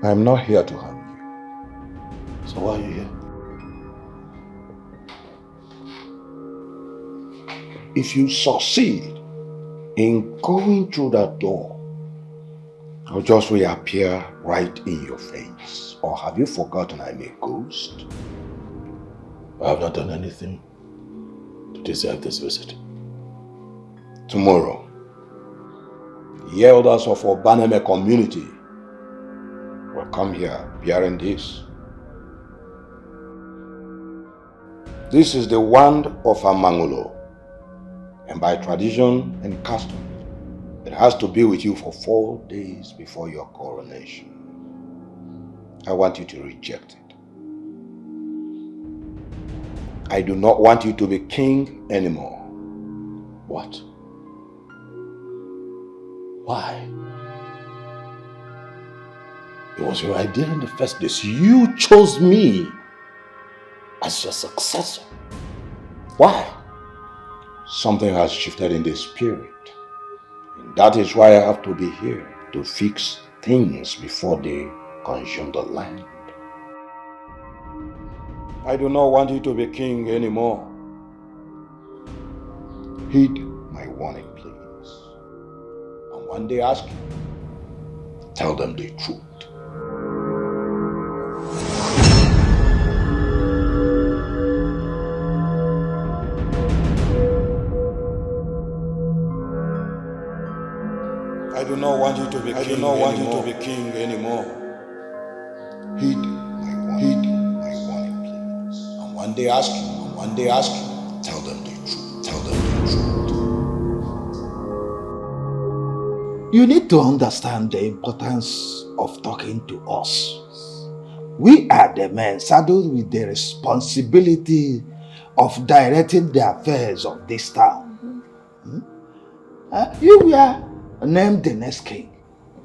I'm not here to harm you. So why are you here? If you succeed in going through that door, I'll just reappear right in your face. Or have you forgotten I'm a ghost? I have not done anything to deserve this visit. Tomorrow, the elders of Obaneme community will come here bearing this. This is the wand of Amangulo, and by tradition and custom, it has to be with you for 4 days before your coronation. I want you to reject it. I do not want you to be king anymore. What? Why? It was your idea in the first place. You chose me as your successor. Why? Something has shifted in the spirit. And that is why I have to be here to fix things before they consume the land. I do not want you to be king anymore. Heed my warning, please. And when they ask you, tell them the truth. I do not want you to be king. I do not want you to be king anymore. Heed my warning, please. And when they ask you, tell them the truth. Tell them the truth. You need to understand the importance of talking to us. We are the men saddled with the responsibility of directing the affairs of this town. You were named the next king.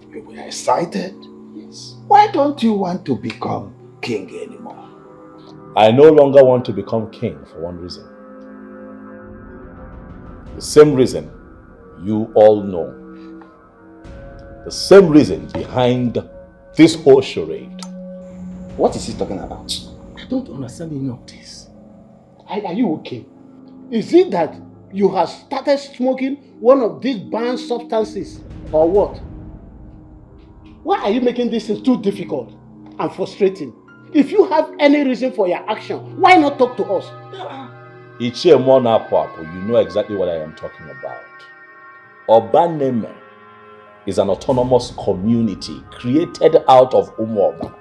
You were excited. Yes. Why don't you want to become king anymore? I no longer want to become king for one reason. The same reason you all know. The same reason behind this whole charade. What is he talking about? I don't understand any of this. Are you okay? Is it that you have started smoking one of these banned substances or what? Why are you making this thing too difficult and frustrating? If you have any reason for your action, why not talk to us? CHIOMA NWAOHA, you know exactly what I am talking about. Obaneme is an autonomous community created out of Umuoba.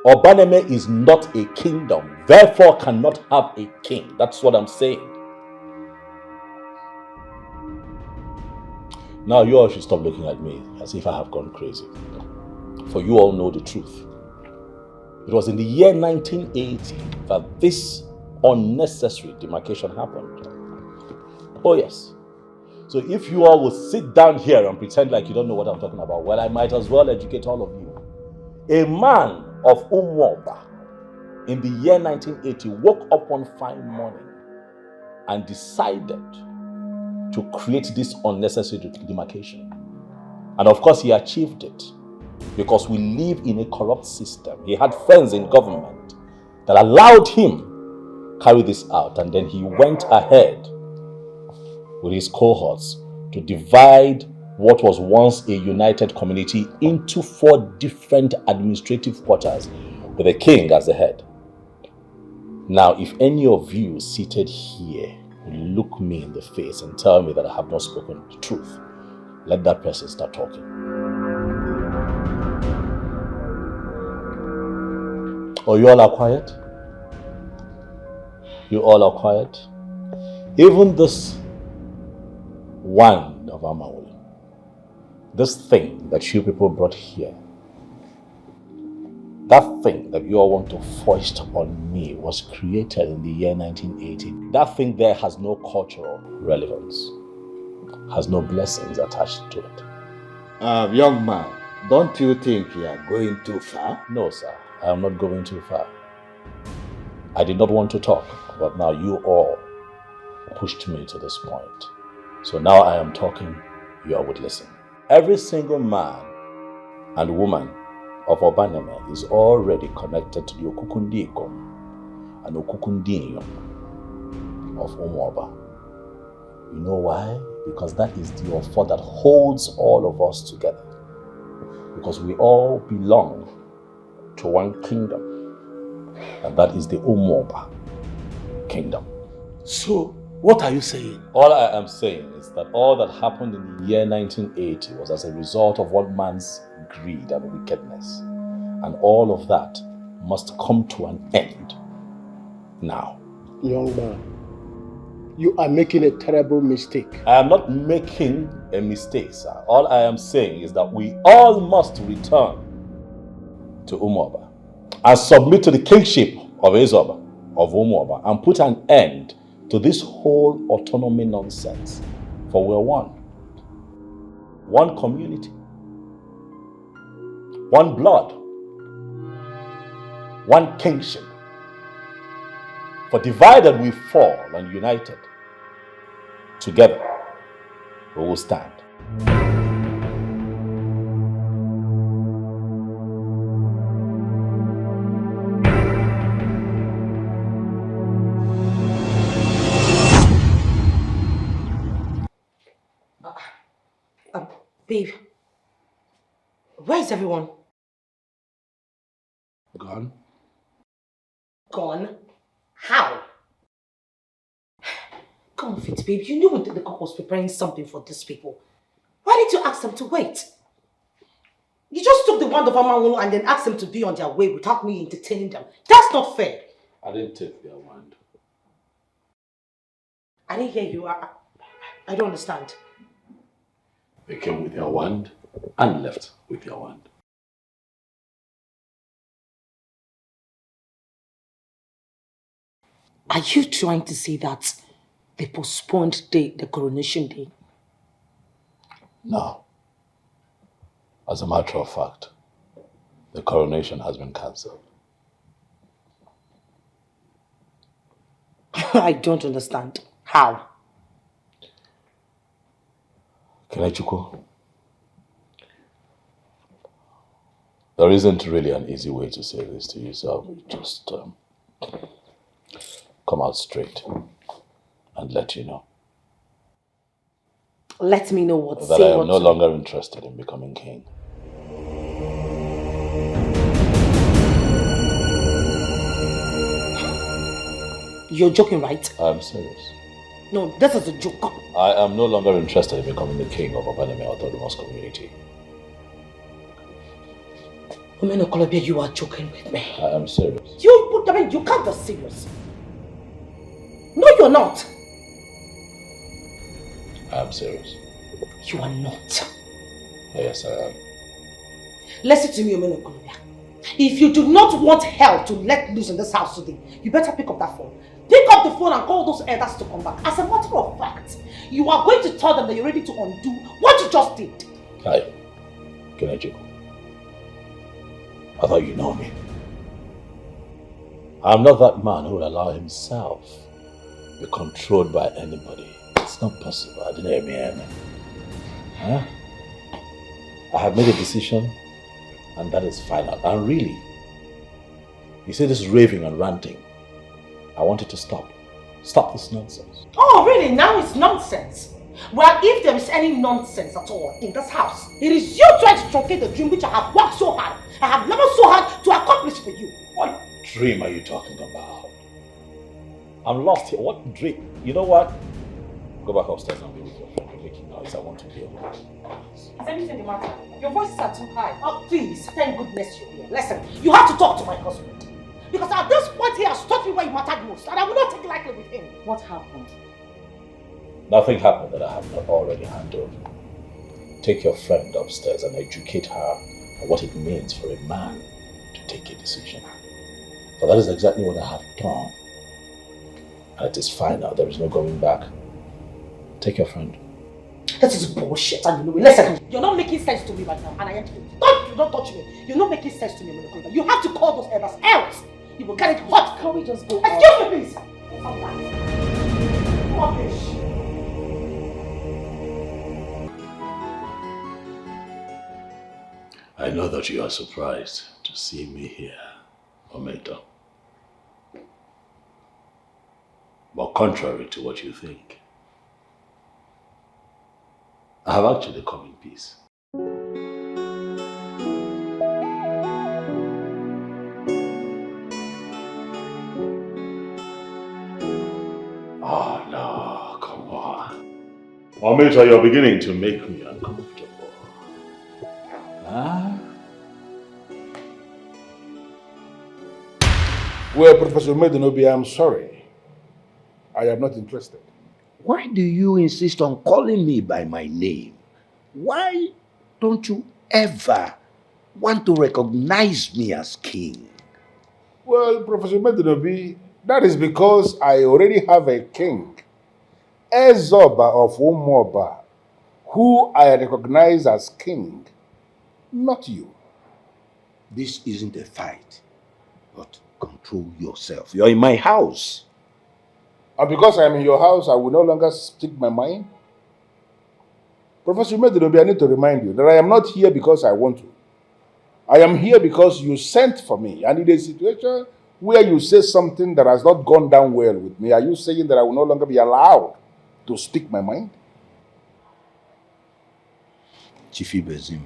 Obaneme is not a kingdom, therefore cannot have a king. That's what I'm saying. Now you all should stop looking at me as if I have gone crazy. For you all know the truth. It was in the year 1980 that this unnecessary demarcation happened. Oh yes. So if you all will sit down here and pretend like you don't know what I'm talking about, well, I might as well educate all of you. A man of Umuoba in the year 1980 woke up one fine morning and decided to create this unnecessary demarcation. And of course he achieved it because we live in a corrupt system. He had friends in government that allowed him carry this out, and then he went ahead with his cohorts to divide what was once a united community into 4 different administrative quarters with the king as the head. Now, if any of you seated here will look me in the face and tell me that I have not spoken the truth, let that person start talking. Oh, you all are quiet? You all are quiet? Even this wand of Amangulo, this thing that you people brought here, that thing that you all want to foist on me was created in the year 1980. That thing there has no cultural relevance, has no blessings attached to it. Young man, don't you think you are going too far? No, sir, I am not going too far. I did not want to talk, but now you all pushed me to this point. So now I am talking, you all would listen. Every single man and woman of Obaneme is already connected to the Okukundiikom and Okukundiinyom of Umuoba. You know why? Because that is the offer that holds all of us together. Because we all belong to one kingdom, and that is the Umuoba kingdom. So, what are you saying? All I am saying is that all that happened in the year 1980 was as a result of one man's greed and wickedness. And all of that must come to an end now. Young man, you are making a terrible mistake. I am not making a mistake, sir. All I am saying is that we all must return to Umuoba and submit to the kingship of Ezoba, of Umuoba, and put an end to this whole autonomy nonsense. For we're one. One community. One blood. One kingship. For divided we fall, and united, together we will stand. Babe, where is everyone? Gone. Gone? How? Come on, Fit, babe. You knew the cook was preparing something for these people. Why didn't you ask them to wait? You just took the wand of Amawulu and then asked them to be on their way without me entertaining them. That's not fair. I didn't take their wand. I didn't hear you. I don't understand. They came with their wand and left with their wand. Are you trying to say that they postponed the coronation day? No. As a matter of fact, the coronation has been cancelled. I don't understand. How? Kenechukwu, there isn't really an easy way to say this to you, so I'll just come out straight and let you know. Let me know what. That I am no longer interested in becoming king. You're joking, right? I'm serious. No, this is a joke. I am no longer interested in becoming the king of Obaneme Autonomous Community. Women of Colombia, you are joking with me. I am serious. You can't be serious. No, you're not. I am serious. You are not. Yes, I am. Listen to me, women of Colombia. If you do not want hell to let loose in this house today, you better pick up that phone. Pick up the phone and call those elders to come back. As a matter of fact, you are going to tell them that you're ready to undo what you just did. Hi, Kenechukwu. I thought you know me. I'm not that man who will allow himself to be controlled by anybody. It's not possible. I didn't hear me. Huh? I have made a decision, and that is final. And really, you see this raving and ranting. I want it to stop. Stop this nonsense. Oh, really? Now it's nonsense? Well, if there is any nonsense at all in this house, it is you trying to truncate the dream which I have worked so hard. I have labored so hard to accomplish for you. What dream are you talking about? I'm lost here. What dream? You know what? Go back upstairs and be with your friend. You're making noise. I want to hear. Is anything the matter? Your voices are too high. Oh, please. Thank goodness you're here. Listen, you have to talk to my husband. Because at this point he has taught me where he mattered most, and I will not take lightly with him. What happened? Nothing happened that I have not already handled. Take your friend upstairs and educate her on what it means for a man to take a decision. For that is exactly what I have done. And it is final. There is no going back. Take your friend. That is bullshit, and you know it. Listen, you're not making sense to me right now, and I am to don't touch me. You're not making sense to me, Monokola. You have to call those elders, else you will get it hot. Can we just go? Excuse me, please. Rubbish. I I know that you are surprised to see me here, Ometa. But contrary to what you think, I have actually come in peace. Oh no, come on. Ometa, you're beginning to make me uncomfortable. Huh? Well, Professor Medinobi, I'm sorry. I am not interested. Why do you insist on calling me by my name? Why don't you ever want to recognize me as king? Well, Professor Medinobi, that is because I already have a king, Ezoba of Umoba, who I recognize as king, not you. This isn't a fight, but control yourself. You're in my house. And because I am in your house, I will no longer speak my mind? Professor Medinobi, I need to remind you that I am not here because I want to. I am here because you sent for me. And in a situation where you say something that has not gone down well with me, are you saying that I will no longer be allowed to speak my mind? Chifi Bezim,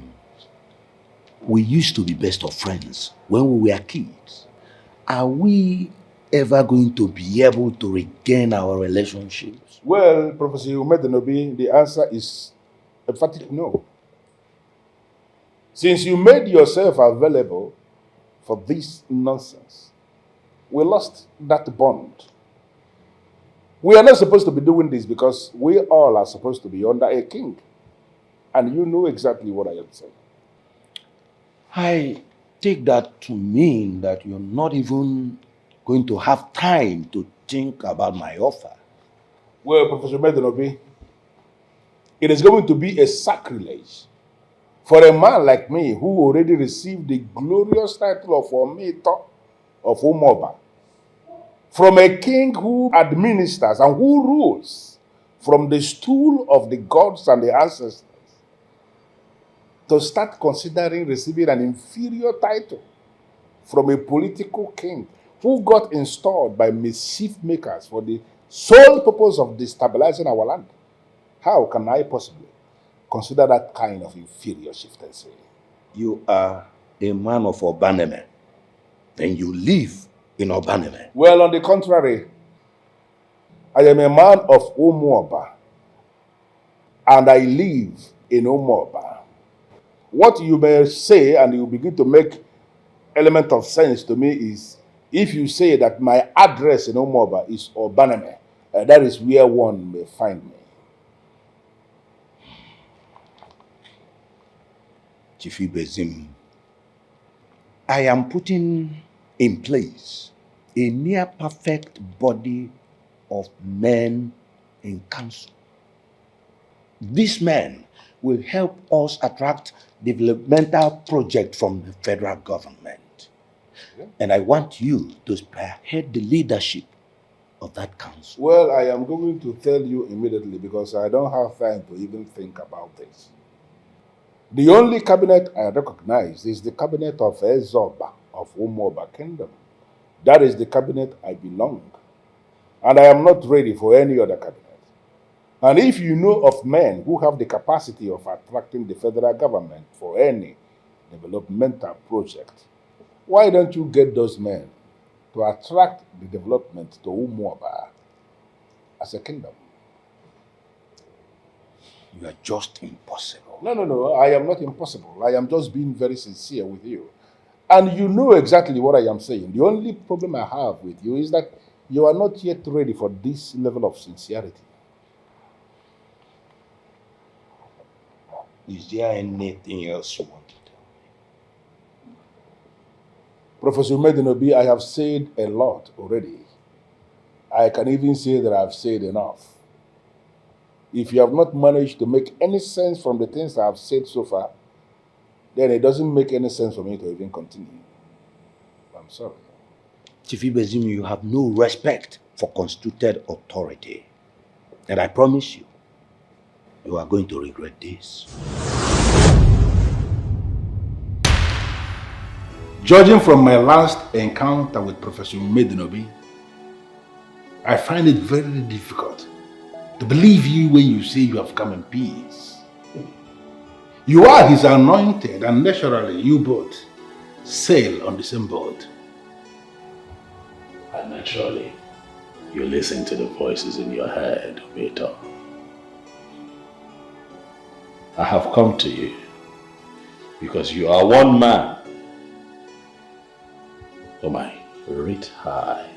we used to be best of friends when we were kids. Are we ever going to be able to regain our relationships? Well, Professor Medinobi, the answer is emphatic no. Since you made yourself available for this nonsense, we lost that bond. We are not supposed to be doing this because we all are supposed to be under a king. And you know exactly what I am saying. I take that to mean that you're not even going to have time to think about my offer. Well, Professor Medinobi, it is going to be a sacrilege for a man like me who already received the glorious title of Omito of Umoba from a king who administers and who rules from the stool of the gods and the ancestors to start considering receiving an inferior title from a political king who got installed by mischief makers for the sole purpose of destabilizing our land. How can I possibly consider that kind of inferior chieftaincy? You are a man of Obaneme, and you live in Obaneme. Well, on the contrary, I am a man of Umuoba, and I live in Umuoba. What you may say, and you begin to make element of sense to me, is if you say that my address in Umuoba is Obaneme, that is where one may find me. Chifi Bezim, I am putting in place a near perfect body of men in council. These men will help us attract developmental projects from the federal government. And I want you to spearhead the leadership of that council. Well, I am going to tell you immediately because I don't have time to even think about this. The only cabinet I recognize is the cabinet of Ezoba of Umoba Kingdom. That is the cabinet I belong. And I am not ready for any other cabinet. And if you know of men who have the capacity of attracting the federal government for any developmental project, why don't you get those men to attract the development to Umoba as a kingdom? You are just impossible. No, I am not impossible. I am just being very sincere with you. And you know exactly what I am saying. The only problem I have with you is that you are not yet ready for this level of sincerity. Is there anything else you want to tell me? Professor Medinobi, I have said a lot already. I can even say that I have said enough. If you have not managed to make any sense from the things I have said so far, then it doesn't make any sense for me to even continue. I'm sorry. Chifi Bezim, you have no respect for constituted authority. And I promise you, you are going to regret this. Judging from my last encounter with Professor Medinobi, I find it very difficult to believe you when you say you have come in peace. You are his anointed, and naturally you both sail on the same boat. And naturally, you listen to the voices in your head, Vito. I have come to you because you are one man whom I rate high,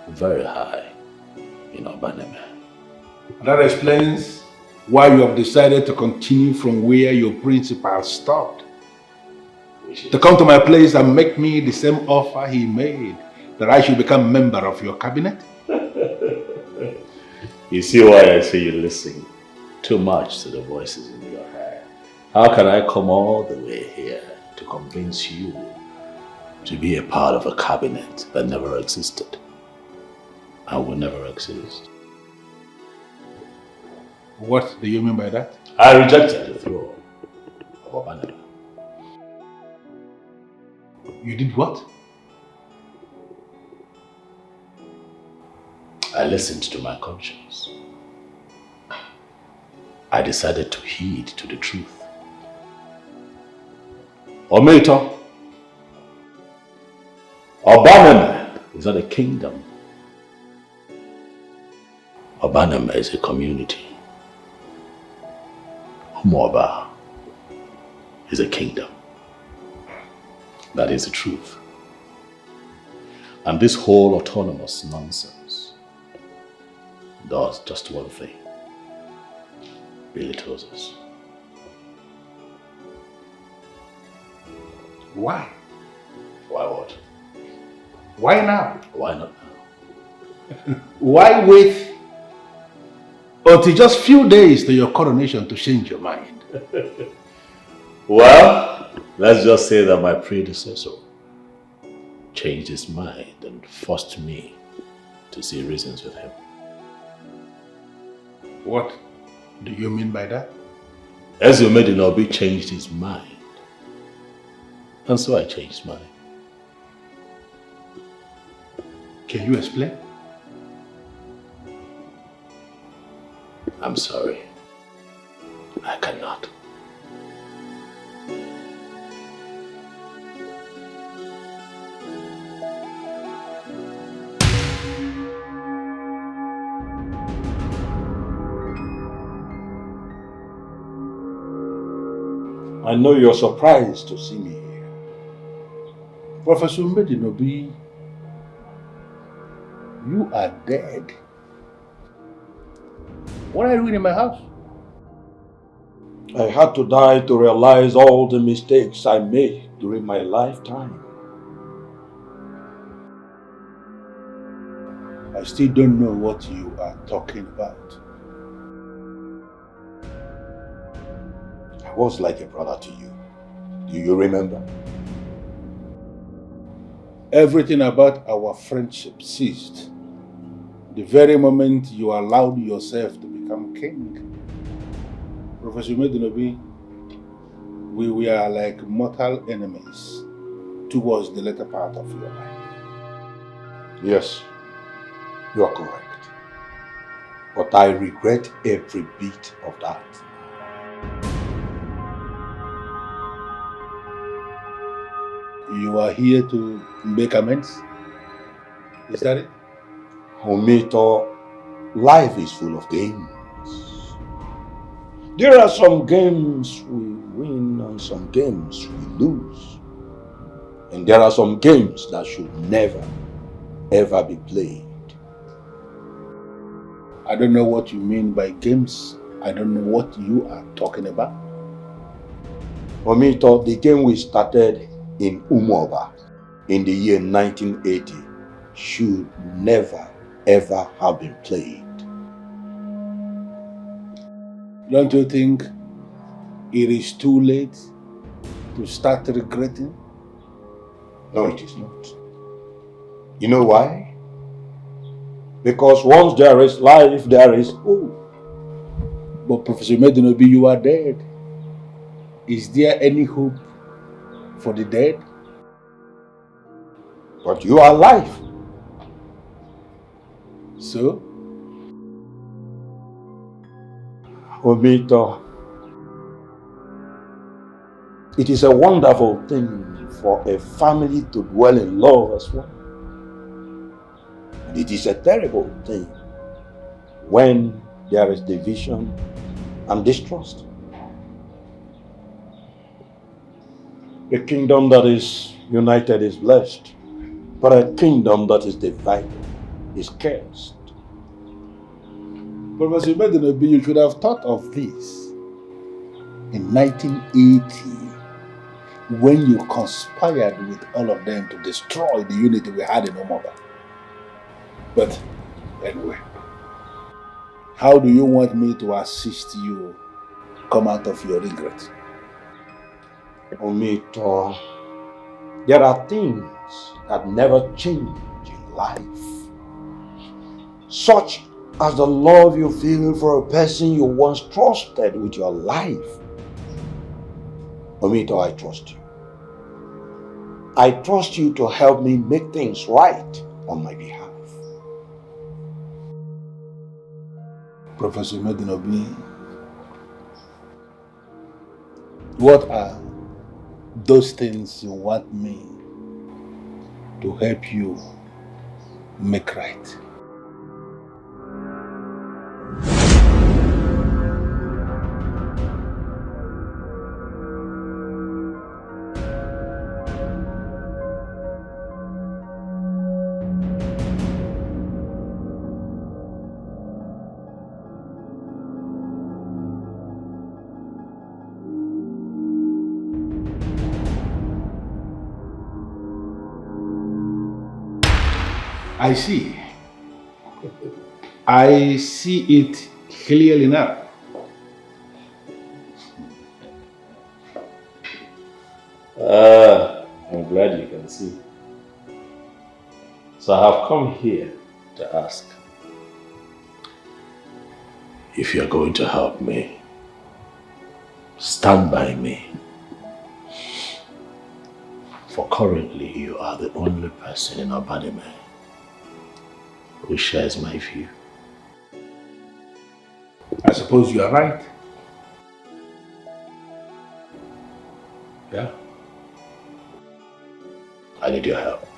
very high in Obaneme. That explains why you have decided to continue from where your principal stopped. To come to my place and make me the same offer he made, that I should become a member of your cabinet? You see why I say you listen too much to the voices in your head. How can I come all the way here to convince you to be a part of a cabinet that never existed and will never exist? What do you mean by that? I rejected the throne of Obaneme. You did what? I listened to my conscience. I decided to heed to the truth. Ometo, Obaneme is not a kingdom. Obaneme is a community. Umoba is a kingdom. That is the truth. And this whole autonomous nonsense does just one thing. Belittles us. Why? Why what? Why now? Why not now? Why wait until just few days to your coronation to change your mind? Well, let's just say that my predecessor changed his mind and forced me to see reasons with him. What do you mean by that? Ezumedinobi changed his mind. And so I changed mine. Can you explain? I'm sorry. I cannot. I know you're surprised to see me here. Professor Medinobi, you are dead. What are you doing in my house? I had to die to realize all the mistakes I made during my lifetime. I still don't know what you are talking about. I was like a brother to you. Do you remember? Everything about our friendship ceased the very moment you allowed yourself to become king. Professor Medinobi, we were like mortal enemies towards the latter part of your life. Yes, you are correct. But I regret every bit of that. You are here to make amends? Is that it? Omito, life is full of games. There are some games we win and some games we lose. And there are some games that should never, ever be played. I don't know what you mean by games. I don't know what you are talking about. Omito, the game we started in Umoba in the year 1980 should never, ever have been played. Don't you think it is too late to start regretting? No, it is not. You know why? Because once there is life, there is hope. But Professor Medinobi, you are dead. Is there any hope for the dead? But you are alive. So? Omito, it is a wonderful thing for a family to dwell in love as well. And it is a terrible thing when there is division and distrust. A kingdom that is united is blessed, but a kingdom that is divided is cursed. Professor Medinobi, you should have thought of this in 1980 when you conspired with all of them to destroy the unity we had in Omoba. But anyway, how do you want me to assist you come out of your regret? Omito, there are things that never change in life, such as the love you feel for a person you once trusted with your life. Omito, I trust you. I trust you to help me make things right on my behalf. Professor Medinobi, what are those things you want me to help you make right? I see. I see it clearly now. I'm glad you can see. So I have come here to ask if you're going to help me. Stand by me. For currently you are the only person in Obadime who shares my view. I suppose you are right. Yeah. I need your help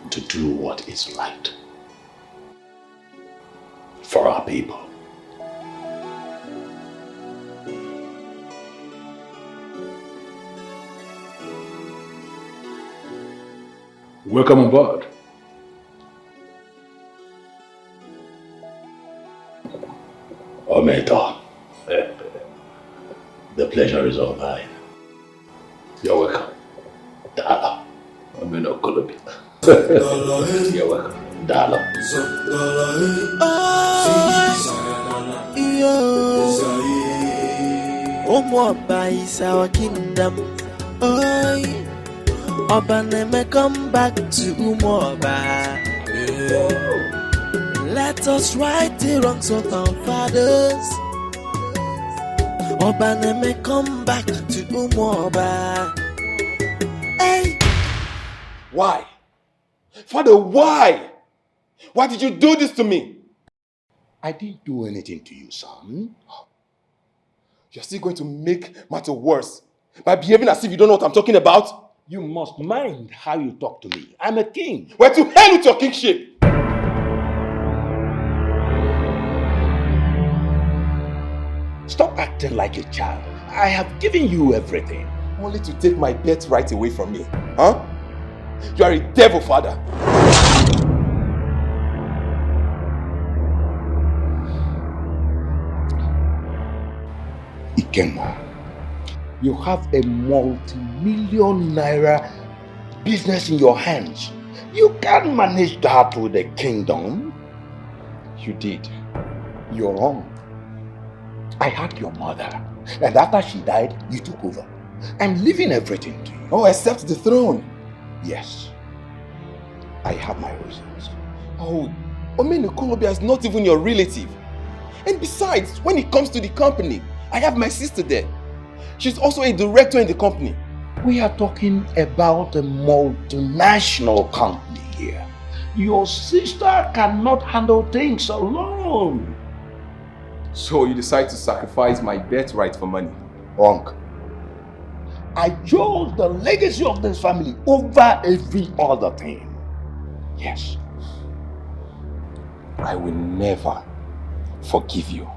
to do what is right for our people. Welcome aboard. Ometo, the pleasure is all mine. You're welcome. Dala. Omeno Kolobi. You're welcome. Dala. Omoba is our kingdom. Obaneme, come back to Umoba. Let us right the wrongs of our fathers. Obaneme, come back to Umoba. Hey! Why? Father, why? Why did you do this to me? I didn't do anything to you, son. You're still going to make matter worse by behaving as if you don't know what I'm talking about? You must mind how you talk to me. I'm a king. Well, to hell with your kingship! Stop acting like a child. I have given you everything. Only to take my birthright away from me, huh? You are a devil, father. Ikenna, you have a multi-million naira business in your hands. You can't manage that with a kingdom. You did. You're wrong. I had your mother, and after she died, you took over. I'm leaving everything to you. Oh, except the throne. Yes. I have my reasons. Oh, Omenu Kolobia is not even your relative. And besides, when it comes to the company, I have my sister there. She's also a director in the company. We are talking about a multinational company here. Your sister cannot handle things alone. So you decide to sacrifice my birthright for money? Wrong. I chose the legacy of this family over every other thing. Yes. I will never forgive you.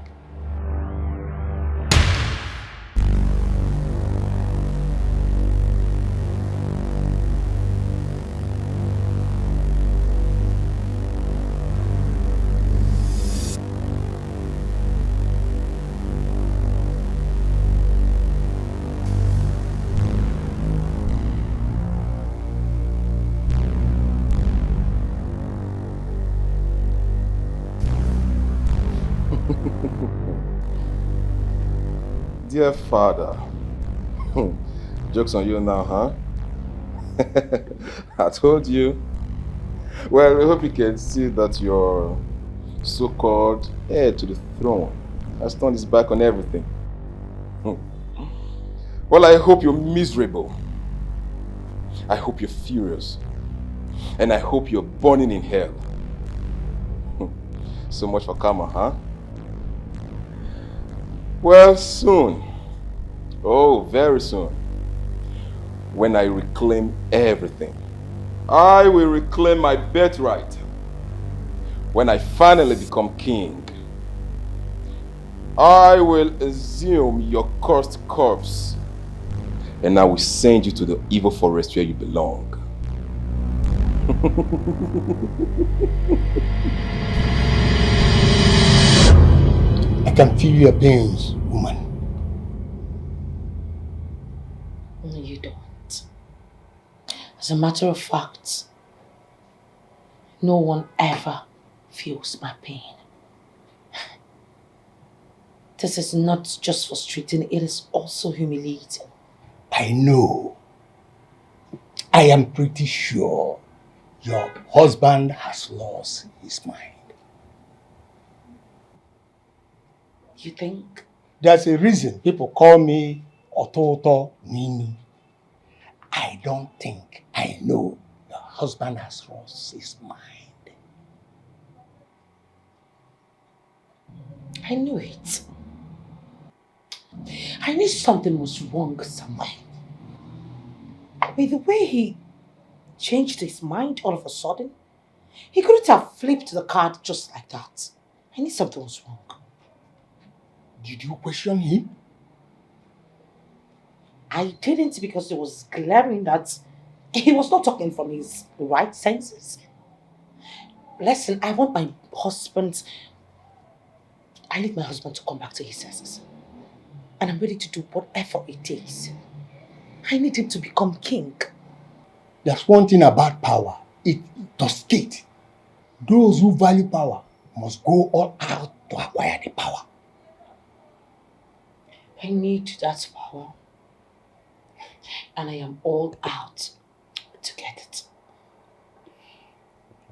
Dear father, joke's on you now, huh? I told you. Well, I hope you can see that your so-called heir to the throne has turned his back on everything. Well, I hope you're miserable. I hope you're furious. And I hope you're burning in hell. So much for karma, huh? Well, soon. Oh, very soon. When I reclaim everything. I will reclaim my birthright. When I finally become king. I will assume your cursed corpse. And I will send you to the evil forest where you belong. I can feel your pains, woman. No, you don't. As a matter of fact, no one ever feels my pain. This is not just frustrating, it is also humiliating. I know. I am pretty sure your husband has lost his mind. You think? There's a reason people call me Ototo Nini. I don't think I know your husband has lost his mind. I knew it. I knew something was wrong somewhere. With the way he changed his mind all of a sudden, he couldn't have flipped the card just like that. I knew something was wrong. Did you question him? I didn't, because it was glaring that he was not talking from his right senses. Listen, I need my husband to come back to his senses. And I'm ready to do whatever it takes. I need him to become king. There's one thing about power. It intoxicates. Those who value power must go all out to acquire the power. I need that power. And I am all out to get it.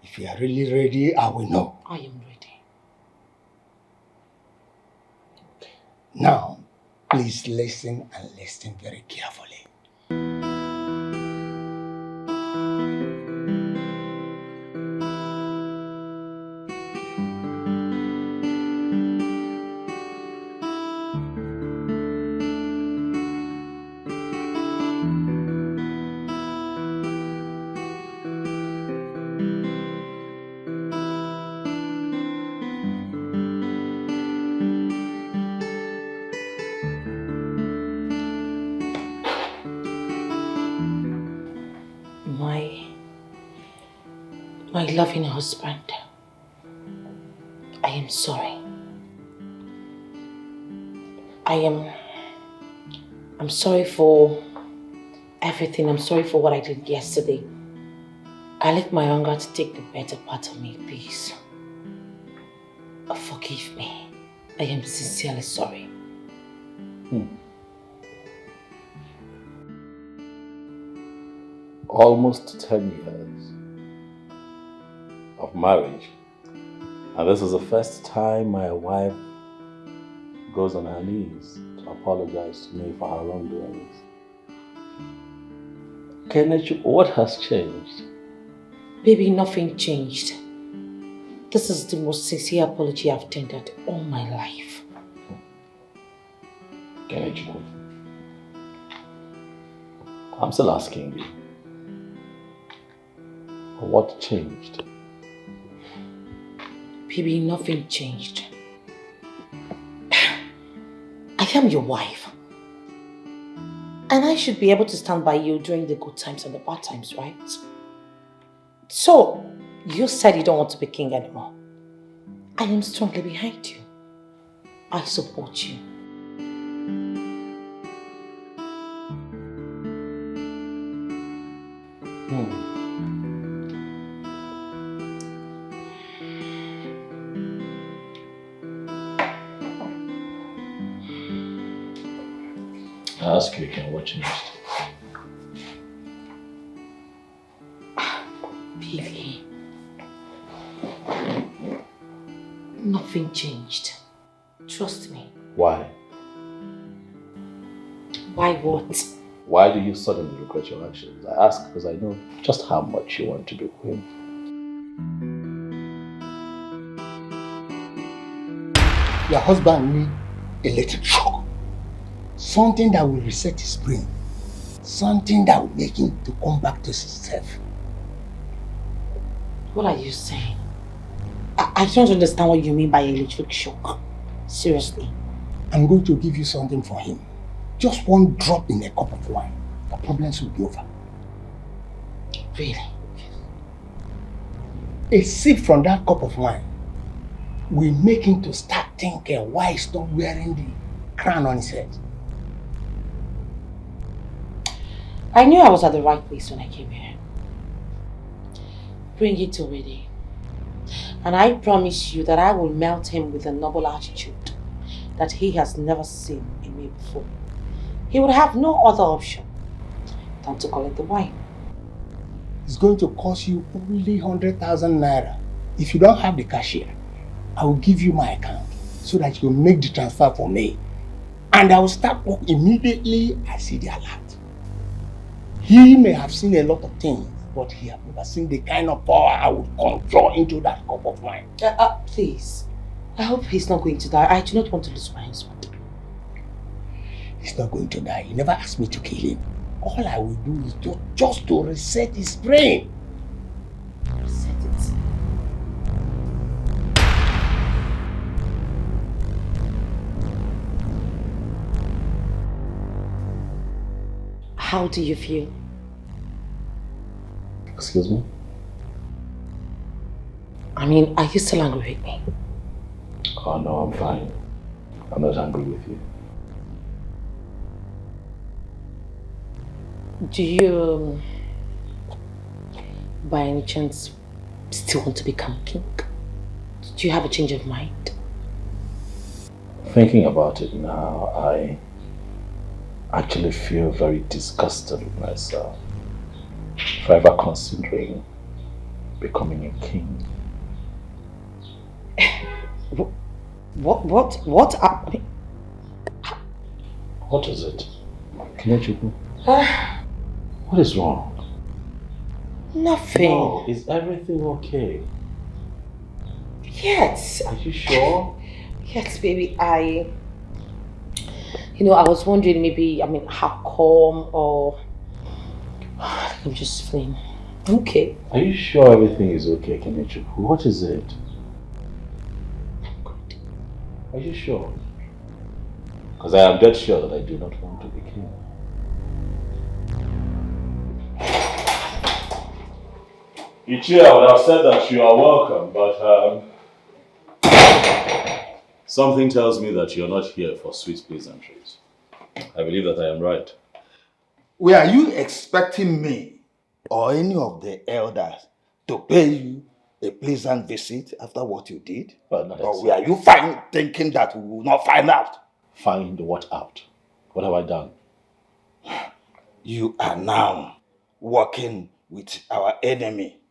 If you are really ready, I will know. I am ready. Now, please listen and listen very carefully. My loving husband, I am sorry. I'm sorry for everything. I'm sorry for what I did yesterday. I let my anger to take the better part of me, please. Forgive me. I am sincerely sorry. Almost 10 years of marriage, and this is the first time my wife goes on her knees to apologize to me for her wrongdoings. Kenneth, what has changed? Baby, nothing changed. This is the most sincere apology I've tendered all my life. Kenneth, I'm still asking you. What changed? Baby, nothing changed. I am your wife. And I should be able to stand by you during the good times and the bad times, right? So, you said you don't want to be king anymore. I am strongly behind you. I support you. I ask you again, what changed? Baby, nothing changed. Trust me. Why? Why what? Why do you suddenly regret your actions? I ask because I know just how much you want to be queen. Your husband needs electric shock. Something that will reset his brain. Something that will make him to come back to himself. What are you saying? I don't understand what you mean by electric shock. Seriously. I'm going to give you something for him. Just one drop in a cup of wine. The problems will be over. Really? A sip from that cup of wine will make him to start thinking why he's not wearing the crown on his head. I knew I was at the right place when I came here. Bring it already. And I promise you that I will melt him with a noble attitude that he has never seen in me before. He would have no other option than to collect the wine. It's going to cost you only 100,000 naira. If you don't have the cashier, I will give you my account so that you make the transfer for me. And I will start work immediately I see the alert. He may have seen a lot of things, but he has never seen the kind of power I would conjure into that cup of wine. Please. I hope he's not going to die. I do not want to lose my husband. He's not going to die. He never asked me to kill him. All I will do is just to reset his brain. Reset it. How do you feel? Excuse me? I mean, are you still angry with me? Oh no, I'm fine. I'm not angry with you. Do you, by any chance, still want to become king? Do you have a change of mind? Thinking about it now, I actually feel very disgusted with myself for ever considering becoming a king. What? What is it? Kelechiukwu? What is wrong? Nothing. No, is everything okay? Yes. Are you sure? Yes, baby. I was wondering maybe, how calm or I'm just feeling okay. Are you sure everything is okay, Kelechiukwu? What is it? I'm good. Are you sure? Because I am dead sure that I do not want to be king. Ichie, I would have said that you are welcome, but something tells me that you're not here for sweet pleasantries. I believe that I am right. Were you expecting me or any of the elders to pay you a pleasant visit after what you did? Well, not or exactly. were you fine thinking that we will not find out? Find what out? What have I done? You are now working with our enemy.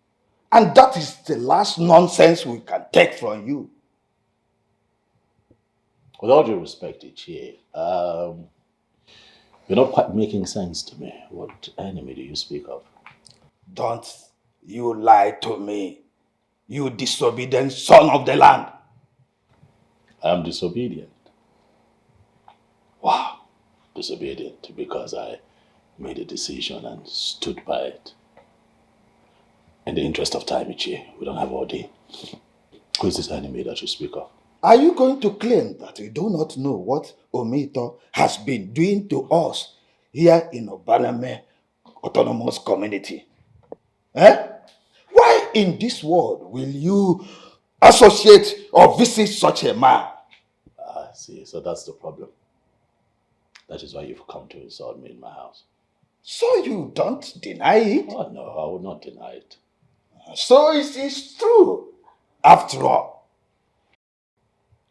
And that is the last nonsense we can take from you. With all due respect, Ichie, You're not quite making sense to me. What enemy do you speak of? Don't you lie to me, you disobedient son of the land. I am disobedient. Wow. Disobedient because I made a decision and stood by it. In the interest of time, Ichie, we don't have all day. Who is this enemy that you speak of? Are you going to claim that you do not know what Omito has been doing to us here in Obaname Autonomous Community? Eh? Why in this world will you associate or visit such a man? I see, so that's the problem. That is why you've come to insult me in my house. So you don't deny it? Oh no, I will not deny it. So it is true. After all,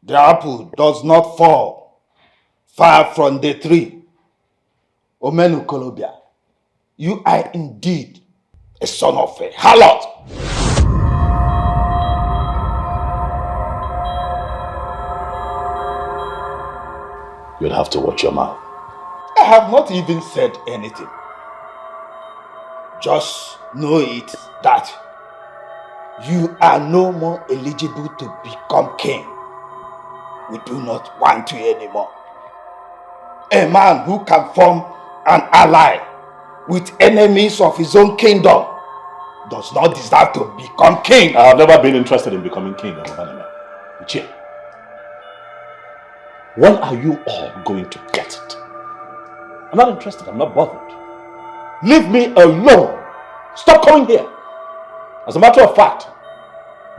the apple does not fall far from the tree. Omenu Kolobia, you are indeed a son of a harlot. You'd have to watch your mouth. I have not even said anything. Just know it that you are no more eligible to become king. We do not want you anymore. A man who can form an ally with enemies of his own kingdom does not deserve to become king. I have never been interested in becoming king of Obaname. Ichie, when are you all going to get it? I'm not interested, I'm not bothered. Leave me alone. Stop coming here. As a matter of fact,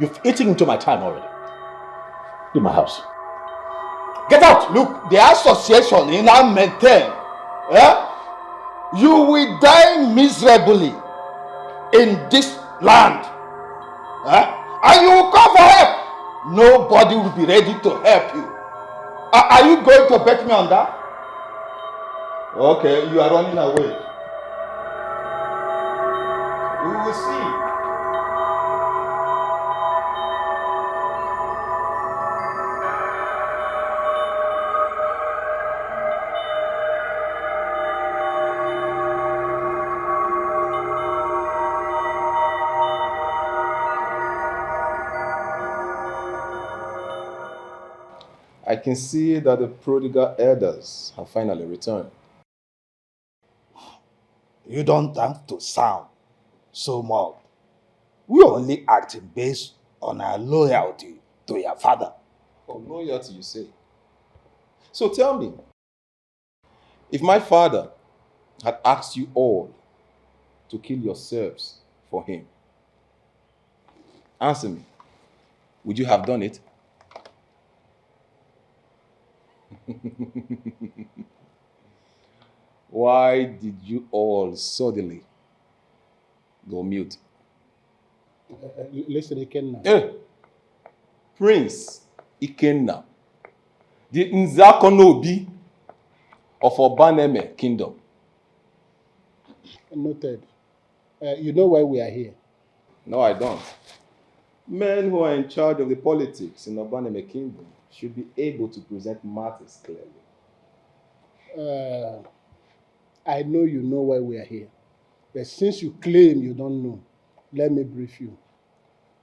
you've eaten into my time already. Leave my house. Get out! Look, the association you now maintain, you will die miserably in this land. And you will call for help. Nobody will be ready to help you. Are you going to bet me on that? Okay, you are running away. We will see. I can see that the prodigal elders have finally returned. You don't have to sound so much. We are only acting based on our loyalty to your father. Oh, loyalty, you say? So tell me, if my father had asked you all to kill yourselves for him, answer me, would you have done it? Why did you all suddenly go mute? Listen, Ikenna. Prince Ikenna, the Nzakonobi of Obaneme Kingdom. Noted. You know why we are here? No, I don't. Men who are in charge of the politics in Obaneme Kingdom should be able to present matters clearly. I know you know why we are here. But since you claim you don't know, let me brief you.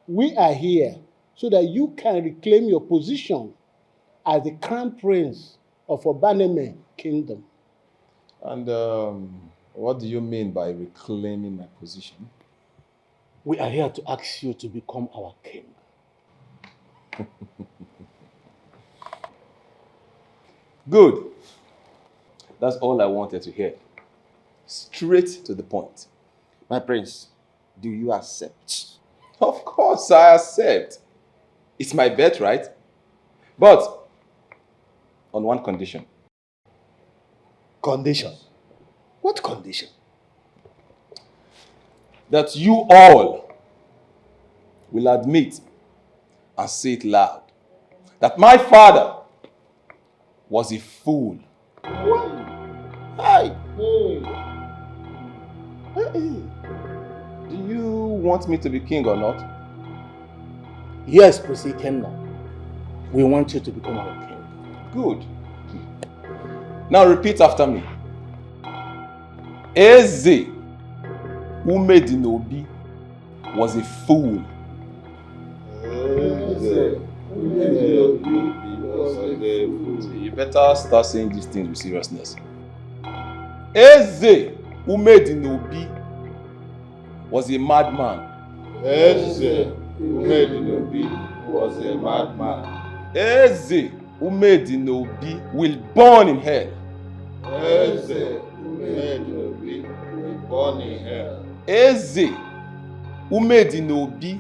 We are here so that you can reclaim your position as the crown prince of Obaneme Kingdom. And what do you mean by reclaiming my position? We are here to ask you to become our king. Good. That's all I wanted to hear. Straight to the point. My prince, do you accept? Of course I accept. It's my birthright. But on one condition. Condition? What condition? That you all will admit and say it loud that my father was a fool. Hey. Do you want me to be king or not? Yes, Prince Ikenna. We want you to become our king. Good. Now repeat after me. Eze Umedinobi was a fool. You better start saying these things with seriousness. Eze Umedinobi was a madman. Eze Umedinobi was a madman. Eze Umedinobi will burn in hell. Eze Umedinobi will burn in hell. Eze Umedinobi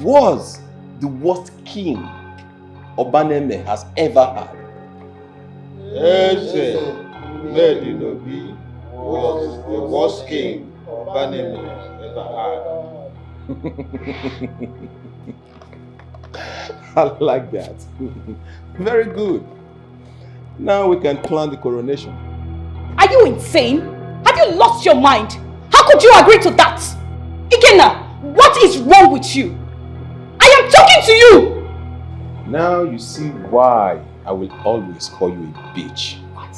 was the worst king Obaneme has ever had. Eze Umedinobi was the worst king Obaneme ever had. I like that. Very good. Now we can plan the coronation. Are you insane? Have you lost your mind? How could you agree to that? Ikenna, what is wrong with you? I am talking to you! Now you see why I will always call you a bitch. What?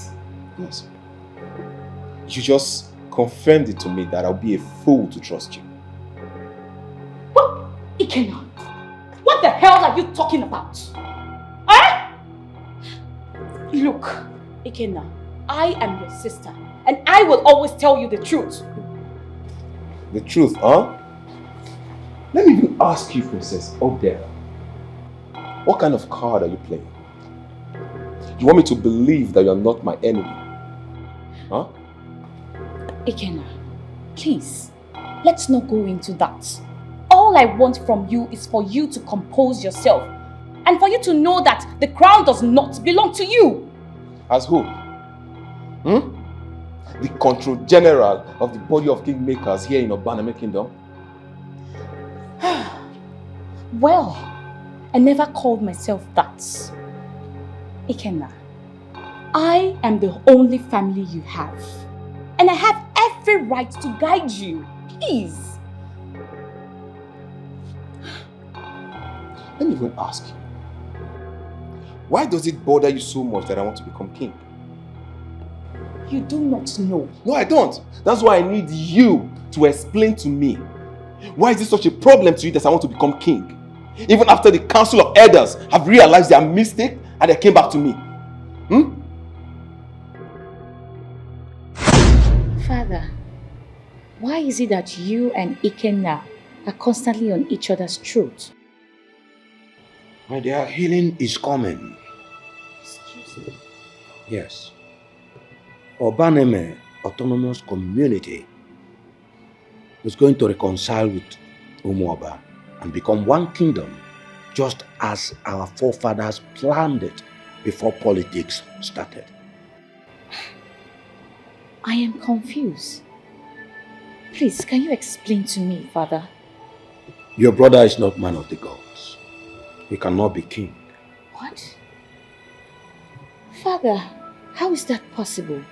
Yes. You just confirmed it to me that I'll be a fool to trust you. What? Ikenna, what the hell are you talking about? Eh? Look, Ikenna, I am your sister and I will always tell you the truth. The truth, huh? Let me even ask you, Princess Odera. What kind of card are you playing? You want me to believe that you're not my enemy? Huh? Ikenna, please, let's not go into that. All I want from you is for you to compose yourself and for you to know that the crown does not belong to you. As who? The control general of the body of kingmakers here in Obaneme Kingdom? Well, I never called myself that. Ikenna, I am the only family you have. And I have every right to guide you. Please. Let me even ask you. Why does it bother you so much that I want to become king? You do not know. No, I don't. That's why I need you to explain to me. Why is it such a problem to you that I want to become king? Even after the council of elders have realized their mistake and they came back to me. Father, why is it that you and Ikenna are constantly on each other's throat? My dear, healing is coming. Excuse me. Yes. Obaneme Autonomous Community is going to reconcile with Umuoba and become one kingdom, just as our forefathers planned it before politics started. I am confused. Please, can you explain to me, Father? Your brother is not man of the gods. He cannot be king. What? Father, how is that possible?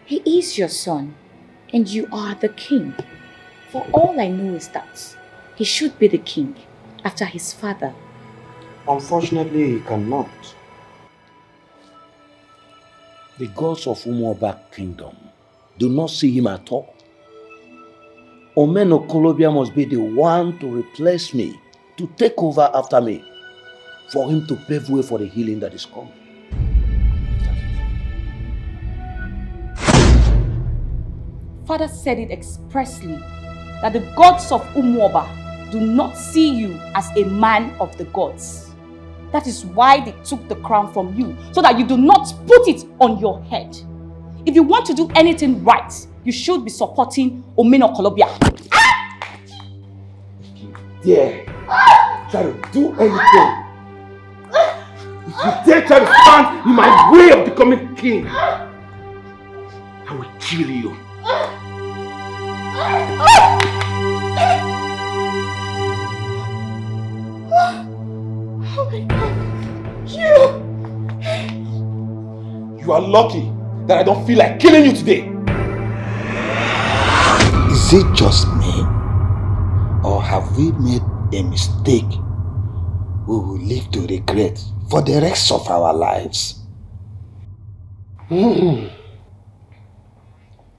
He is your son, and you are the king. For all I know is that he should be the king after his father. Unfortunately, he cannot. The gods of Umuoba Kingdom do not see him at all. Omeno Kolobia must be the one to replace me, to take over after me, for him to pave way for the healing that is coming. Father said it expressly that the gods of Umuoba do not see you as a man of the gods. That is why they took the crown from you, so that you do not put it on your head. If you want to do anything right, you should be supporting Omeno Kolobia. Dare try to do anything. If you dare try to stand in my way of becoming king, I will kill you. Oh my God! You are lucky that I don't feel like killing you today. Is it just me? Or have we made a mistake we will live to regret for the rest of our lives?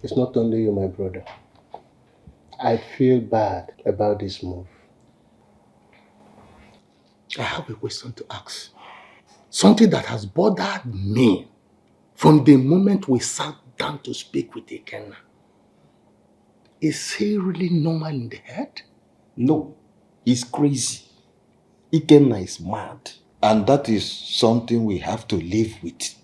A It's not only you, my brother. I feel bad about this move. I have a question to ask. Something that has bothered me from the moment we sat down to speak with Ikenna. Is he really normal in the head? No, he's crazy. Ikenna is mad. And that is something we have to live with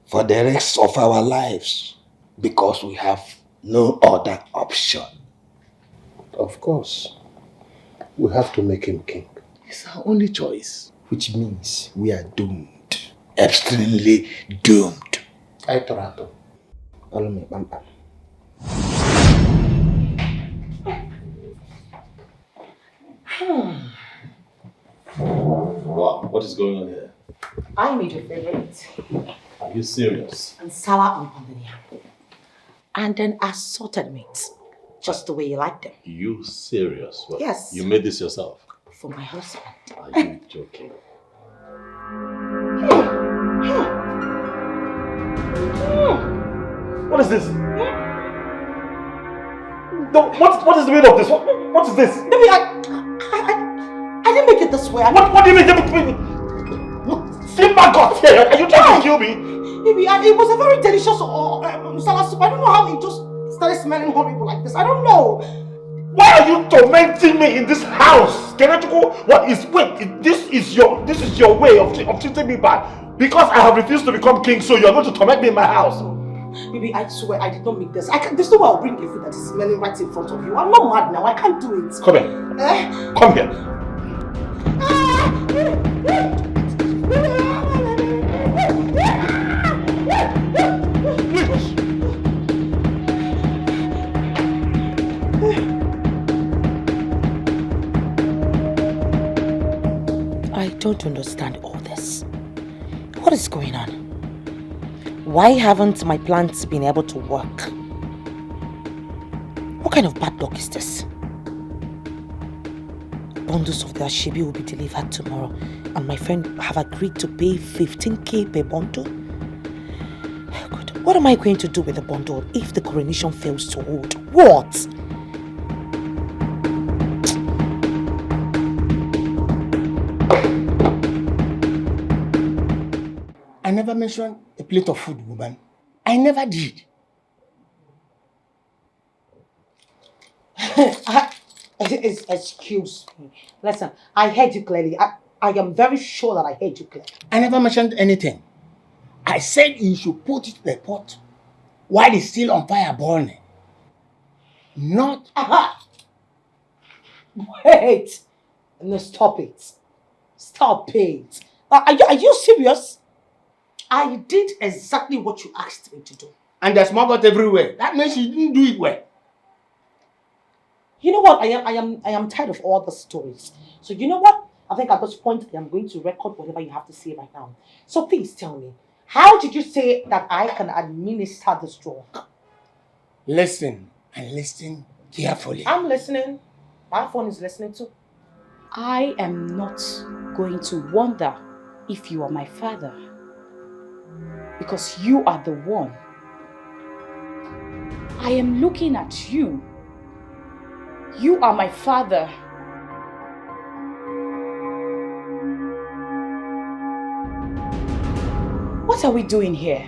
for the rest of our lives, because we have no other option. Of course. We have to make him king. It's our only choice. Which means we are doomed. Extremely doomed. I trato. Wow, what is going on here? I made your favorite. Are you serious? And sour and pounded yam. And then assorted meat. Just the way you like them. You serious? What? Yes. You made this yourself? For my husband. Are you joking? What is this? No, what is the meaning of this? What is this? Baby, I didn't make it this way. What do you mean? Look, Simba got here. Are you trying to kill me? Baby, it was a very delicious salad soup. I don't know how it just started smelling horrible like this. I don't know. Why are you tormenting me in this house? Kenatuko, this is your way of treating me bad. Because I have refused to become king, so you are going to torment me in my house. Baby, I swear I did not make this. There's no way I'll bring the food that is smelling right in front of you. I'm not mad now. I can't do it. Come here. Come here. I don't understand all this. What is going on? Why haven't my plans been able to work? What kind of bad luck is this? Bundles of the ashebi will be delivered tomorrow, and my friend have agreed to pay 15k per bundle. Good. What am I going to do with the bundle if the coronation fails to hold? What? I never mentioned a plate of food, woman. I never did. Excuse me. Listen, I heard you clearly. I am very sure that I heard you clearly. I never mentioned anything. I said you should put it in the pot while it's still on fire burning. Not... Aha! Wait! No, stop it. Stop it. Are you serious? I did exactly what you asked me to do. And there's maggot everywhere. That means you didn't do it well. You know what? I am tired of all the stories. So you know what? I think at this point I am going to record whatever you have to say right now. So please tell me, how did you say that I can administer this drug? Listen and listen carefully. I'm listening. My phone is listening too. I am not going to wonder if you are my father, because you are the one. I am looking at you. You are my father. What are we doing here?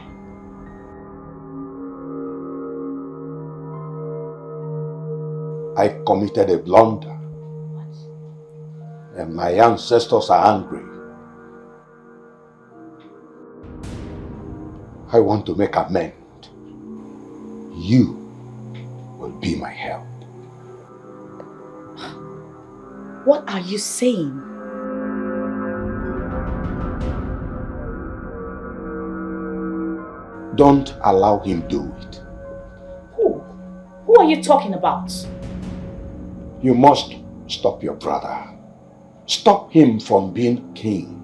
I committed a blunder. And my ancestors are angry. I want to make amends. You will be my help. What are you saying? Don't allow him do it. Who? Who are you talking about? You must stop your brother. Stop him from being king.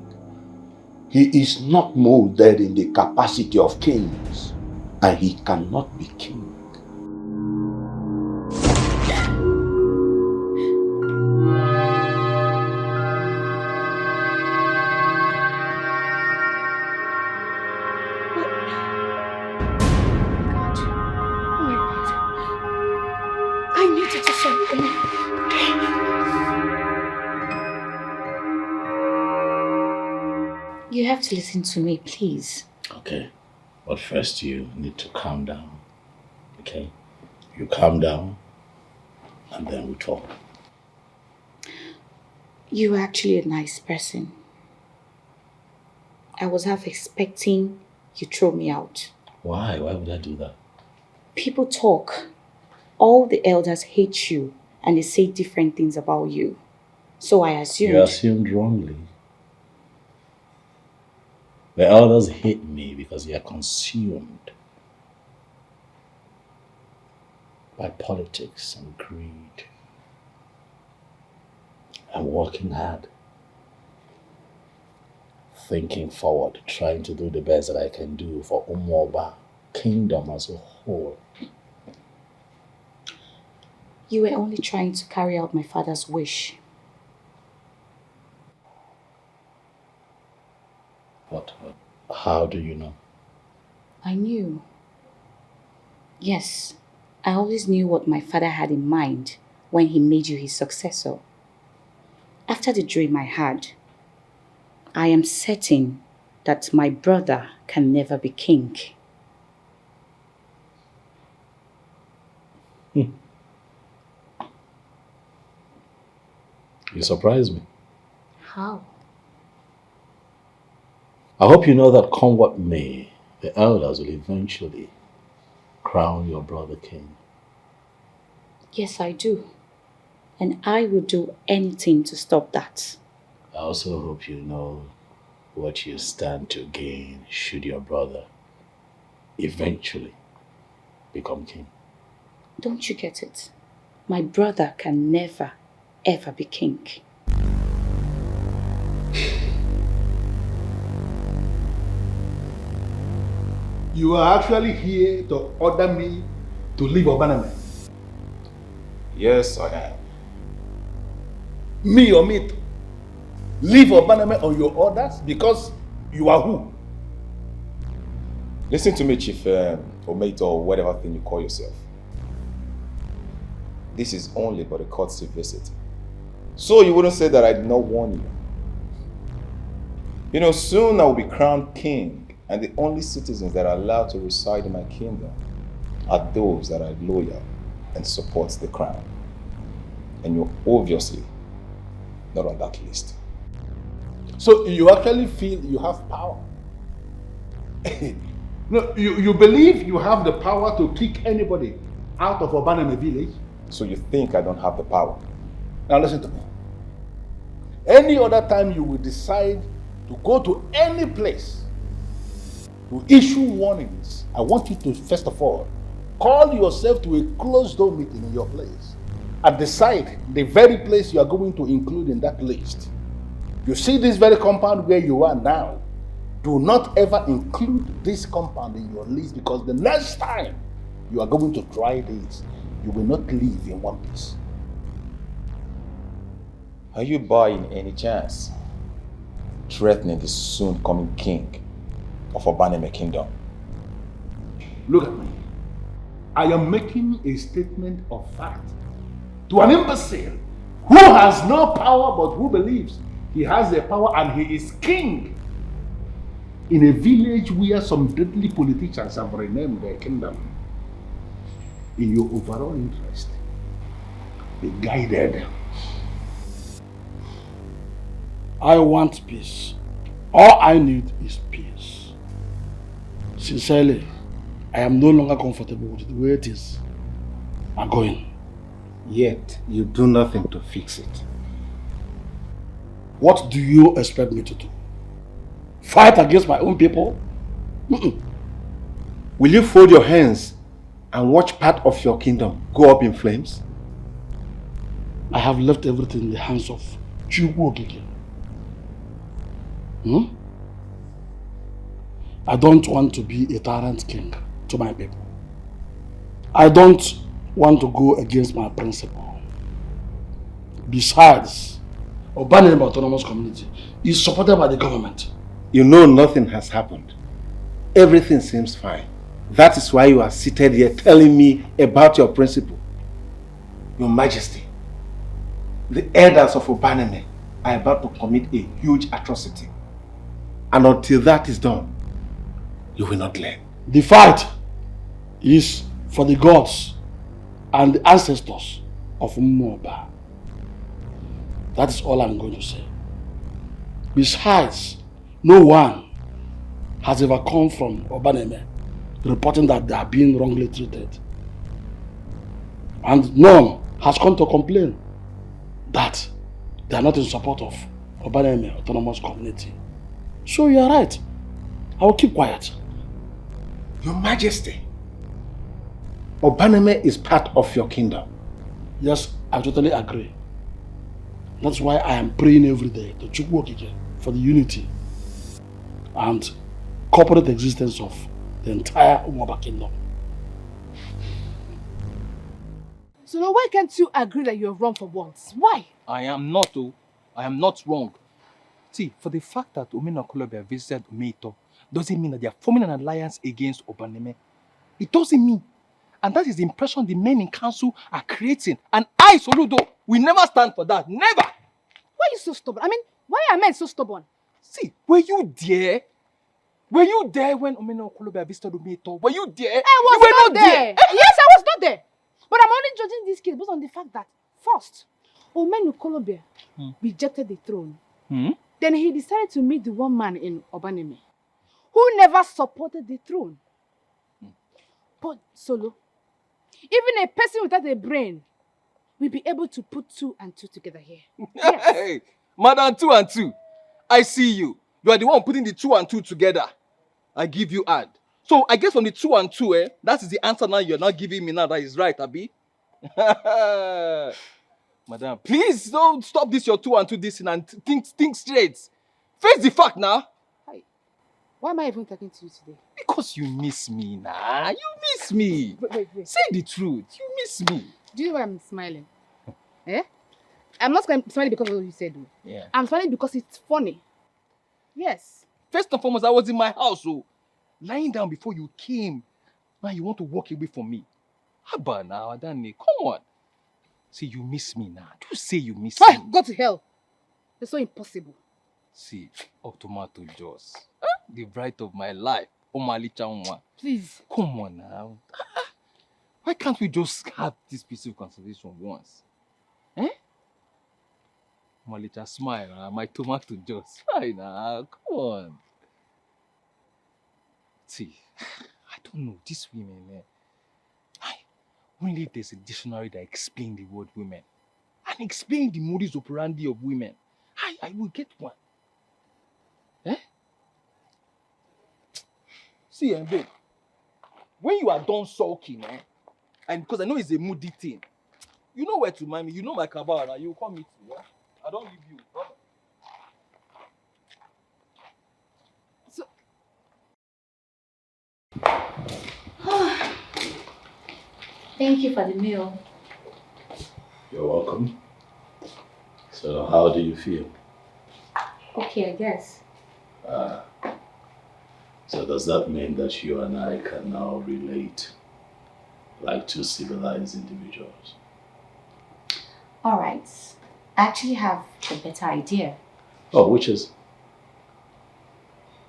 He is not molded in the capacity of kings, and he cannot be king. God. Oh You have to listen to me, please. Okay. But first you need to calm down. Okay? You calm down and then we talk. You are actually a nice person. I was half expecting you throw me out. Why? Why would I do that? People talk. All the elders hate you and they say different things about you. So I assumed... You assumed wrongly. The elders hate me because they are consumed by politics and greed. I'm working hard, thinking forward, trying to do the best that I can do for Umuoba kingdom as a whole. You were only trying to carry out my father's wish. What? How do you know? I knew. Yes, I always knew what my father had in mind when he made you his successor. After the dream I had, I am certain that my brother can never be king. You surprise me. How? I hope you know that come what may, the elders will eventually crown your brother king. Yes, I do. And I will do anything to stop that. I also hope you know what you stand to gain should your brother eventually become king. Don't you get it? My brother can never, ever be king. You are actually here to order me to leave Obaname? Yes, I am. Me or me? Leave Obaname on your orders because you are who? Listen to me, Chief, or mate, or whatever thing you call yourself. This is only but a courtesy visit. So you wouldn't say that I did not warn you. You know, soon I will be crowned king, and the only citizens that are allowed to reside in my kingdom are those that are loyal and support the crown. And you're obviously not on that list. So you actually feel you have power? No, you believe you have the power to kick anybody out of Obaname village? So you think I don't have the power? Now listen to me. Any other time you will decide to go to any place to issue warnings, I want you to first of all call yourself to a closed door meeting in your place and decide the very place you are going to include in that list. You see this very compound where you are now, do not ever include this compound in your list, because the next time you are going to try this, you will not live in one piece. Are you buying any chance threatening the soon coming king of Obaname kingdom? Look at me. I am making a statement of fact to an imbecile who has no power but who believes he has the power and he is king in a village where some deadly politicians have renamed their kingdom. In your overall interest, be guided. I want peace. All I need is peace. Sincerely, I am no longer comfortable with the way it is. I'm going. Yet, you do nothing to fix it. What do you expect me to do? Fight against my own people? Will you fold your hands and watch part of your kingdom go up in flames? I have left everything in the hands of CHIOMA. I don't want to be a tyrant king to my people. I don't want to go against my principle. Besides, Obaname Autonomous Community is supported by the government. You know nothing has happened. Everything seems fine. That is why you are seated here telling me about your principle. Your Majesty, the elders of Obaname are about to commit a huge atrocity. And until that is done, you will not learn. The fight is for the gods and the ancestors of Umoba. That is all I'm going to say. Besides, no one has ever come from Obaneme reporting that they are being wrongly treated. And none has come to complain that they are not in support of Obaneme Autonomous Community. So you are right. I will keep quiet. Your Majesty, Obaneme is part of your kingdom. Yes, I totally agree. That's why I am praying every day to Chukwokike for the unity and corporate existence of the entire Umoba kingdom. So now why can't you agree that you're wrong for once? Why? I am not, oh. I am not wrong. See, for the fact that Omena Kolobia visited Umeito doesn't mean that they are forming an alliance against Obaneme. It doesn't mean. And that is the impression the men in council are creating. And I, Soludo, will never stand for that. Never! Why are you so stubborn? I mean, why are men so stubborn? See, were you there? Were you there when Omena Kolobia visited Umeito? Were you there? I was not there. Yes, I was not there. But I'm only judging this case based on the fact that, first, Omena Kolobia rejected the throne. Then he decided to meet the one man in Obaneme who never supported the throne. But Solo, even a person without a brain will be able to put 2 and 2 together here. Yes. Hey, Madam 2 and 2. I see you. You are the one putting the 2 and 2 together. I give you ad. So I guess from the 2 and 2, that is the answer now you're not giving me now. That is right, Abi. Madam, please don't stop this your 2 and 2 this and think straight. Face the fact now. Hi. Why am I even talking to you today? Because you miss me now. You miss me. Wait. Say the truth. You miss me. Do you know why I'm smiling? Eh? I'm not smiling because of what you said. Though. Yeah. I'm smiling because it's funny. Yes. First and foremost, I was in my house, so lying down before you came. Now you want to walk away from me. How about now, Adani? Come on. See, you miss me now. Do say you miss me. Go to hell. It's so impossible. See, Tomato Joss. The bride of my life. Omali Chaunwa. Please. Come on now. Why can't we just have this peaceful conversation once? Eh? Omalicha, smile. My Tomato Joss. Smile now. Come on. See, I don't know. These women, only there's a dictionary that explains the word women and explain the modus operandi of women, I will get one. Eh? See, babe, when you are done sulking, and because I know it's a moody thing, you know where to mind me. You know my cabal, you will come meet me. Yeah? I don't leave you. Brother. Thank you for the meal. You're welcome. So how do you feel? Okay, I guess. So does that mean that you and I can now relate like 2 civilized individuals? All right. I actually have a better idea. Oh, which is?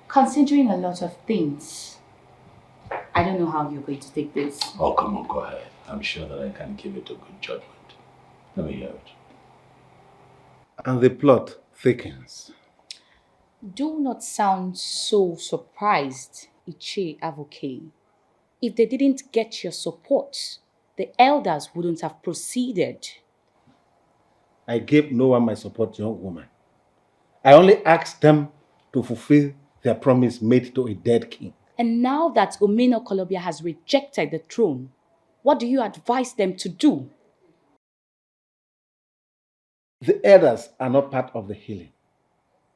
Considering a lot of things, I don't know how you're going to take this. Oh, come on, go ahead. I'm sure that I can give it a good judgment. Let me hear it. And the plot thickens. Do not sound so surprised, Iche Avoke. If they didn't get your support, the elders wouldn't have proceeded. I gave no one my support, young woman. I only asked them to fulfill their promise made to a dead king. And now that Omena Kolobia has rejected the throne, what do you advise them to do? The elders are not part of the healing.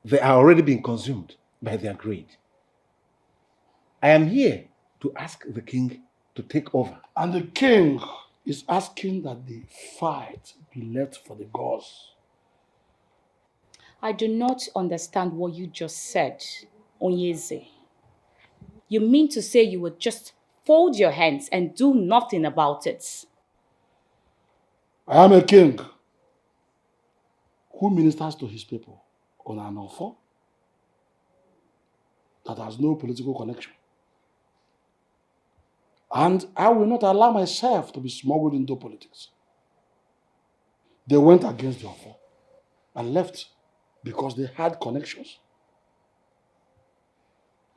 They are already being consumed by their greed. I am here to ask the king to take over. And the king is asking that the fight be left for the gods. I do not understand what you just said, Onyeze. You mean to say you would just fold your hands and do nothing about it? I am a king who ministers to his people on an offer. that has no political connection. And I will not allow myself to be smuggled into politics. They went against the offer and left because they had connections.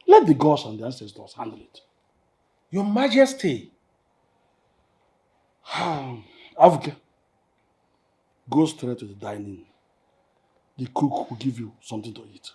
Let the gods and the ancestors handle it. Your Majesty. Africa, go straight to the dining. The cook will give you something to eat.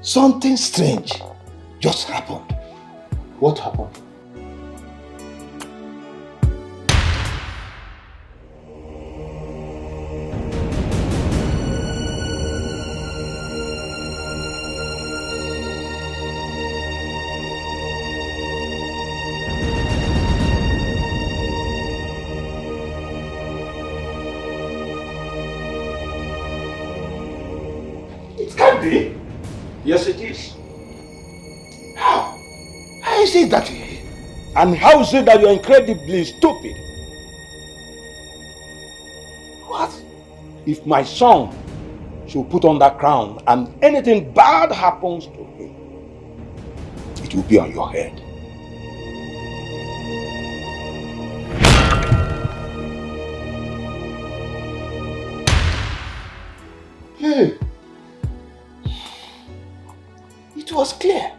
Something strange just happened. What happened? It can't be. Yes, it is. How? How is it that you... And how is it that you're incredibly stupid? What? If my son should put on that crown and anything bad happens to him, it will be on your head. Hey. It was clear.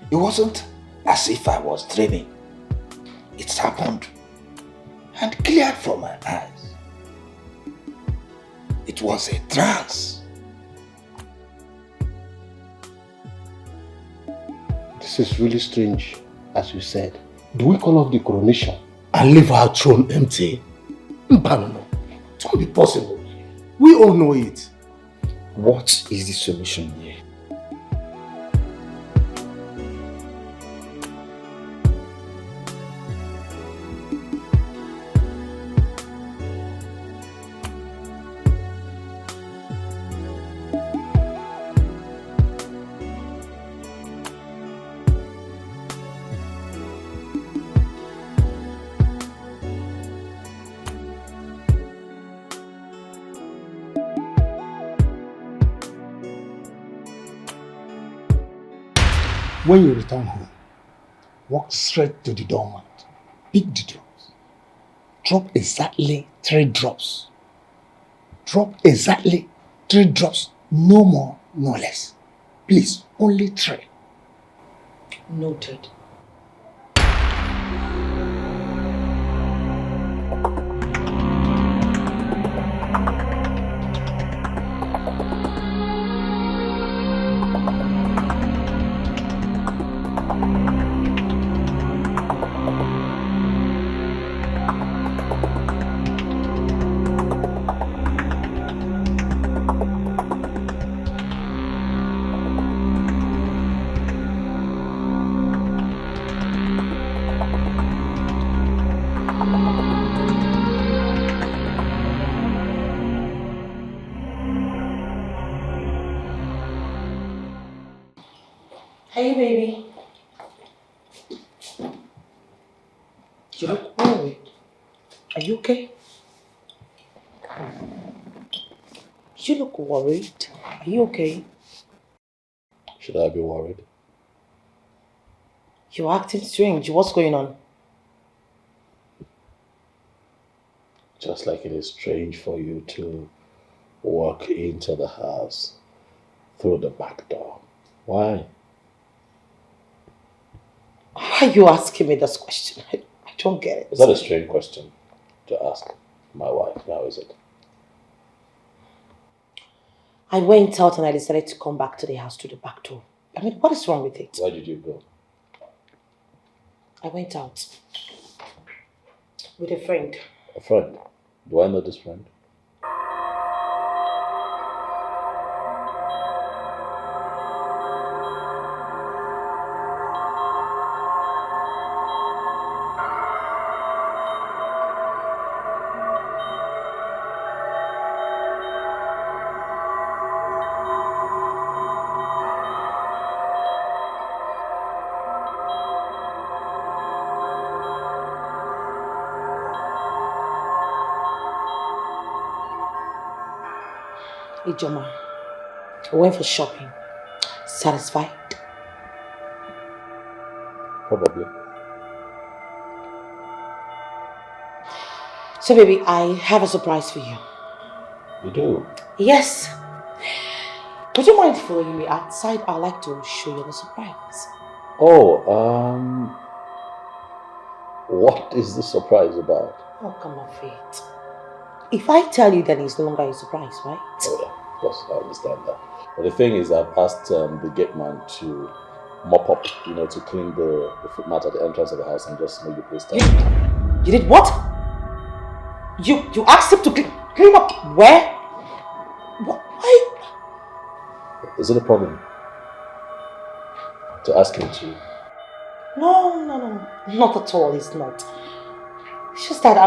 It wasn't as if I was dreaming. It happened and cleared from my eyes. It was a trance. This is really strange, as you said. Do we call off the coronation and leave our throne empty? No. It won't be possible. We all know it. What is the solution here? When you return home, walk straight to the doormat, pick the drops, drop exactly 3 drops. Drop exactly 3 drops, no more, no less. Please, only 3. Noted. Hey, baby. You look worried. Are you okay? You look worried. Are you okay? Should I be worried? You're acting strange. What's going on? Just like it is strange for you to walk into the house through the back door. Why? Why are you asking me this question? I don't get it. It's not a strange question to ask my wife, now is it? I went out and I decided to come back to the house through the back door. I mean, what is wrong with it? Why did you go? I went out with a friend. A friend? Do I know this friend? Ijoma, we went for shopping. Satisfied? Probably. So baby, I have a surprise for you. You do? Yes. Would you mind following me outside? I'd like to show you the surprise. Oh, what is the surprise about? Oh, come on, Faith. If I tell you, then it's no longer a surprise, right? Oh yeah, of course, I understand that. But the thing is, I've asked the gate man to mop up, to clean the footmat at the entrance of the house and just make the place tidy. You did what? You asked him to clean up where? Why? Is it a problem to ask him to? No, not at all. It's not. It's just that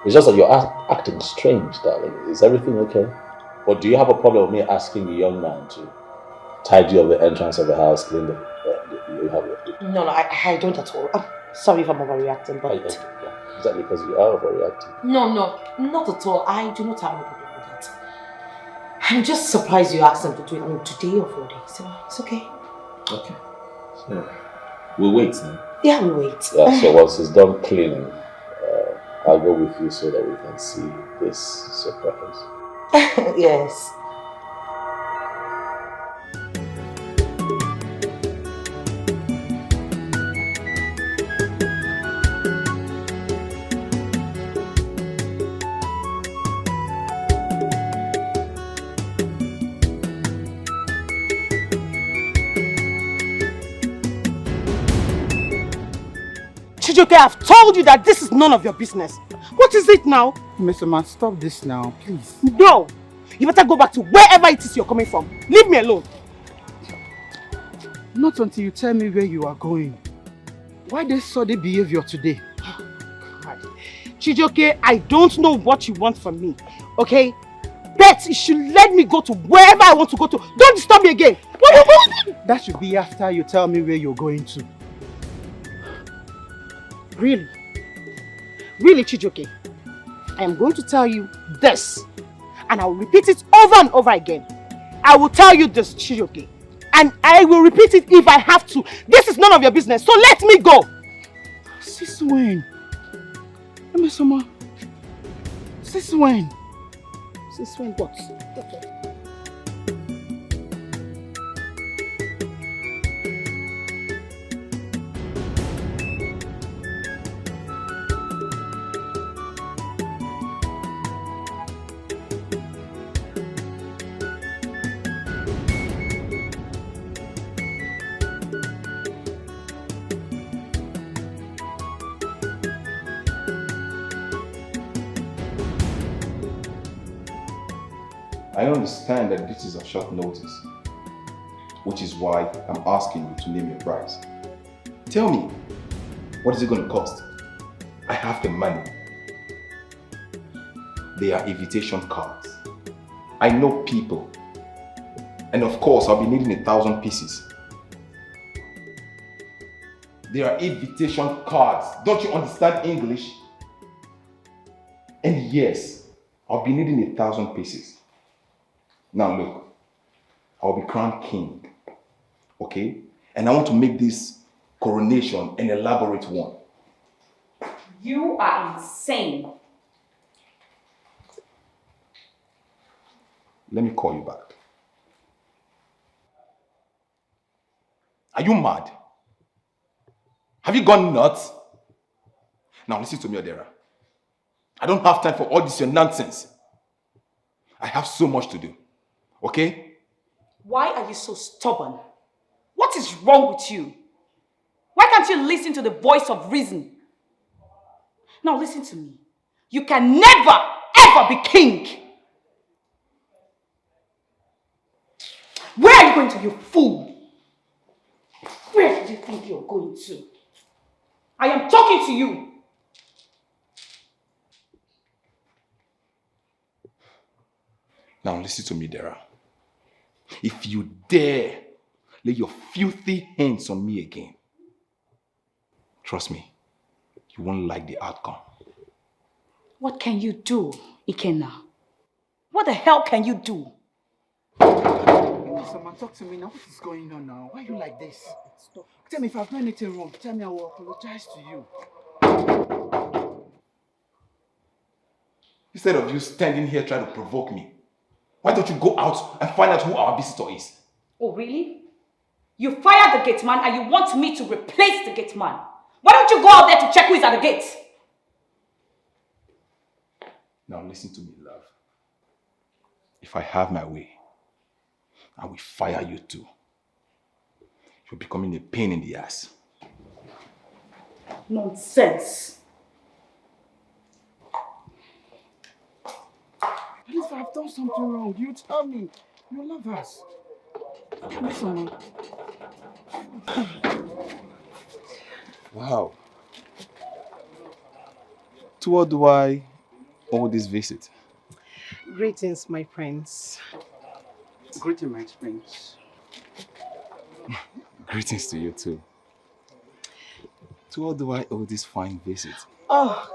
It's just that you're acting strange, darling. Is everything okay? Or do you have a problem with me asking a young man to tidy up the entrance of the house, clean the you have it? No, I don't at all. I'm sorry if I'm overreacting, but yeah, exactly, because you are overreacting. No, not at all. I do not have any problem with that. I'm just surprised you asked him to do it. Today or 4 days. So it's okay. Okay. So we'll wait now. Yeah, we'll wait. Yeah. So once he's done cleaning, I'll go with you so that we can see this surprise. Yes. Chijoke, I've told you that this is none of your business. What is it now? Mr. Man, stop this now, please. No! You better go back to wherever it is you're coming from. Leave me alone. Not until you tell me where you are going. Why this sudden behavior today? God. Chijoke, I don't know what you want from me, okay? Bet you should let me go to wherever I want to go to. Don't disturb me again. That should be after you tell me where you're going to. Really? Really, Chijoke? I am going to tell you this, and I will repeat it over and over again. I will tell you this, Chijoke, and I will repeat it if I have to. This is none of your business, so let me go. Since when? Since when? Since when what? Okay. I understand that this is a short notice, which is why I'm asking you to name your price. Tell me, what is it going to cost? I have the money. They are invitation cards. I know people. And of course, I'll be needing 1,000 pieces. They are invitation cards. Don't you understand English? And yes, I'll be needing 1,000 pieces. Now look, I'll be crowned king, okay? And I want to make this coronation an elaborate one. You are insane. Let me call you back. Are you mad? Have you gone nuts? Now listen to me, Adera. I don't have time for all this your nonsense. I have so much to do. Okay? Why are you so stubborn? What is wrong with you? Why can't you listen to the voice of reason? Now listen to me. You can never, ever be king. Where are you going to, you fool? Where do you think you're going to? I am talking to you. Now listen to me, Dara. If you dare lay your filthy hands on me again, trust me, you won't like the outcome. What can you do, Ikenna? What What the hell can you do? Someone talk to me now. What is going on now? Why are you like this? Stop. Tell me if I've done anything wrong. Tell me, I will apologize to you. Instead of you standing here trying to provoke me, why don't you go out and find out who our visitor is? Oh, really? You fired the gate man and you want me to replace the gate man? Why don't you go out there to check who is at the gate? Now listen to me, love. If I have my way, I will fire you too. You're becoming a pain in the ass. Nonsense. But if I've done something wrong, you tell me. You love us. Listen. Wow. To what do I owe this visit? Greetings, my prince. Greetings, my prince. Greetings to you too. To what do I owe this fine visit? Oh,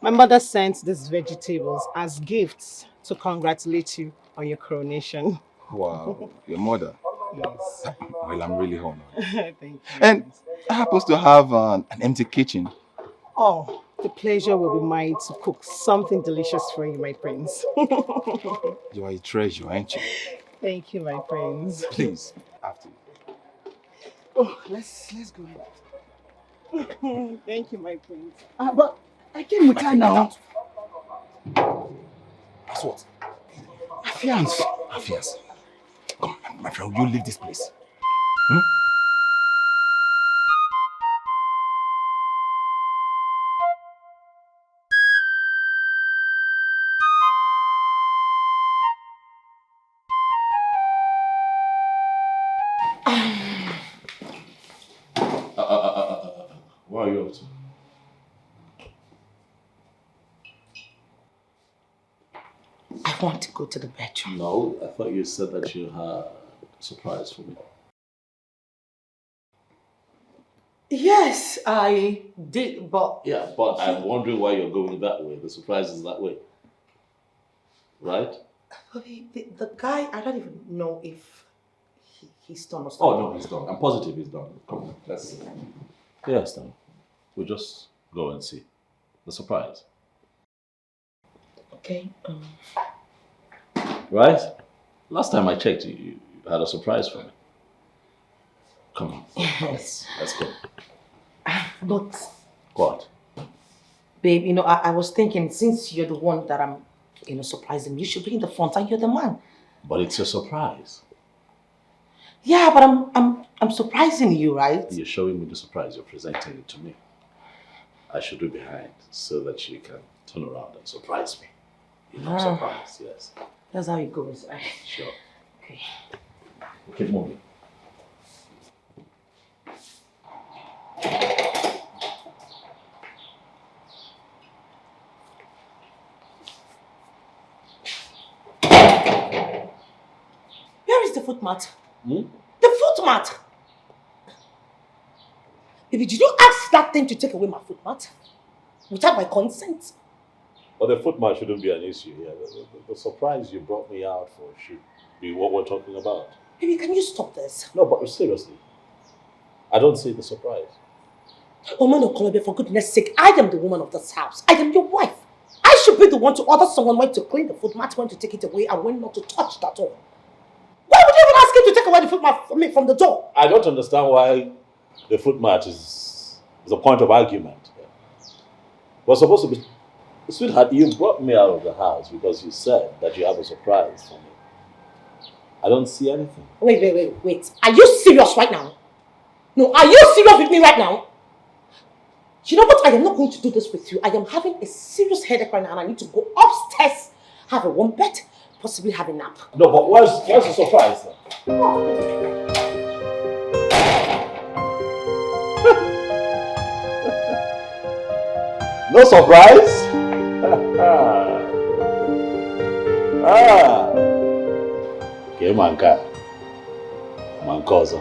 my mother sent these vegetables as gifts to congratulate you on your coronation. Wow, your mother? Yes. Well, I'm really honored. Thank you. And I happen to have an empty kitchen. Oh, the pleasure will be mine to cook something delicious for you, my prince. You are a treasure, aren't you? Thank you, my prince. Please, after you. Oh, let's go. Thank you, my prince. But I came with her now. That's what? Affiance. Affiance. Come, my friend, will you leave this place? Hmm? Where are you up to? I want to go to the bedroom. No, I thought you said that you had a surprise for me. Yes, I did, but... Yeah, but I'm wondering why you're going that way. The surprise is that way. Right? The guy, I don't even know if he's done or something. Oh, no, he's done. I'm positive he's done. Come on, let's see. Yes, then. We'll just go and see. The surprise. Okay. Right? Last time I checked, you had a surprise for me. Come on. Yes. Let's go. But, What? babe, you know, I was thinking, since you're the one that I'm, surprising, you should be in the front and you're the man. But it's your surprise. Yeah, but I'm surprising you, right? You're showing me the surprise. You're presenting it to me. I should be behind so that you can turn around and surprise me. You know, surprise, yes. That's how it goes, right? Sure. Okay. Keep moving. Where is the foot mat? Hmm? The foot mat! Baby, did you ask that thing to take away my foot mat? Without my consent? But the footmat shouldn't be an issue here. The surprise you brought me out for should be what we're talking about. Baby, can you stop this? No, but seriously. I don't see the surprise. Woman of Colombia, for goodness sake, I am the woman of this house. I am your wife. I should be the one to order someone when to clean the foot mat, when to take it away, and when not to touch that all. Why would you even ask him to take away the foot mat from me from the door? I don't understand why the footmat is a point of argument. We're supposed to be... Sweetheart, you brought me out of the house because you said that you have a surprise for me. I don't see anything. Wait. Are you serious right now? No, are you serious with me right now? You know what? I am not going to do this with you. I am having a serious headache right now and I need to go upstairs, have a warm bed, possibly have a nap. No, but where's the surprise then? No surprise? Okay, manka. Mankozo.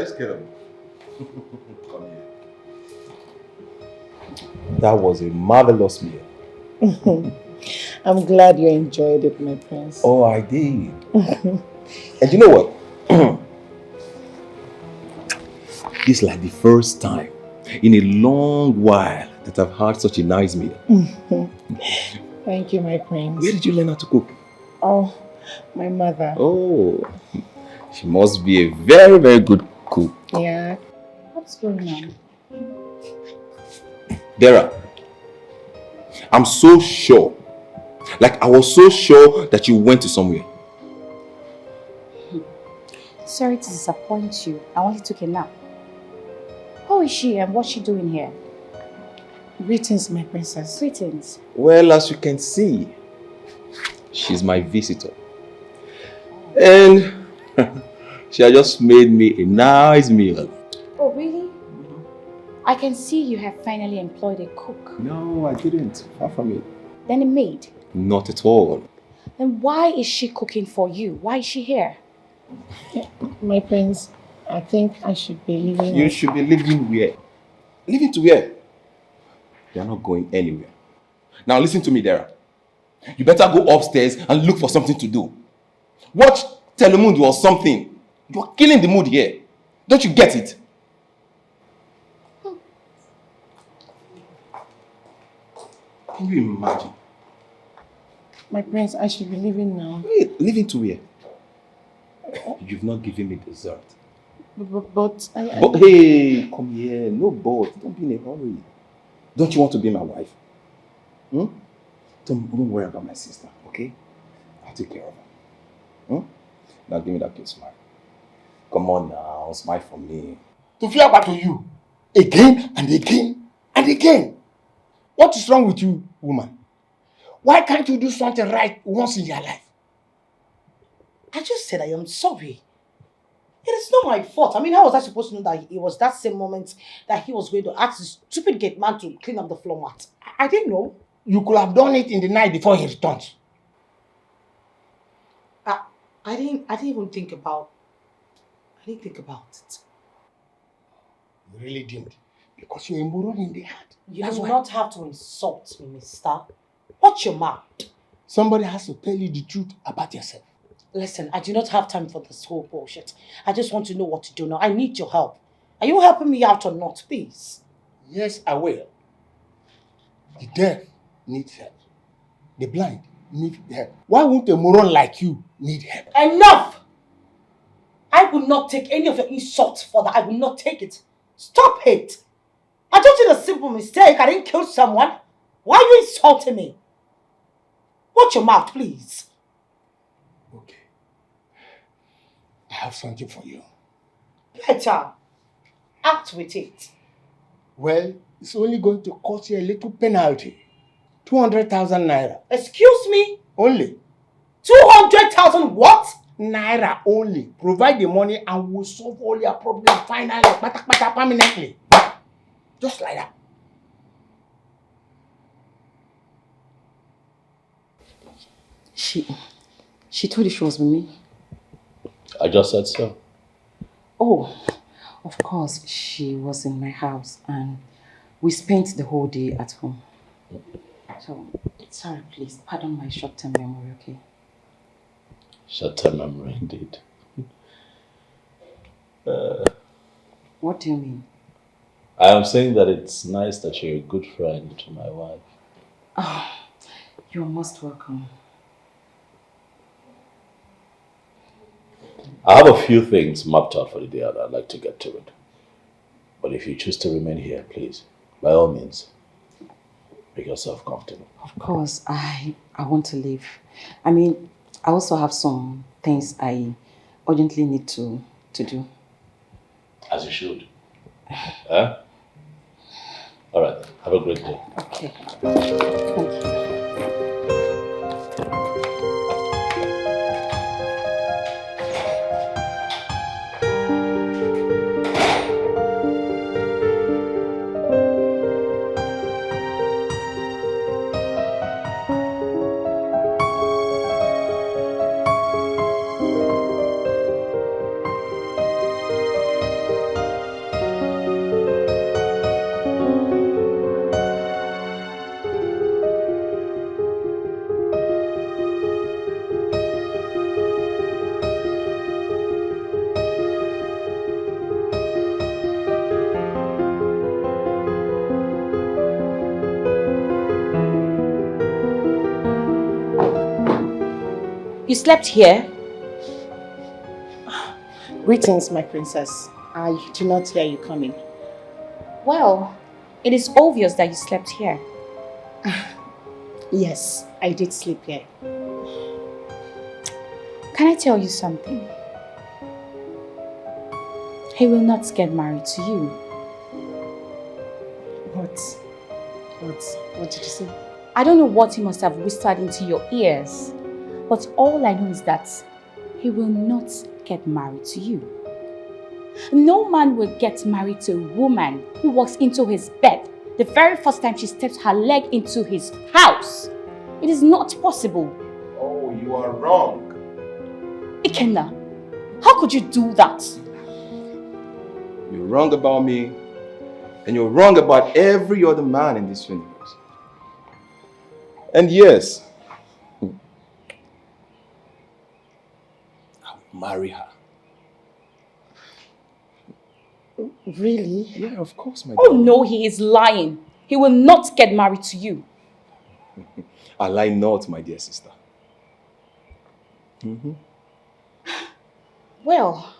you scared of me? Come here. That was a marvelous meal. I'm glad you enjoyed it, my prince. Oh, I did. And you know what? This is like the first time in a long while that I've had such a nice meal. Thank you, my prince. Where did you learn how to cook? Oh, my mother. Oh, she must be a very, very good cook. Yeah. What's going on? Dara, I'm so sure. Like I was so sure that you went to somewhere. Sorry to disappoint you. I only took a nap. Who is she and what's she doing here? Greetings, my princess. Greetings. Well, as you can see, she's my visitor. And she has just made me a nice meal. Oh, really? I can see you have finally employed a cook. No, I didn't. Far from it. Then a maid. Not at all. Then why is she cooking for you? Why is she here? My prince, I think I should be leaving. You should be leaving where? Leaving to where? You're not going anywhere. Now listen to me, Dara. You better go upstairs and look for something to do. Watch Telemundo or something. You're killing the mood here. Don't you get it? Can you imagine? My prince, I should be leaving now. Wait, leaving to where? You've not given me dessert. But hey, come here. No but. Don't be in a hurry. Don't you want to be my wife? Don't worry about my sister, okay? I'll take care of her. Now give me that kiss, smile. Come on now, smile for me. To fear back to you. Again and again and again. What is wrong with you, woman? Why can't you do something right once in your life? I just said I am sorry. It is not my fault. I mean, how was I supposed to know that it was that same moment that he was going to ask the stupid gate man to clean up the floor mat? I didn't know. You could have done it in the night before he returned. I didn't even think about it. You really didn't. Because you're a moron in the heart. You do not have to insult me, mister. Watch your mouth. Somebody has to tell you the truth about yourself. Listen, I do not have time for this whole bullshit. I just want to know what to do now. I need your help. Are you helping me out or not, please? Yes, I will. The deaf need help. The blind need help. Why won't a moron like you need help? Enough! I will not take any of your insults further. I will not take it. Stop it! I just did a simple mistake. I didn't kill someone. Why are you insulting me? Watch your mouth, please. Okay. I have something for you. Better. Act with it. Well, it's only going to cost you a little penalty. 200,000 naira. Excuse me? Only. 200,000 what? Naira only. Provide the money and we'll solve all your problems finally, permanently. Just like that. She told you she was with me? I just said so. Oh, of course. She was in my house and we spent the whole day at home. So, sorry, please. Pardon my short-term memory, okay? Short-term memory, indeed. What do you mean? I am saying that it's nice that you're a good friend to my wife. Oh, you're most welcome. I have a few things mapped out for the day and I'd like to get to it. But if you choose to remain here, please, by all means, make yourself comfortable. Of course, I want to leave. I mean, I also have some things I urgently need to do. As you should. Huh? All right, have a great day. Okay. Thank you. You slept here? Greetings, my princess. I do not hear you coming. Well, it is obvious that you slept here. Yes, I did sleep here. Can I tell you something? He will not get married to you. What did you say? I don't know what he must have whispered into your ears, but all I know is that he will not get married to you. No man will get married to a woman who walks into his bed the very first time she steps her leg into his house. It is not possible. Oh, you are wrong. Ikenna, how could you do that? You're wrong about me, and you're wrong about every other man in this universe. And yes, I'll marry her. Really? Yeah, of course, my Oh darling. no, he is lying. He will not get married to you. I lie not, my dear sister. Well,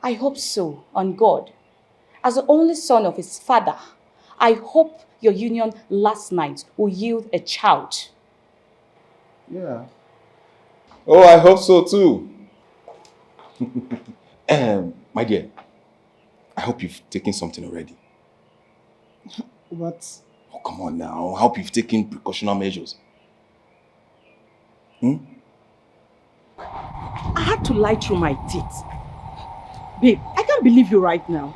I hope so, on God. As the only son of his father, I hope your union last night will yield a child. Yeah. Oh, I hope so too. My dear, I hope you've taken something already. What? Oh, come on now. I hope you've taken precautionary measures. I had to lie through my teeth. Babe, I can't believe you right now.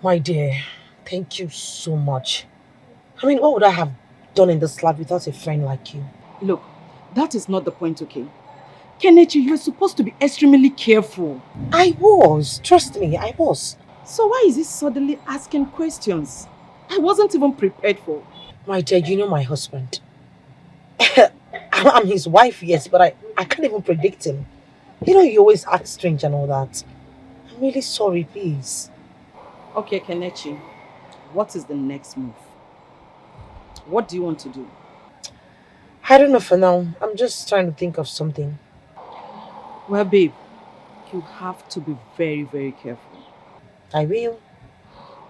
My dear, thank you so much. I mean, what would I have done in this life without a friend like you? Look, that is not the point, okay? Kenichi, you were supposed to be extremely careful. I was. Trust me, I was. So why is he suddenly asking questions? I wasn't even prepared for. My dear, you know my husband. I'm his wife, yes, but I can't even predict him. You know, he always acts strange and all that. I'm really sorry, please. Okay, Kenichi, what is the next move? What do you want to do? I don't know for now. I'm just trying to think of something. Well, babe, you have to be very, very careful. I will.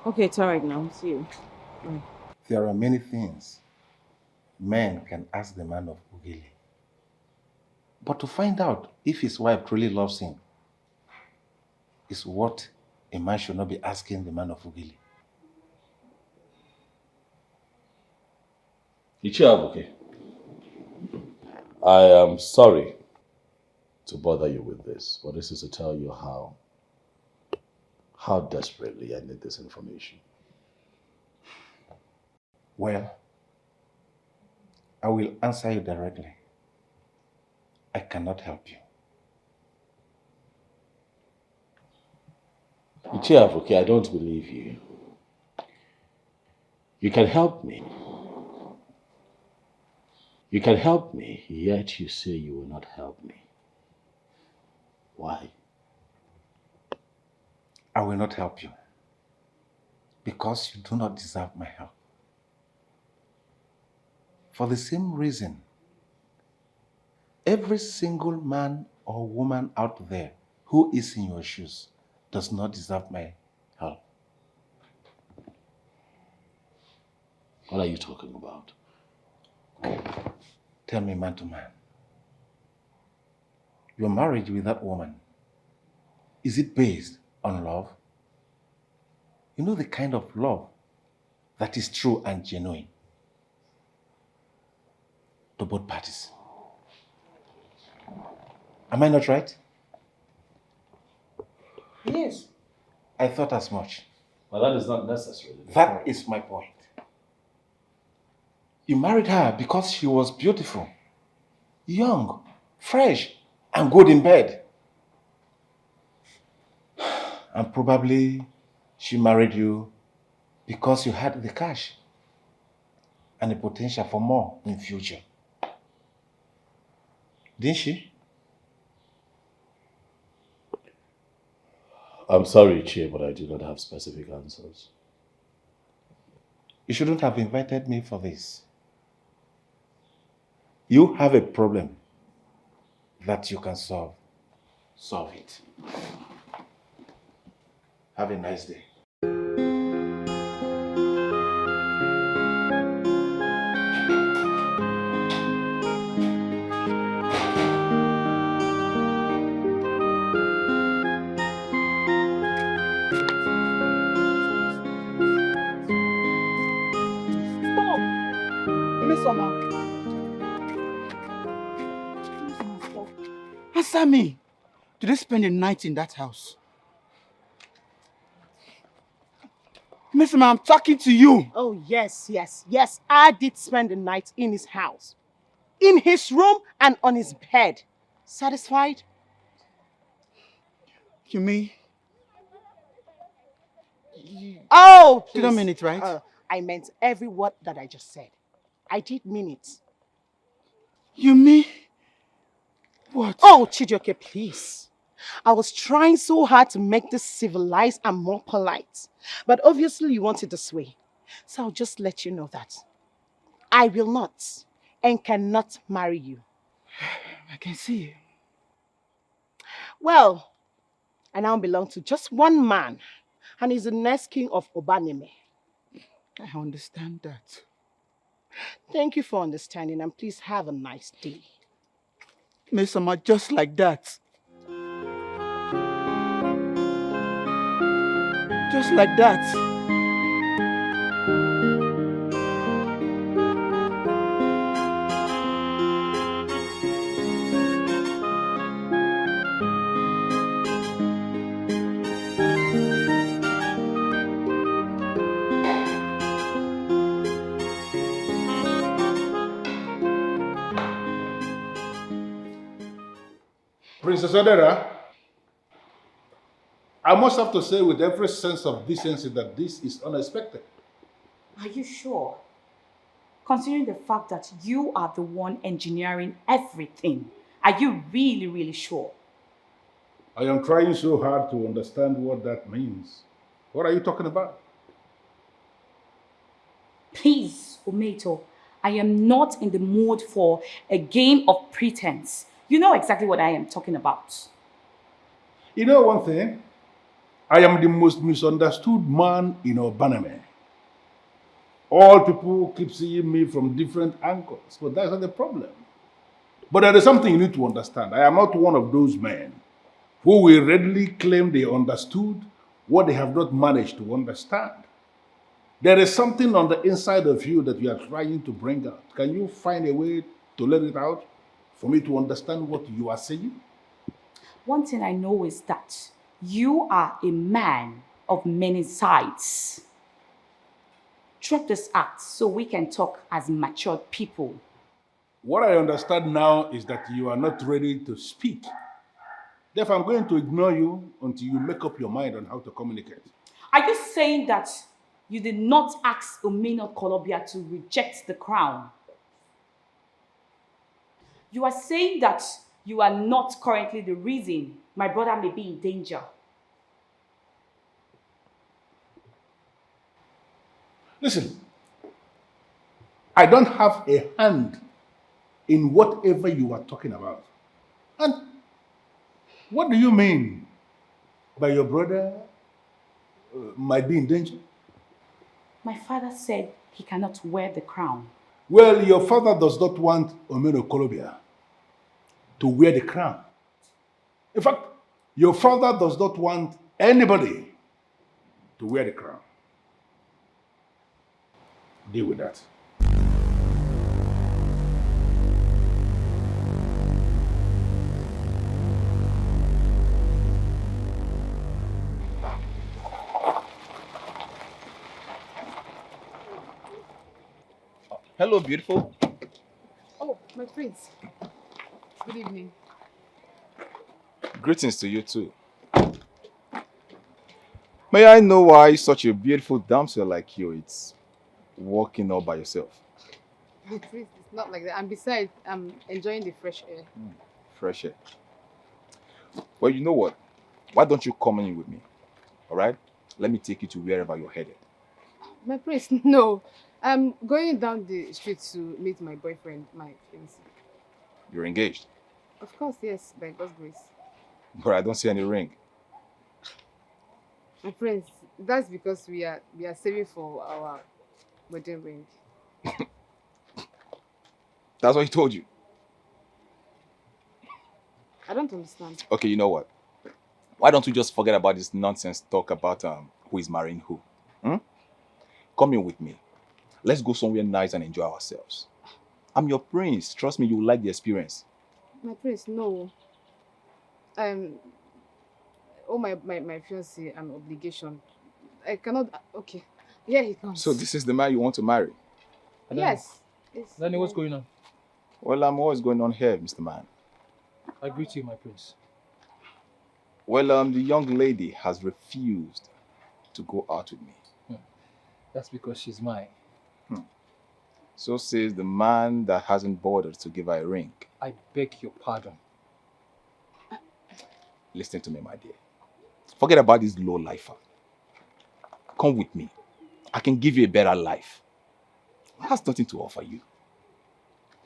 Okay, it's alright now. See you. Bye. There are many things men can ask the man of Ugele. But to find out if his wife truly loves him is what a man should not be asking the man of Ugele. Ichiabuke, I am sorry to bother you with this, but this is to tell you how desperately I need this information. Well, I will answer you directly. I cannot help you. Ichiabuke, I don't believe you. You can help me. You can help me, yet you say you will not help me. Why? I will not help you because you do not deserve my help. For the same reason, every single man or woman out there who is in your shoes does not deserve my help. What are you talking about? Tell me, man to man, your marriage with that woman, is it based on love? You know the kind of love that is true and genuine to both parties. Am I not right? Yes. I thought as much. But that is not necessary. That is my point. You married her because she was beautiful, young, fresh, and good in bed. And probably she married you because you had the cash and the potential for more in future. Didn't she? I'm sorry, Chie, but I do not have specific answers. You shouldn't have invited me for this. You have a problem that you can solve, solve it. Have a nice day. Answer me. Did they spend the night in that house? Miss Emma, I'm talking to you. Oh, yes, yes, yes. I did spend the night in his house. In his room and on his bed. Satisfied? You mean? Oh, You don't mean it, right? I meant every word that I just said. I did mean it. You mean? What? Oh, Chijioke, please. I was trying so hard to make this civilized and more polite. But obviously you want it this way. So I'll just let you know that I will not and cannot marry you. I can see it. Well, I now belong to just one man, and he's the next king of Obaneme. I understand that. Thank you for understanding, and please have a nice day. Miss Emma, just like that. Just like that. Princess Odera, I must have to say with every sense of decency that this is unexpected. Are you sure? Considering the fact that you are the one engineering everything, are you really, really sure? I am trying so hard to understand what that means. What are you talking about? Please, Ometo, I am not in the mood for a game of pretense. You know exactly what I am talking about. You know one thing? I am the most misunderstood man in Obaname. All people keep seeing me from different angles, but that's not the problem. But there is something you need to understand. I am not one of those men who will readily claim they understood what they have not managed to understand. There is something on the inside of you that you are trying to bring out. Can you find a way to let it out for me to understand what you are saying? One thing I know is that you are a man of many sides. Drop this act so we can talk as matured people. What I understand now is that you are not ready to speak. Therefore, I'm going to ignore you until you make up your mind on how to communicate. Are you saying that you did not ask Omena Kolobia to reject the crown? You are saying that you are not currently the reason my brother may be in danger. Listen, I don't have a hand in whatever you are talking about. And what do you mean by your brother might be in danger? My father said he cannot wear the crown. Well, your father does not want Omeno Kolobia to wear the crown. In fact, your father does not want anybody to wear the crown. Deal with that. Hello, beautiful. Oh, my prince. Good evening. Greetings to you too. May I know why such a beautiful damsel like you is walking all by yourself? The prince, it's not like that. And besides, I'm enjoying the fresh air. Fresh air. Well, you know what? Why don't you come in with me? All right? Let me take you to wherever you're headed. My prince, no. I'm going down the street to meet my boyfriend, my fiancé. You're engaged? Of course, yes, by God's grace. But I don't see any ring. My friends, that's because we are saving for our wedding ring. That's what he told you. I don't understand. Okay, you know what? Why don't we just forget about this nonsense talk about who is marrying who? Hmm? Come in with me. Let's go somewhere nice and enjoy ourselves. I'm your prince. Trust me, you'll like the experience. My prince, no. Oh, my fiancé, an obligation. I cannot. Okay, here he comes. So this is the man you want to marry? Yes. Danny, what's going on? Well, what's going on here, Mr. Man? I greet you, my prince. Well, the young lady has refused to go out with me. That's because she's mine. So says the man that hasn't bothered to give her a ring. I beg your pardon. Listen to me, my dear. Forget about this low lifer. Come with me. I can give you a better life. It has nothing to offer you.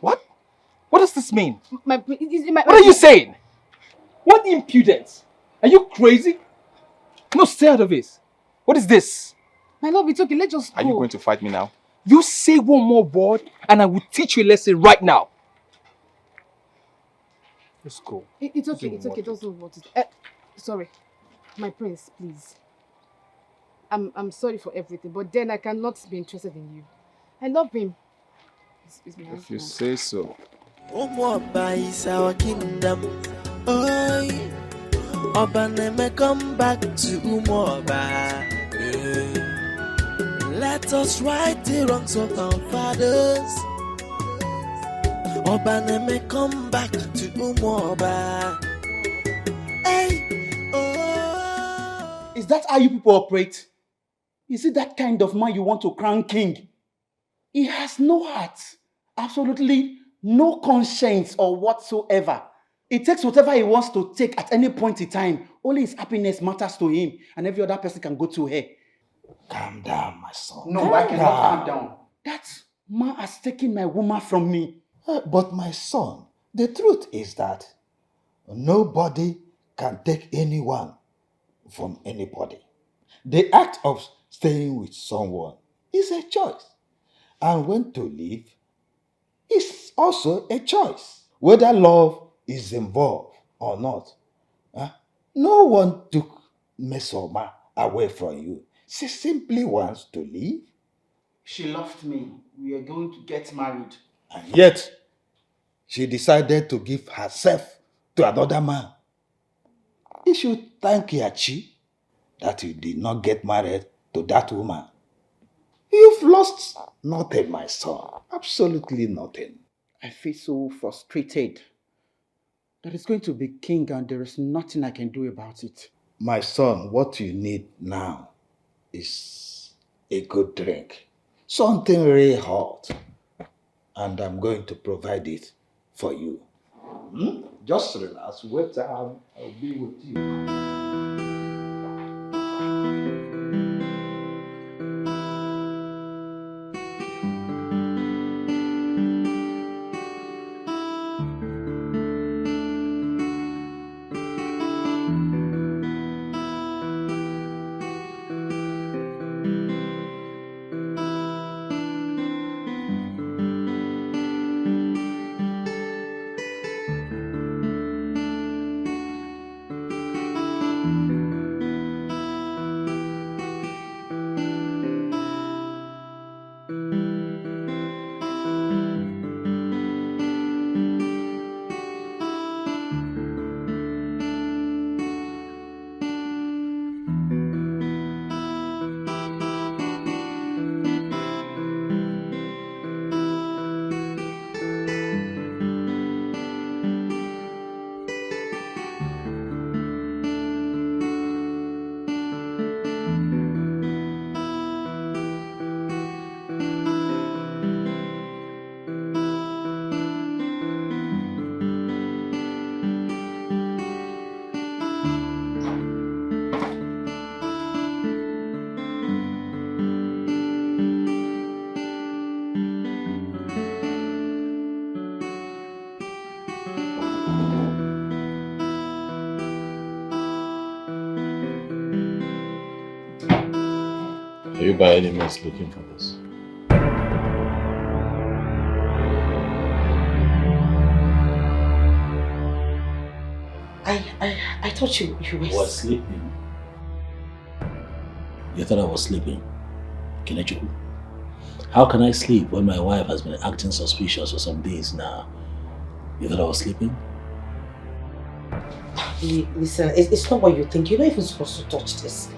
What? What does this mean? What What are you saying? What impudence? Are you crazy? No, stay out of this. What is this? My love, it's okay. Let's just go. Are you going to fight me now? You say one more word and I will teach you a lesson right now. Let's go. It's okay. It's okay. Don't want it. Sorry, my prince, please. I'm sorry for everything, but then I cannot be interested in you. I love him. He's my husband. If you say so. Umuoba is our kingdom. Oi, Obaneme, come back to Umuoba. Let us right the wrongs of our fathers. Obaneme, come back to Umuoba. Hey, oh. Is that how you people operate? Is it that kind of man you want to crown king? He has no heart, absolutely no conscience or whatsoever. He takes whatever he wants to take at any point in time. Only his happiness matters to him, and every other person can go to her. Calm down, my son. No, I cannot calm down. That man has taken my woman from me. But my son, the truth is that nobody can take anyone from anybody. The act of staying with someone is a choice. And when to leave is also a choice. Whether love is involved or not. No one took Mesoma away from you. She simply wants to leave. She loved me. We are going to get married. And yet, she decided to give herself to another man. You should thank Yachi that you did not get married to that woman. You've lost nothing, my son. Absolutely nothing. I feel so frustrated that he's going to be king and there is nothing I can do about it. My son, what you need now is a good drink. Something really hot. And I'm going to provide it for you. Just relax. Wait, I'll be with you. you by any means looking for this? I thought you were sleeping. You thought I was sleeping? Kenechukwu? How can I sleep when my wife has been acting suspicious for some days now? You thought I was sleeping? Listen, it's not what you think. You're not even supposed to touch this.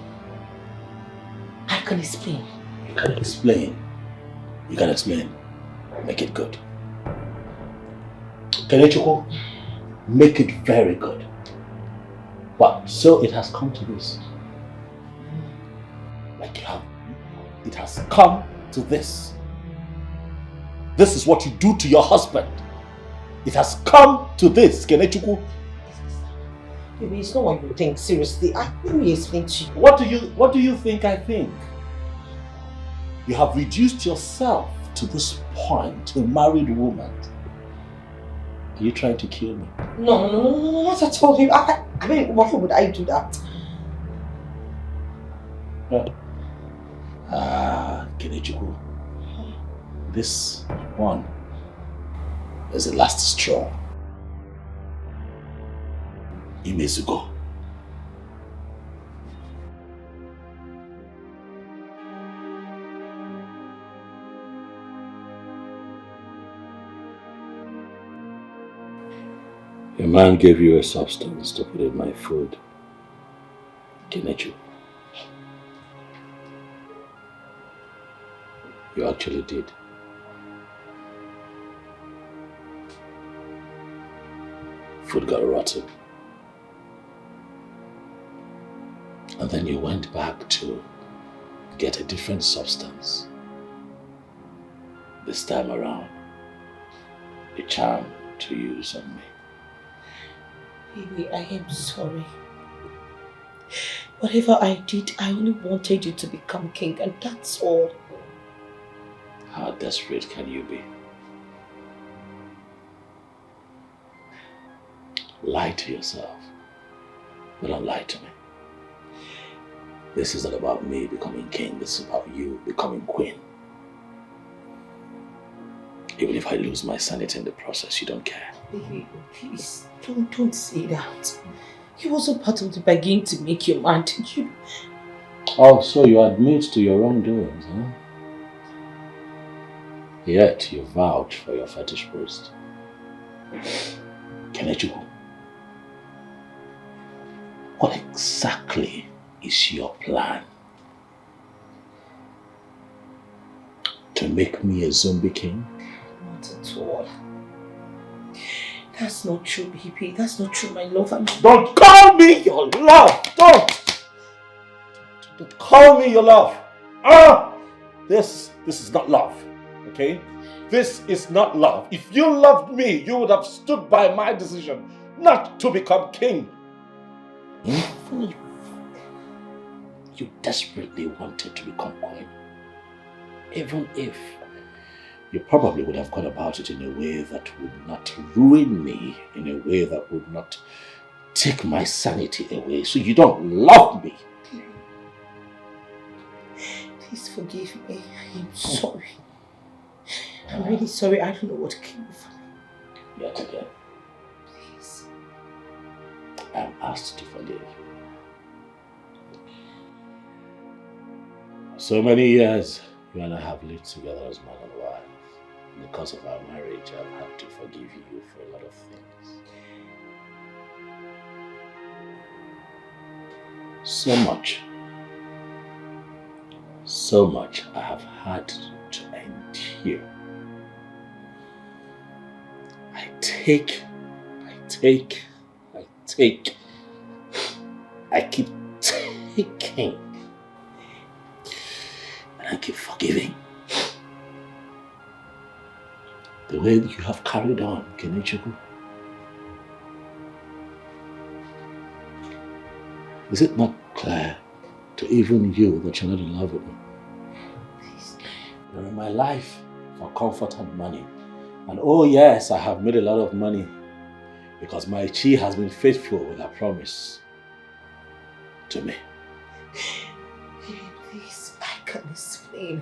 I can explain. You can explain. You can explain. Make it good. Kenechukwu, make it very good. But so it has come to this. Like you have. It has come to this. This is what you do to your husband. It has come to this, Kenechukwu. Baby, it's not what you think. Seriously, let me explain to you. What do you think I think? You have reduced yourself to this point, a married woman. Are you trying to kill me? No, not at all. I mean, why would I do that? Kenechukwu, this one is the last straw. Imezugo. A man gave you a substance to put in my food. Kenechukwu. You actually did. Food got rotten. And then you went back to get a different substance. This time around, a charm to use on me. Baby, I am sorry. Whatever I did, I only wanted you to become king, and that's all. How desperate can you be? Lie to yourself, but don't lie to me. This is not about me becoming king, this is about you becoming queen. Even if I lose my sanity in the process, you don't care. Baby, please, don't say that. You also part of the bargain to make your man, did you? Oh, so you admit to your wrongdoings, huh? Yet you vouch for your fetish priest. Kenechukwu, what exactly is your plan? To make me a zombie king? Not at all. That's not true, baby. That's not true, my love. Don't call me your love! Don't call me your love! This is not love. Okay? This is not love. If you loved me, you would have stood by my decision not to become king. Even if you desperately wanted to become queen, even if, you probably would have gone about it in a way that would not ruin me, in a way that would not take my sanity away. So you don't love me. Please forgive me. I am sorry. I'm really sorry. I don't know what came over me. Yet again, Please. I am asked to forgive you. So many years you and I have lived together as man and wife. Because of our marriage, I've had to forgive you for a lot of things. So much I have had to endure. I take, I keep taking, and I keep forgiving. The way you have carried on, Kenechukwu. Is it not clear to even you that you're not in love with me? Please. You're in my life for comfort and money. And oh yes, I have made a lot of money because my Chi has been faithful with her promise to me. Please, I can explain.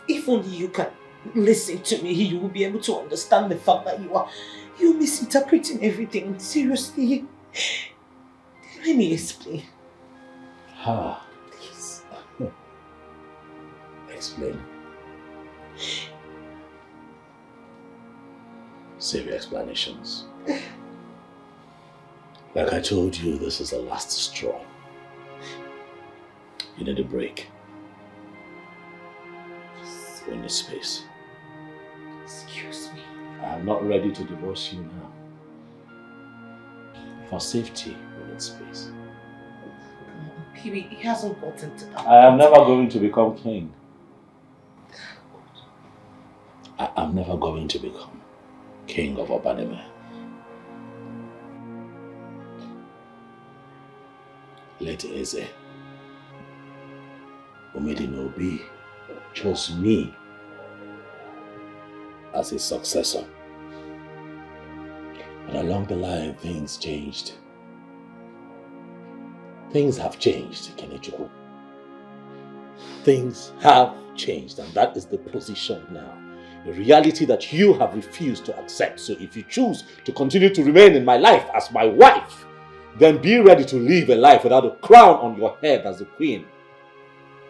If only you can listen to me, you will be able to understand the fact that you're misinterpreting everything. Seriously. Let me explain. Please. Explain. Save your explanations. Like I told you, this is the last straw. You need a break. You need space. Excuse me. I'm not ready to divorce you now. For safety, we need space. Baby, he hasn't gotten to that. I am never going to become king. I am never going to become king of Obaneme. Let Eze Omedinobi chose me as his successor. And along the line, things changed. Things have changed, Kenechukwu. Things have changed, and that is the position now. A reality that you have refused to accept. So if you choose to continue to remain in my life as my wife, then be ready to live a life without a crown on your head as the queen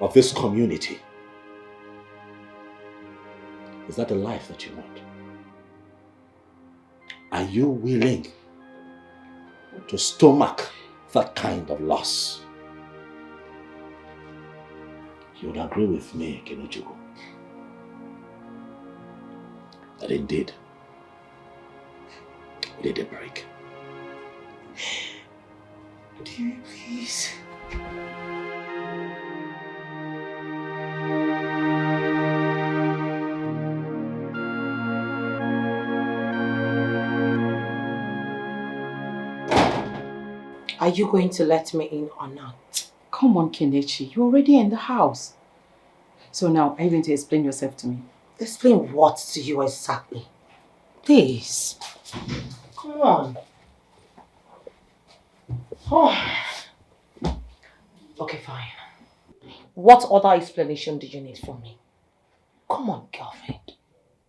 of this community. Is that the life that you want? Are you willing to stomach that kind of loss? You would agree with me, Kenechukwu, that indeed we need a break. Dear, please. Are you going to let me in or not? Come on, Kelechi. You're already in the house. So now, are you going to explain yourself to me? Explain what to you exactly? Please. Come on. Oh. Okay, fine. What other explanation do you need from me? Come on, girlfriend.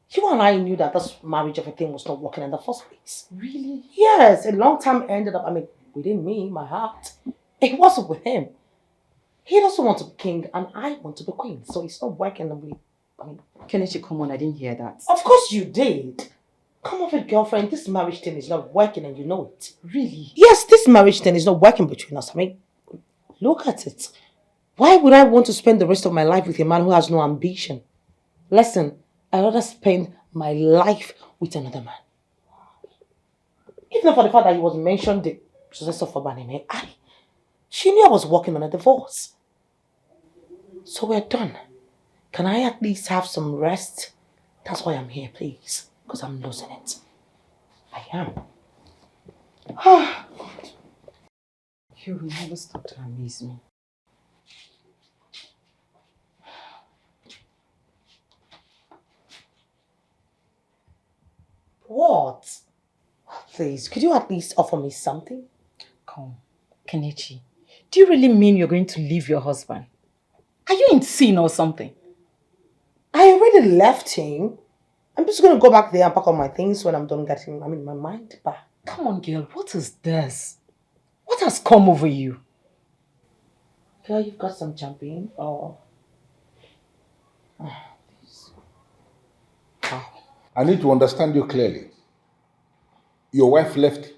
You and I knew that this marriage everything was not working in the first place. Really? Yes, a long time ended up, within me, my heart. It wasn't with him. He doesn't want to be king and I want to be queen. So it's not working the way, Kelechi, come on, I didn't hear that. Of course you did. Come off it, girlfriend. This marriage thing is not working and you know it. Really? Yes, this marriage thing is not working between us. Look at it. Why would I want to spend the rest of my life with a man who has no ambition? Listen, I'd rather spend my life with another man. If not for the fact that he was mentioned the successor for Banime, she knew I was working on a divorce. So we're done. Can I at least have some rest? That's why I'm here, please. Because I'm losing it. I am. Ah, God. You will never stop to amaze me. What? Please, could you at least offer me something? Come, Kelechi. Do you really mean you're going to leave your husband? Are you insane or something? I already left him. I'm just going to go back there and pack up my things when I'm done getting my mind back. Come on, girl. What is this? What has come over you? Girl, you've got some champagne? Or... I need to understand you clearly. Your wife left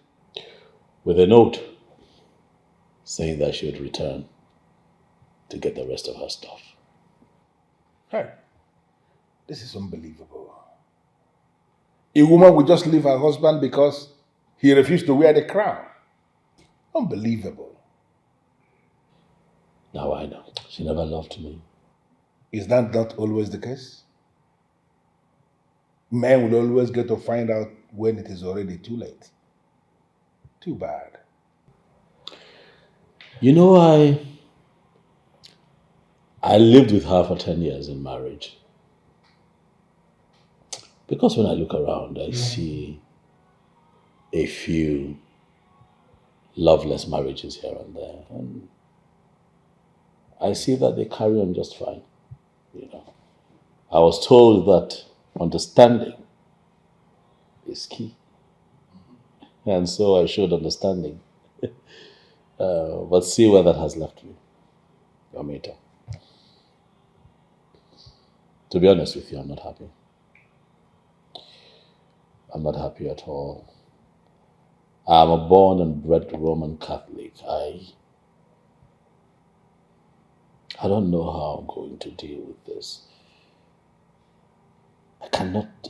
with a note saying that she would return to get the rest of her stuff. Hey, this is unbelievable. A woman would just leave her husband because he refused to wear the crown. Unbelievable. Now I know. She never loved me. Is that not always the case? Men will always get to find out when it is already too late. Too bad. You know, I lived with her for 10 years in marriage. Because when I look around, I see a few loveless marriages here and there. And I see that they carry on just fine. You know, I was told that understanding is key. And so I showed understanding. But see where that has left you, Amita. To be honest with you, I'm not happy. I'm not happy at all. I'm a born and bred Roman Catholic. I don't know how I'm going to deal with this. I cannot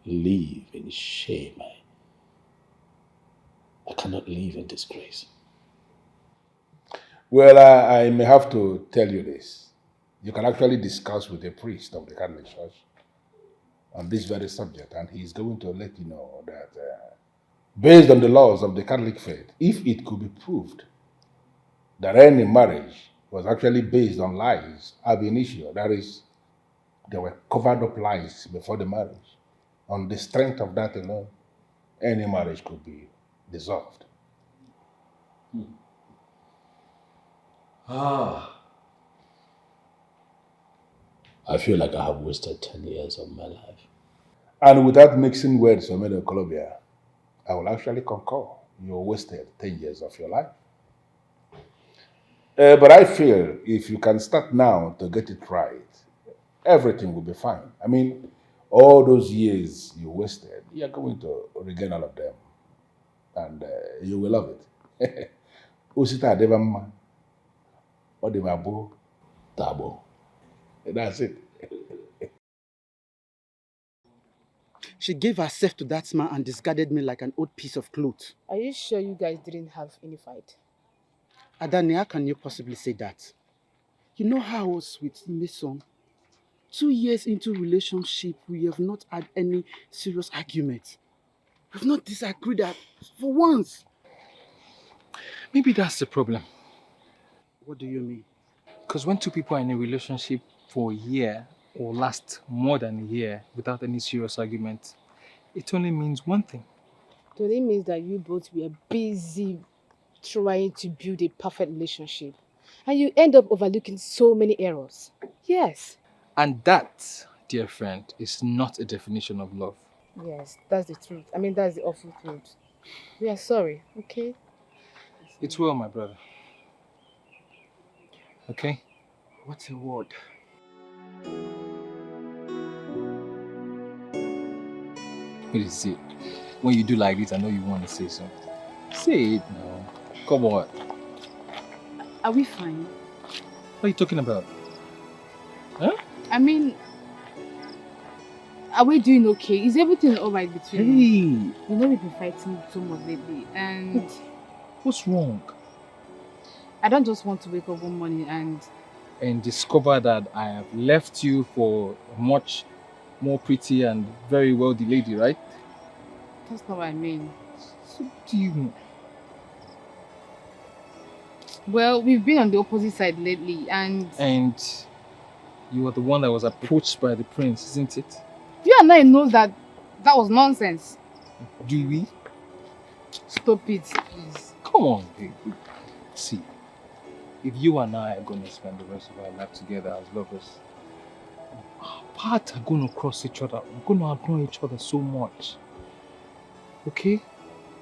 live in shame. I cannot live in disgrace. Well, I may have to tell you this. You can actually discuss with a priest of the Catholic Church on this very subject, and he's going to let you know that based on the laws of the Catholic faith, if it could be proved that any marriage was actually based on lies ab initio, that is, there were covered up lies before the marriage, on the strength of that alone, any marriage could be dissolved. I feel like I have wasted 10 years of my life. And without mixing words or many Colombia, I will actually concur. You wasted 10 years of your life. But I feel if you can start now to get it right, everything will be fine. I mean, all those years you wasted, you're going to regain all of them. And you will love it. Usita Devama, Odemabo, Tabo. That's it. She gave herself to that man and discarded me like an old piece of cloth. Are you sure you guys didn't have any fight? Adani, how can you possibly say that? You know how I was with Mason. 2 years into relationship, we have not had any serious argument. We've not disagreed for once. Maybe that's the problem. What do you mean? Because when two people are in a relationship for a year or last more than a year without any serious argument, it only means one thing. It only means that you both were busy trying to build a perfect relationship. And you end up overlooking so many errors. Yes. And that, dear friend, is not a definition of love. Yes, that's the truth. I mean, that's the awful truth. We are sorry, okay? It's well, my brother. Okay? What's a word? What is it? When you do like this, I know you want to say something. Say it now. Come on. Are we fine? What are you talking about? Huh? I mean, are we doing okay? Is everything alright between us? You know we've been fighting too much lately, and... What's wrong? I don't just want to wake up one morning and discover that I have left you for a much more pretty and very wealthy lady, right? That's not what I mean. So what do you mean? Well, we've been on the opposite side lately, and... And you were the one that was approached by the prince, isn't it? You and I know that was nonsense. Do we? Stop it, please. Come on, baby. See, if you and I are going to spend the rest of our life together as lovers, our paths are going to cross each other. We're going to outgrow each other so much. Okay?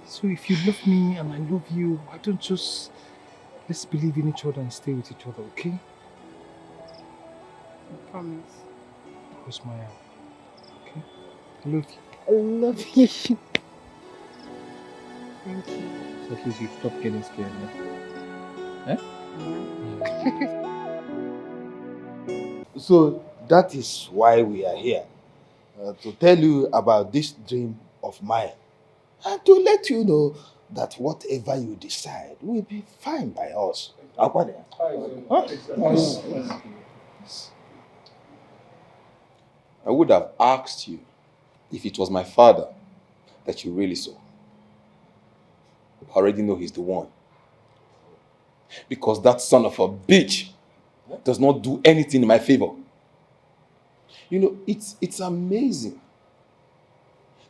So if you love me and I love you, why don't just... Let's believe in each other and stay with each other, okay? I promise. Cross my arm. Okay? I love you. I love you. Thank you. So at least you stop getting scared now. Eh? So that is why we are here. To tell you about this dream of mine. And to let you know that whatever you decide will be fine by us. I would have asked you if it was my father that you really saw. I already know he's the one. Because that son of a bitch does not do anything in my favor. You know, it's amazing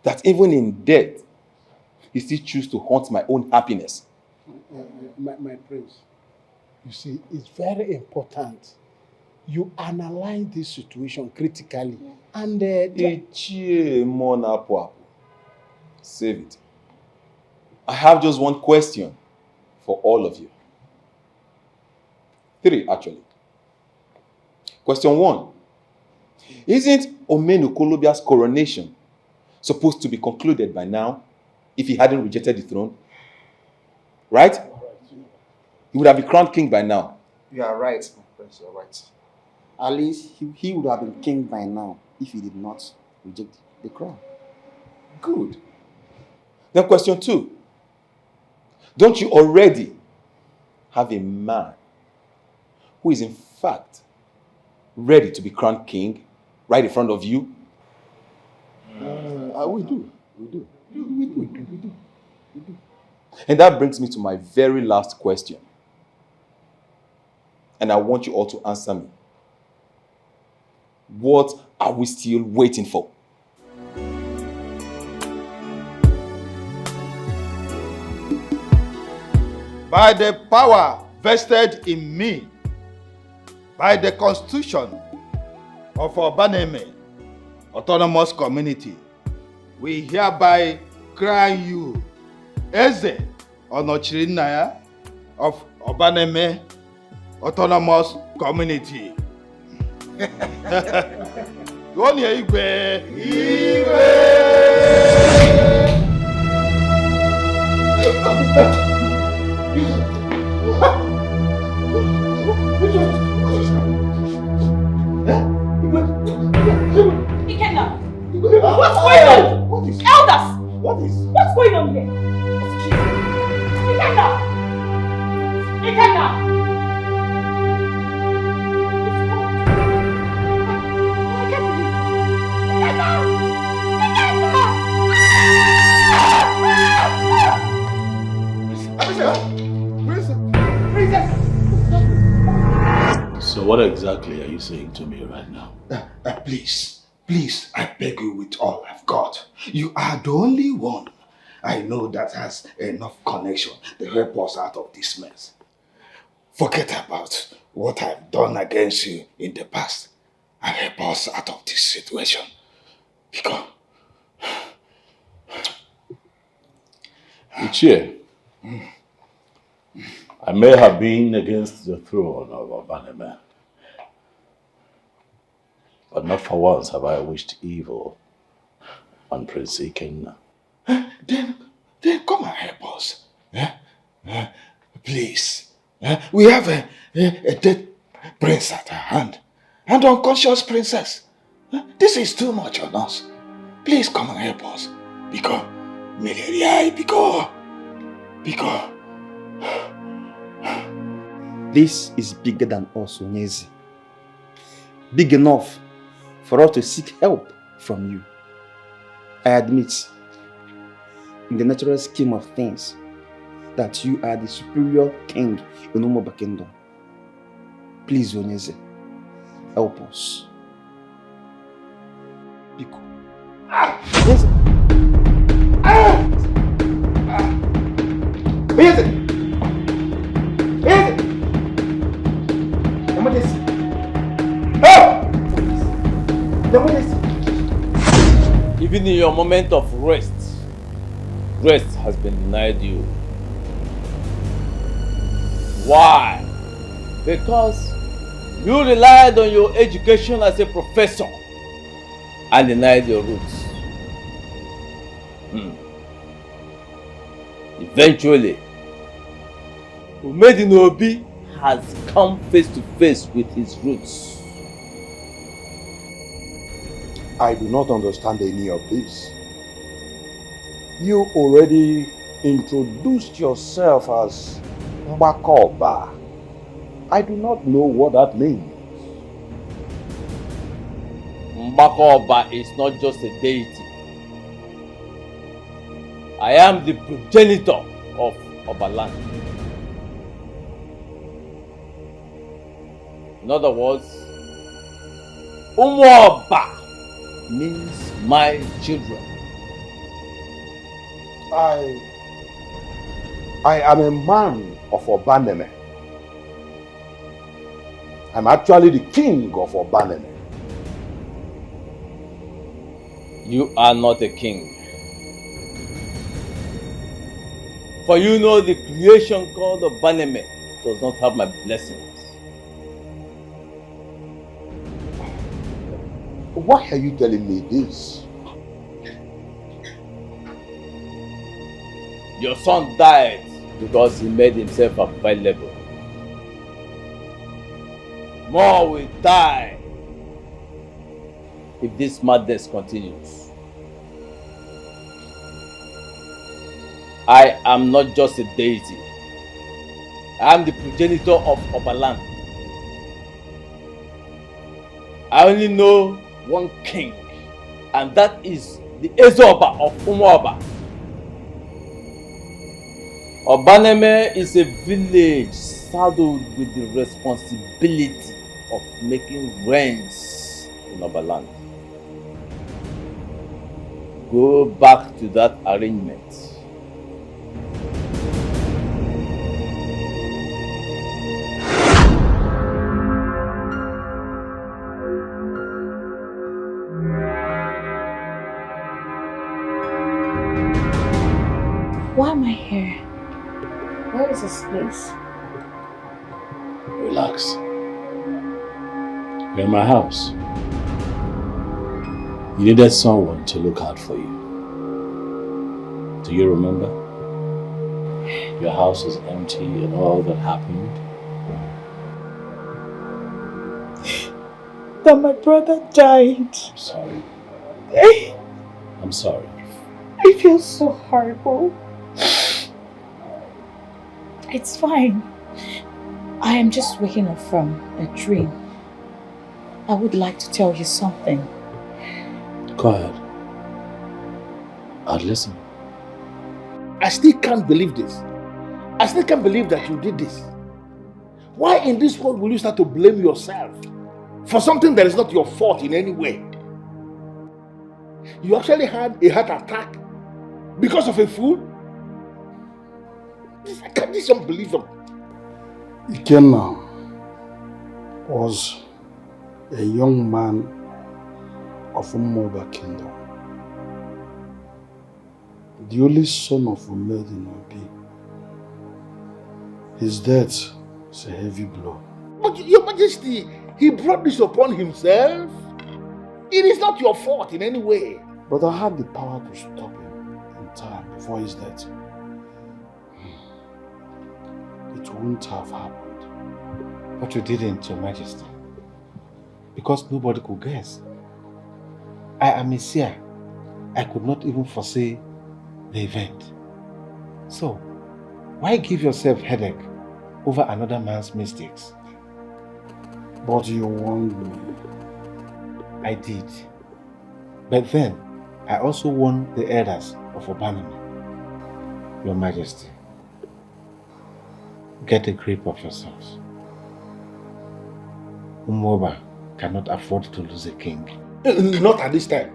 that even in death, he still chooses to haunt my own happiness. My prince, You see, it's very important you analyze this situation critically and save it. I have just one question for all of you. 3 actually. Question 1. Isn't Omenukolobia's coronation supposed to be concluded by now if he hadn't rejected the throne? Right? He would have been crowned king by now. You are right, my prince, you are right. At least he would have been king by now if he did not reject the crown. Good. Then question 2. Don't you already have a man who is in fact ready to be crowned king right in front of you? We do. And that brings me to my very last question. And I want you all to answer me. What are we still waiting for? By the power vested in me, by the Constitution of Obaneme Autonomous Community, we hereby crown you Eze Onochirinaya of Obaneme Autonomous Community. Onye Igwe! Ikenna! What's going on? Elders! What's going on here? Excuse me. Ikenna! Ikenna! So what exactly are you saying to me right now? Please, I beg you with all I've got. You are the only one I know that has enough connection to help us out of this mess. Forget about what I've done against you in the past and help us out of this situation. Because... Ichie, I may have been against the throne of Obaneme, but not for once have I wished evil on Prince Ikenna. Then come and help us. Please. We have a dead prince at our hand and unconscious princess. This is too much on us. Please come and help us. Because this is bigger than us, Onyezi. Big enough for us to seek help from you. I admit, in the natural scheme of things, that you are the superior king in Umoba Kingdom. Please, Onyezi, help us. Biko. Yes. Even in your moment of rest has been denied you. Why? Because you relied on your education as a professor and denied your roots. Eventually, Umedinobi has come face to face with his roots. I do not understand any of this. You already introduced yourself as Mbakoba. I do not know what that means. Mbakoba is not just a deity. I am the progenitor of Obaland. In other words, Umuoba means my children. I am a man of Obaneme. I'm actually the king of Obaneme. You are not a king. For you know the creation called Obaneme does not have my blessings. Why are you telling me this? Your son died because he made himself available. More will die if this madness continues. I am not just a deity. I am the progenitor of Obaland. I only know one king, and that is the Ezeoba of Umuoba. Obaneme is a village saddled with the responsibility of making rents in Obaland. Go back to that arrangement. Why am I here? Where is this place? Relax. You're in my house. You needed someone to look out for you. Do you remember? Your house was empty and all that happened. That my brother died. I'm sorry. I'm sorry. I feel so horrible. It's fine. I am just waking up from a dream. I would like to tell you something. Go ahead. I'll listen. I still can't believe this. I still can't believe that you did this. Why in this world will you start to blame yourself for something that is not your fault in any way? You actually had a heart attack because of a fool? This is unbelievable. Ikenna was a young man of Umuoba kingdom, the only son of Umedi Obi. His death is a heavy blow. But Your Majesty, he brought this upon himself. It is not your fault in any way. But I had the power to stop him in time before his death. It wouldn't have happened. But you didn't, Your Majesty. Because nobody could guess. I am a seer. I could not even foresee the event. So, why give yourself headache over another man's mistakes? But you warned me. I did. But then, I also warned the elders of Obaneme. Your Majesty, get a grip of yourselves. Umuoba cannot afford to lose a king. Not at this time.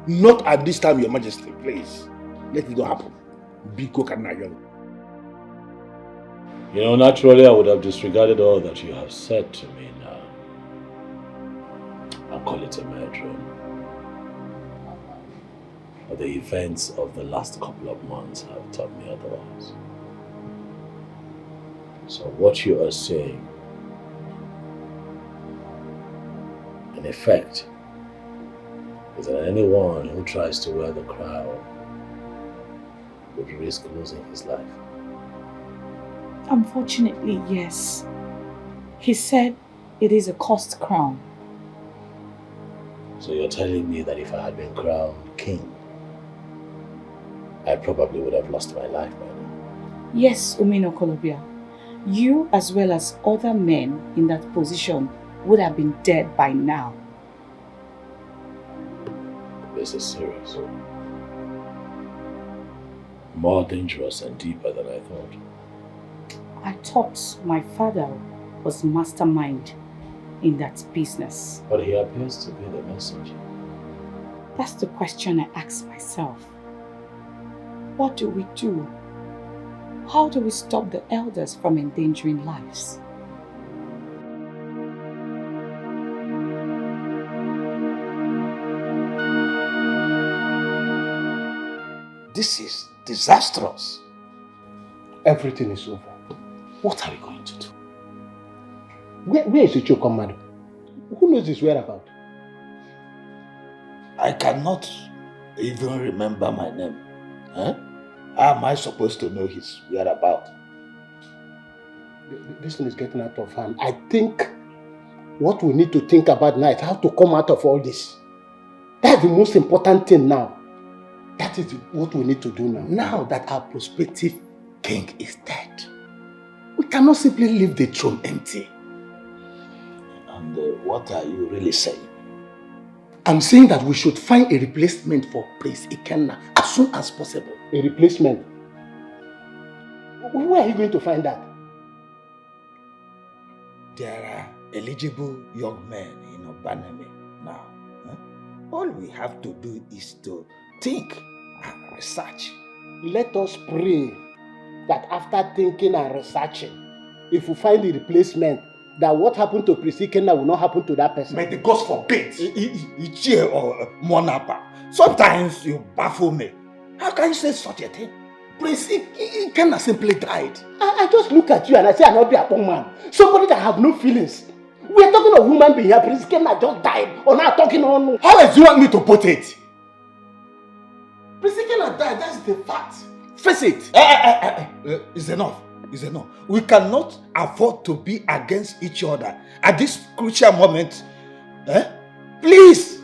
Not at this time, Your Majesty. Please, let it not happen. Biko Kanayon. You know, naturally I would have disregarded all that you have said to me now. I'll call it a mere dream. But the events of the last couple of months have taught me otherwise. So what you are saying, in effect, is that anyone who tries to wear the crown would risk losing his life. Unfortunately, yes. He said it is a cursed crown. So you're telling me that if I had been crowned king, I probably would have lost my life by now? Yes, Umino Kolobia. You, as well as other men in that position, would have been dead by now. This is serious. More dangerous and deeper than I thought. I thought my father was mastermind in that business. But he appears to be the messenger. That's the question I ask myself. What do we do? How do we stop the elders from endangering lives? This is disastrous. Everything is over. What are we going to do? Where is CHIOMA? Who knows his whereabouts? I cannot even remember my name. Huh? How am I supposed to know his whereabouts? This thing is getting out of hand. I think what we need to think about now is how to come out of all this. That's the most important thing now. That is what we need to do now. Now that our prospective king is dead, we cannot simply leave the throne empty. And what are you really saying? I'm saying that we should find a replacement for Prince Ikenna as soon as possible. A replacement? Where are you going to find that? There are eligible young men in Obaneme now. Huh? All we have to do is to think and research. Let us pray that after thinking and researching, if we find the replacement, that what happened to Prince Ikenna will not happen to that person. May the gods forbid. Ichie or Monapa, sometimes you baffle me. How can you say such a thing? Prince Ikenna simply died. I just look at you and I say I'm not be a poor man. Somebody that have no feelings. We are talking of human being here. Prince Ikenna just died. Or now talking on. How else do you want me to put it? Prince Ikenna died. That's the fact. Face it. It's enough. It's enough. We cannot afford to be against each other at this crucial moment. Please.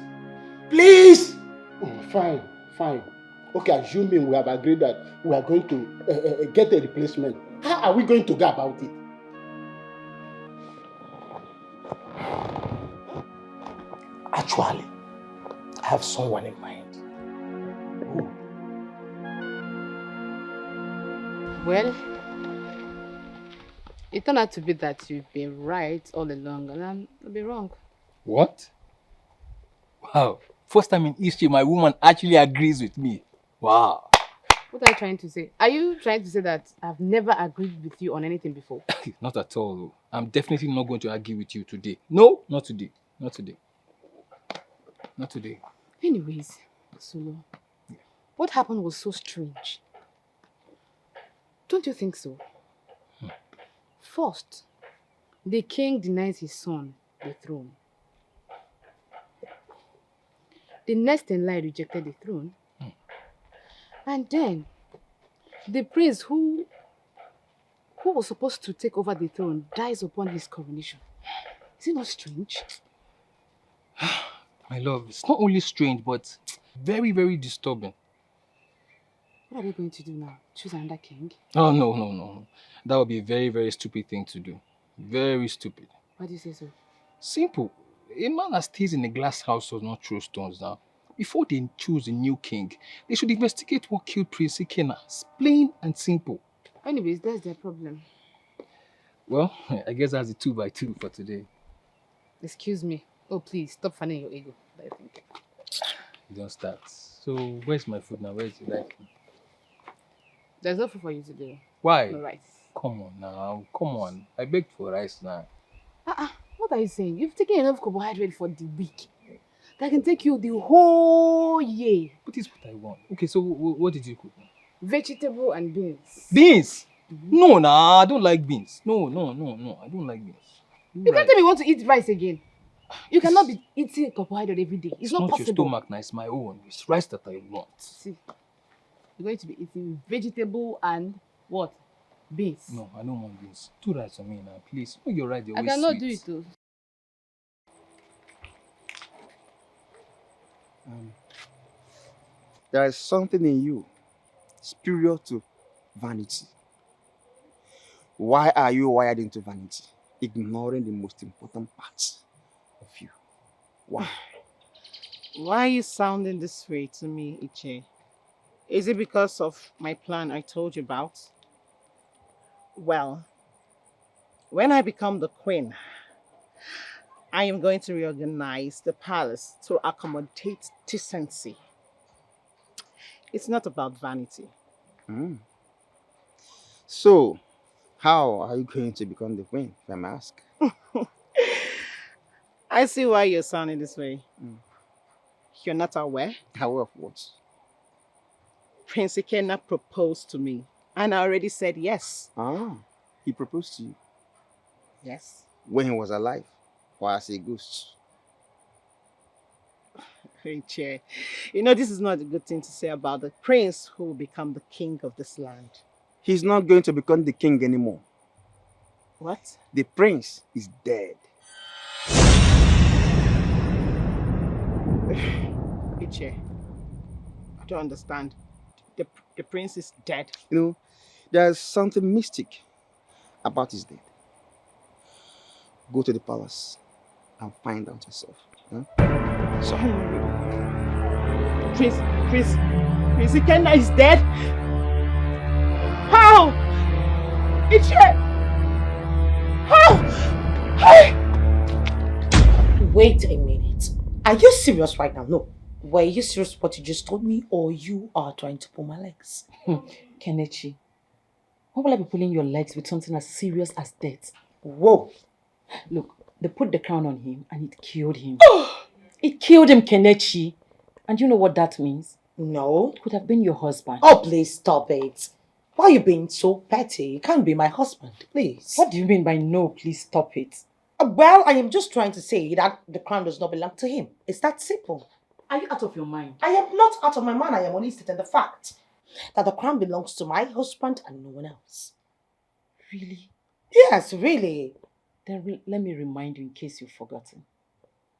Please. Fine. Okay, assuming we have agreed that we are going to get a replacement. How are we going to go about it? Actually, I have someone in mind. Who? Well, it turned out to be that you've been right all along and I've been wrong. What? Wow. First time in history, my woman actually agrees with me. Wow. What are you trying to say? Are you trying to say that I've never agreed with you on anything before? Not at all. I'm definitely not going to argue with you today. No, not today. Not today. Not today. Anyways, Solo, what happened was so strange. Don't you think so? First, the king denies his son the throne. The next in line rejected the throne. And then, the prince who was supposed to take over the throne dies upon his coronation. Is it not strange? My love, it's not only strange, but very, very disturbing. What are they going to do now? Choose another king? Oh, no. That would be a very, very stupid thing to do. Very stupid. Why do you say so? Simple. A man that stays in a glass house does not throw stones now. Before they choose a new king, they should investigate what killed Prince Ikenna. It's plain and simple. Anyways, that's their problem. Well, I guess that's the 2x2 for today. Excuse me. Oh, please, stop fanning your ego. I think. You don't start. So, where's my food now? Where's the rice? There's no food for you to do. Why? No rice. Come on now. Come on. I begged for rice now. What are you saying? You've taken enough carbohydrate for the week. That can take you the whole year. But it's what I want. Okay, so what did you cook? Vegetable and beans. Beans? No, I don't like beans. No, I don't like beans. You can't tell me you want to eat rice again. You cannot be eating carbohydrate every day. It's not possible. Your stomach now, it's my own. It's rice that I want. See, you're going to be eating vegetable and what? Beans. No, I don't want beans. Do rice for me now, please. Oh, you're right. I cannot do it too. There is something in you superior to vanity. Why are you wired into vanity, ignoring the most important parts of you? Why? Why are you sounding this way to me, Iche? Is it because of my plan I told you about? Well, when I become the queen, I am going to reorganize the palace to accommodate decency. It's not about vanity. So, how are you going to become the queen, if I may ask? I see why you're sounding this way. You're not aware? Aware of what? Prince Ikenna proposed to me, and I already said yes. Ah, he proposed to you? Yes. When he was alive, or as a ghost? Chair. You know, this is not a good thing to say about the prince who will become the king of this land. He's not going to become the king anymore. What? The prince is dead. Chair, I don't understand. The prince is dead. You know, there's something mystic about his death. Go to the palace and find out yourself. Huh? So, Prince Ikenna is dead? How? Ichie! How? Wait a minute. Are you serious right now? No. Were you serious what you just told me, or you are trying to pull my legs? Kelechi, why will I be pulling your legs with something as serious as death? Whoa. Look, they put the crown on him and it killed him. It killed him, Kelechi. And you know what that means? No. It could have been your husband. Oh, please stop it. Why are you being so petty? You can't be my husband, please. What do you mean by no, please stop it? Well, I am just trying to say that the crown does not belong to him. It's that simple. Are you out of your mind? I am not out of my mind. I am only stating the fact that the crown belongs to my husband and no one else. Really? Yes, really. Then let me remind you in case you've forgotten.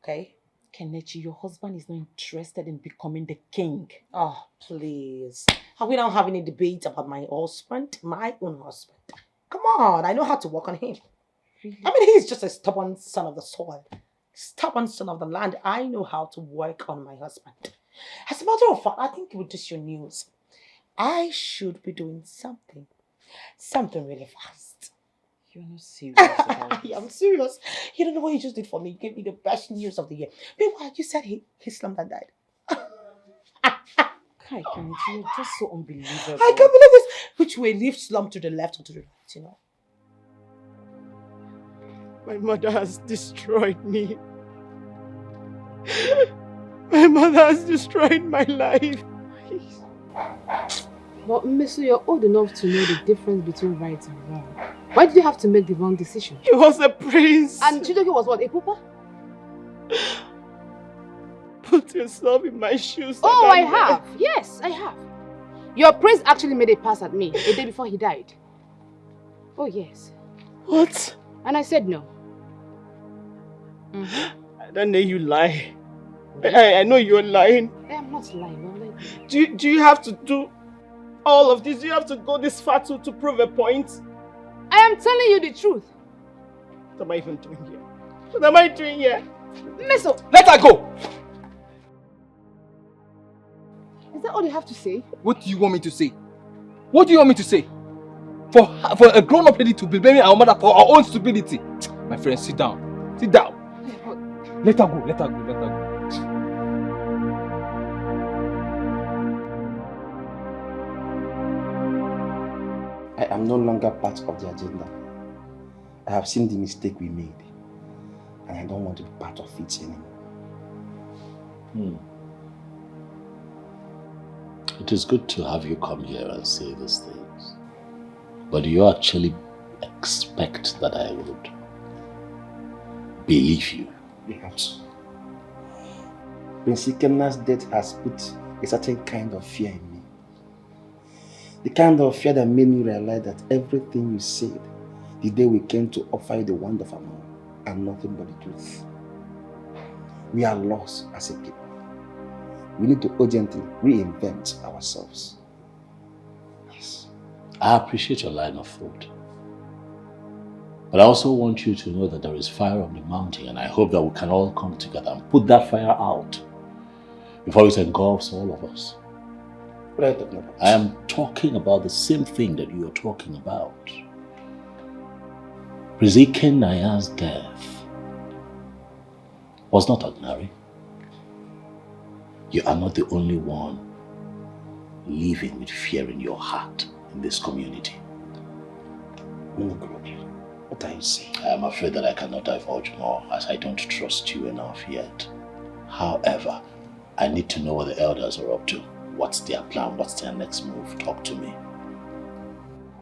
Okay. Kelechi, your husband is not interested in becoming the king. Oh, please. Are we not having a debate about my husband? My own husband. Come on, I know how to work on him. Really? I mean, he's just a stubborn son of the soil. Stubborn son of the land. I know how to work on my husband. As a matter of fact, I think with this your news, I should be doing something. Something really fast. You're not serious about this. I'm serious. You don't know what you just did for me. You gave me the best news of the year. Meanwhile, you said he slumped and died. Kai, Kelechi, you're just so unbelievable. I can't believe this. Which way? Leave slump to the left or to the right, you know? My mother has destroyed me. My mother has destroyed my life. But Miss, you're old enough to know the difference between right and wrong. Why did you have to make the wrong decision? He was a prince. And Chidoke was what, a pupa? Put yourself in my shoes. Oh, I have. Yes, I have. Your prince actually made a pass at me a day before he died. Oh, yes. What? And I said no. I don't know you lie. I know you're lying. I am not lying. I'm lying. Do you have to do all of this? Do you have to go this far to prove a point? I am telling you the truth. What am I even doing here? What am I doing here? Misso! Let her go! Is that all you have to say? What do you want me to say? What do you want me to say? For a grown-up lady to be blaming our mother for our own stupidity? My friend, sit down. Sit down. Let her go. Let her go. Let her go. I am no longer part of the agenda. I have seen the mistake we made, and I don't want to be part of it anymore. It is good to have you come here and say these things. But do you actually expect that I would believe you? Perhaps. Prince Ikenna's death has put a certain kind of fear in me. The kind of fear that made me realize that everything you said the day we came to offer you the wand of Amon and nothing but the truth. We are lost as a people. We need to urgently reinvent ourselves. Yes. I appreciate your line of thought. But I also want you to know that there is fire on the mountain, and I hope that we can all come together and put that fire out before it engulfs all of us. What are you talking about? I am talking about the same thing that you are talking about. Prince Ikenna's death was not ordinary. You are not the only one living with fear in your heart in this community. What are you saying? I am afraid that I cannot divulge more, as I don't trust you enough yet. However, I need to know what the elders are up to. What's their plan? What's their next move? Talk to me.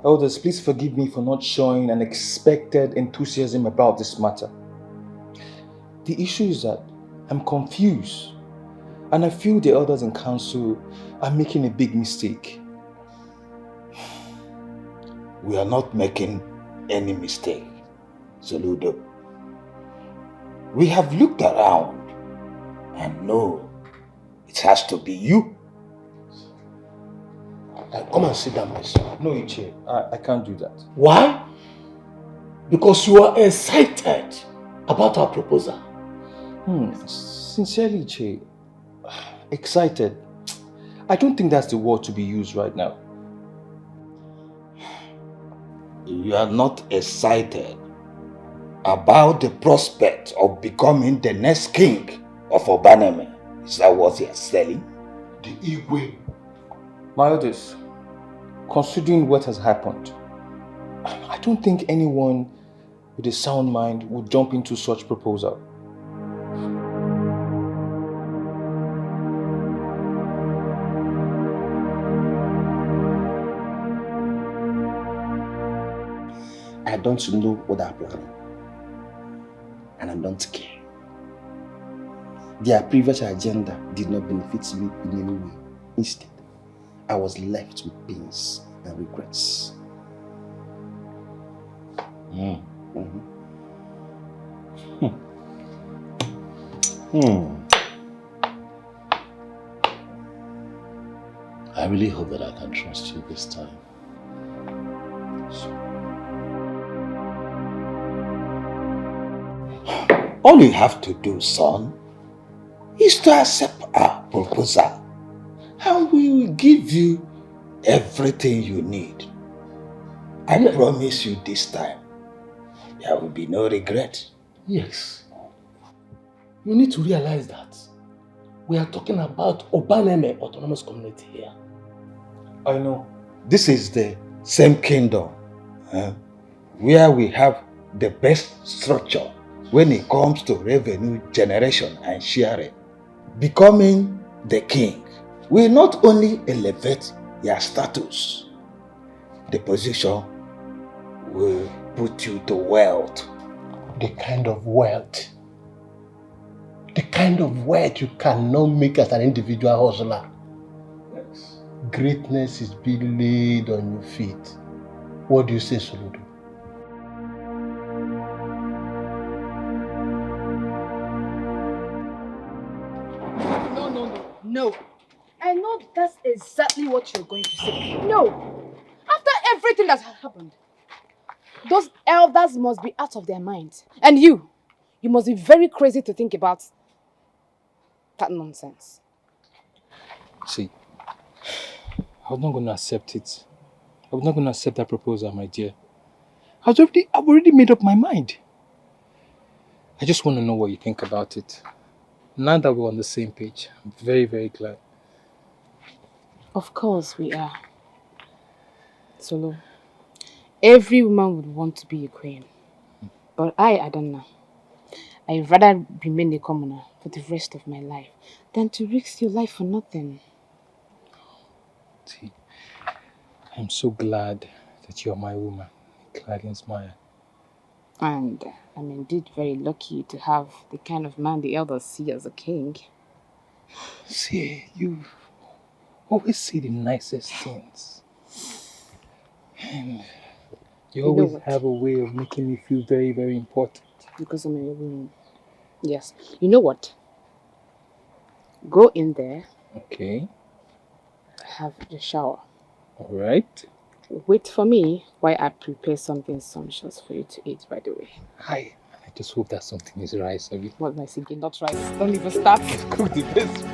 Elders, please forgive me for not showing an expected enthusiasm about this matter. The issue is that I'm confused, and I feel the elders in council are making a big mistake. We are not making any mistake, Soludo. We have looked around and know it has to be you. Come and sit down, my son. No, Iche, I can't do that. Why? Because you are excited about our proposal. Sincerely, Iche, excited. I don't think that's the word to be used right now. You are not excited about the prospect of becoming the next king of Obaneme. Is that what you are selling? The Igwe. My elders, considering what has happened, I don't think anyone with a sound mind would jump into such proposal. I don't know what they are planning, and I don't care. Their previous agenda did not benefit me in any way. Instead, I was left with pains and regrets. I really hope that I can trust you this time. All you have to do, son, is to accept our proposal, and we will give you everything you need. I promise you this time, there will be no regret. Yes. You need to realize that we are talking about Obaneme Autonomous Community here. I know. This is the same kingdom where we have the best structure when it comes to revenue generation and sharing. Becoming the king will not only elevate your status, the position will put you to wealth. The kind of wealth you cannot make as an individual hustler. Yes. Greatness is being laid on your feet. What do you say, Soludo? No. I know that's exactly what you're going to say. No. After everything that has happened, those elders must be out of their minds. And you must be very crazy to think about that nonsense. See, I was not going to accept it. I was not going to accept that proposal, my dear. I've already made up my mind. I just want to know what you think about it. Now that we're on the same page, I'm very, very glad. Of course we are. Solo, every woman would want to be a queen. But I don't know. I'd rather remain a commoner for the rest of my life than to risk your life for nothing. See, I'm so glad that you're my woman, Claudine's Maya. And I'm indeed very lucky to have the kind of man the elders see as a king. See, you always say the nicest things. And you always have a way of making me feel very, very important. Because I'm a woman. Yes. You know what? Go in there. Okay. Have the shower. Alright. Wait for me while I prepare something sumptuous for you to eat, by the way. Hi. I just hope that something is rice. What am I thinking? Not rice. Don't even start. Cook the best.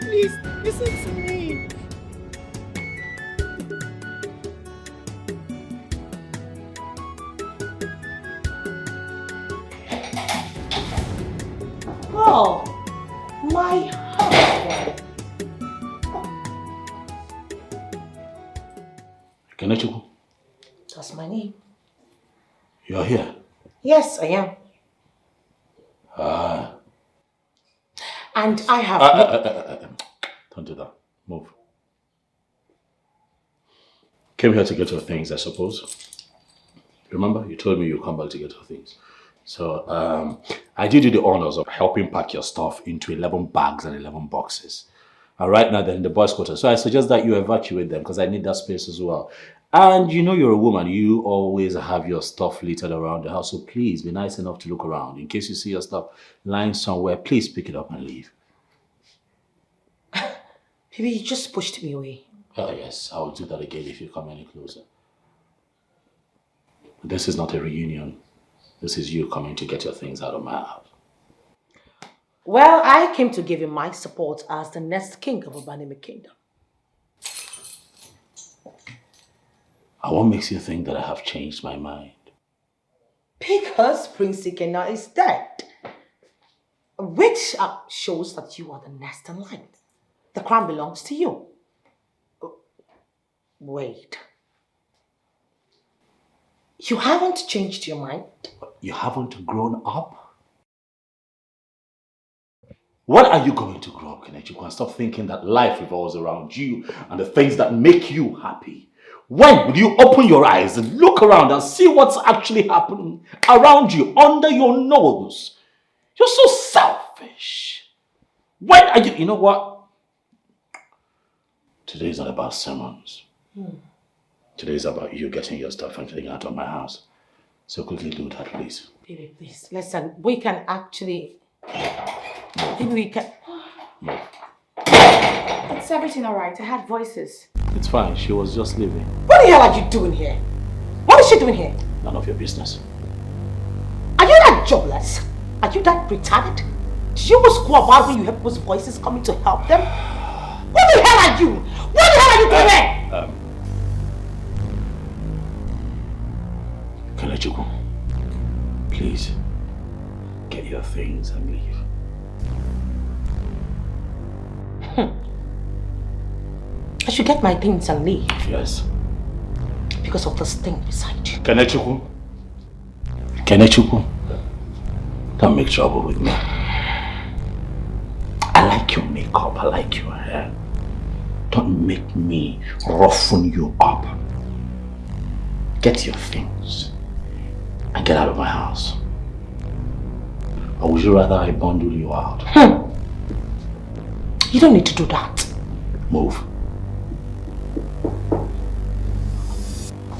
Please, listen to me. Oh, my husband. Kenechukwu, That's my name. you're here. Yes, I am. Ah. And I have... Don't do that. Move. Came here to get your things, I suppose. Remember, you told me you'd come back to get your things. So, I did you the honors of helping pack your stuff into 11 bags and 11 boxes. And right now, they're in the boys' quarters. So I suggest that you evacuate them because I need that space as well. And you know you're a woman. You always have your stuff littered around the house. So please be nice enough to look around. In case you see your stuff lying somewhere, please pick it up and leave. Baby, you just pushed me away. Oh yes, I will do that again if you come any closer. This is not a reunion. This is you coming to get your things out of my house. Well, I came to give you my support as the next king of Obaneme Kingdom. And what makes you think that I have changed my mind? Because Prince Ikena is dead. Which shows that you are the next in line. The crown belongs to you. Wait. You haven't changed your mind? You haven't grown up? When are you going to grow up, Kenechukwu, and stop thinking that life revolves around you and the things that make you happy? When will you open your eyes and look around and see what's actually happening around you, under your nose? You're so selfish. When are you... You know what? Today is not about sermons. Today is about you getting your stuff and getting out of my house. So quickly do that, please. Baby, please. Listen, we can actually... Maybe we can... Move. It's everything alright? I had voices. It's fine. She was just leaving. What the hell are you doing here? What is she doing here? None of your business. Are you that jobless? Are you that retarded? Did you just go about when you hear people's voices coming to help them? What the hell are you? What the hell are you doing here? Kenechukwu, please, get your things and leave. I should get my things and leave. Yes. Because of this thing beside you. Kenechukwu, don't make trouble with me. I like your makeup, I like your hair. Don't make me roughen you up. Get your things and get out of my house. Or would you rather I bundle you out? You don't need to do that. Move.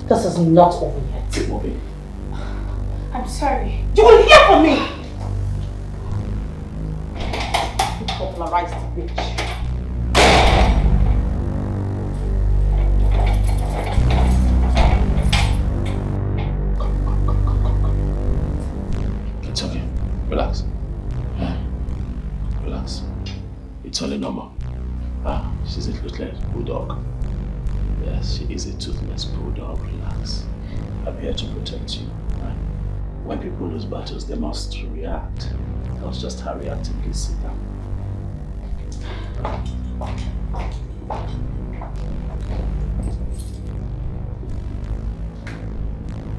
This is not over yet. Keep moving. I'm sorry. You will hear from me! You popularized the bitch. It's okay. Relax. Relax. It's only normal. She's a toothless bulldog. Yes, she is a toothless bulldog. Relax. I'm here to protect you. Right? When people lose battles, they must react. That's just how reacting. Please sit down.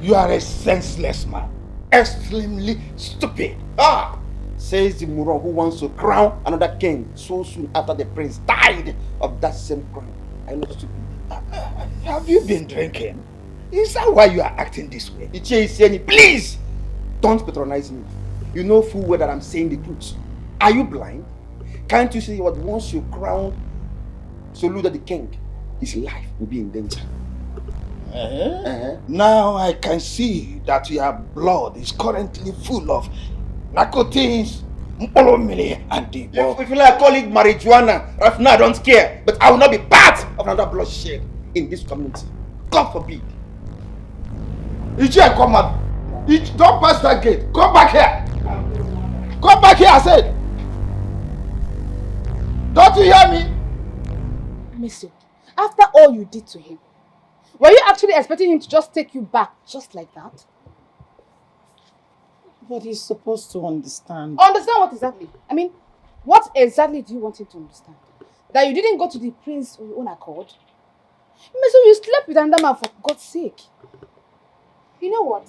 You are a senseless man. Extremely stupid. Says the Muro who wants to crown another king so soon after the prince died of that same crown. I know stupid. Have you been drinking? Is that why you are acting this way? The chair is saying, please don't patronize me. You know full well that I'm saying the truth. Are you blind? Can't you see what once you crown Soludo the king, his life will be in danger? Now I can see that your blood is currently full of narcotics, mpolomili, and the If you like call it marijuana, right now I don't care. But I will not be part of another bloodshed in this community. God forbid. Ije, come up. Don't pass that gate. Come back here. Come back here, I said. Don't Don't you hear me? Miso, after all you did to him, were you actually expecting him to just take you back just like that? But he's supposed to understand. Understand what exactly? I mean, what exactly do you want him to understand? That you didn't go to the prince on your own accord? Miso, you slept with another man for God's sake. You know what?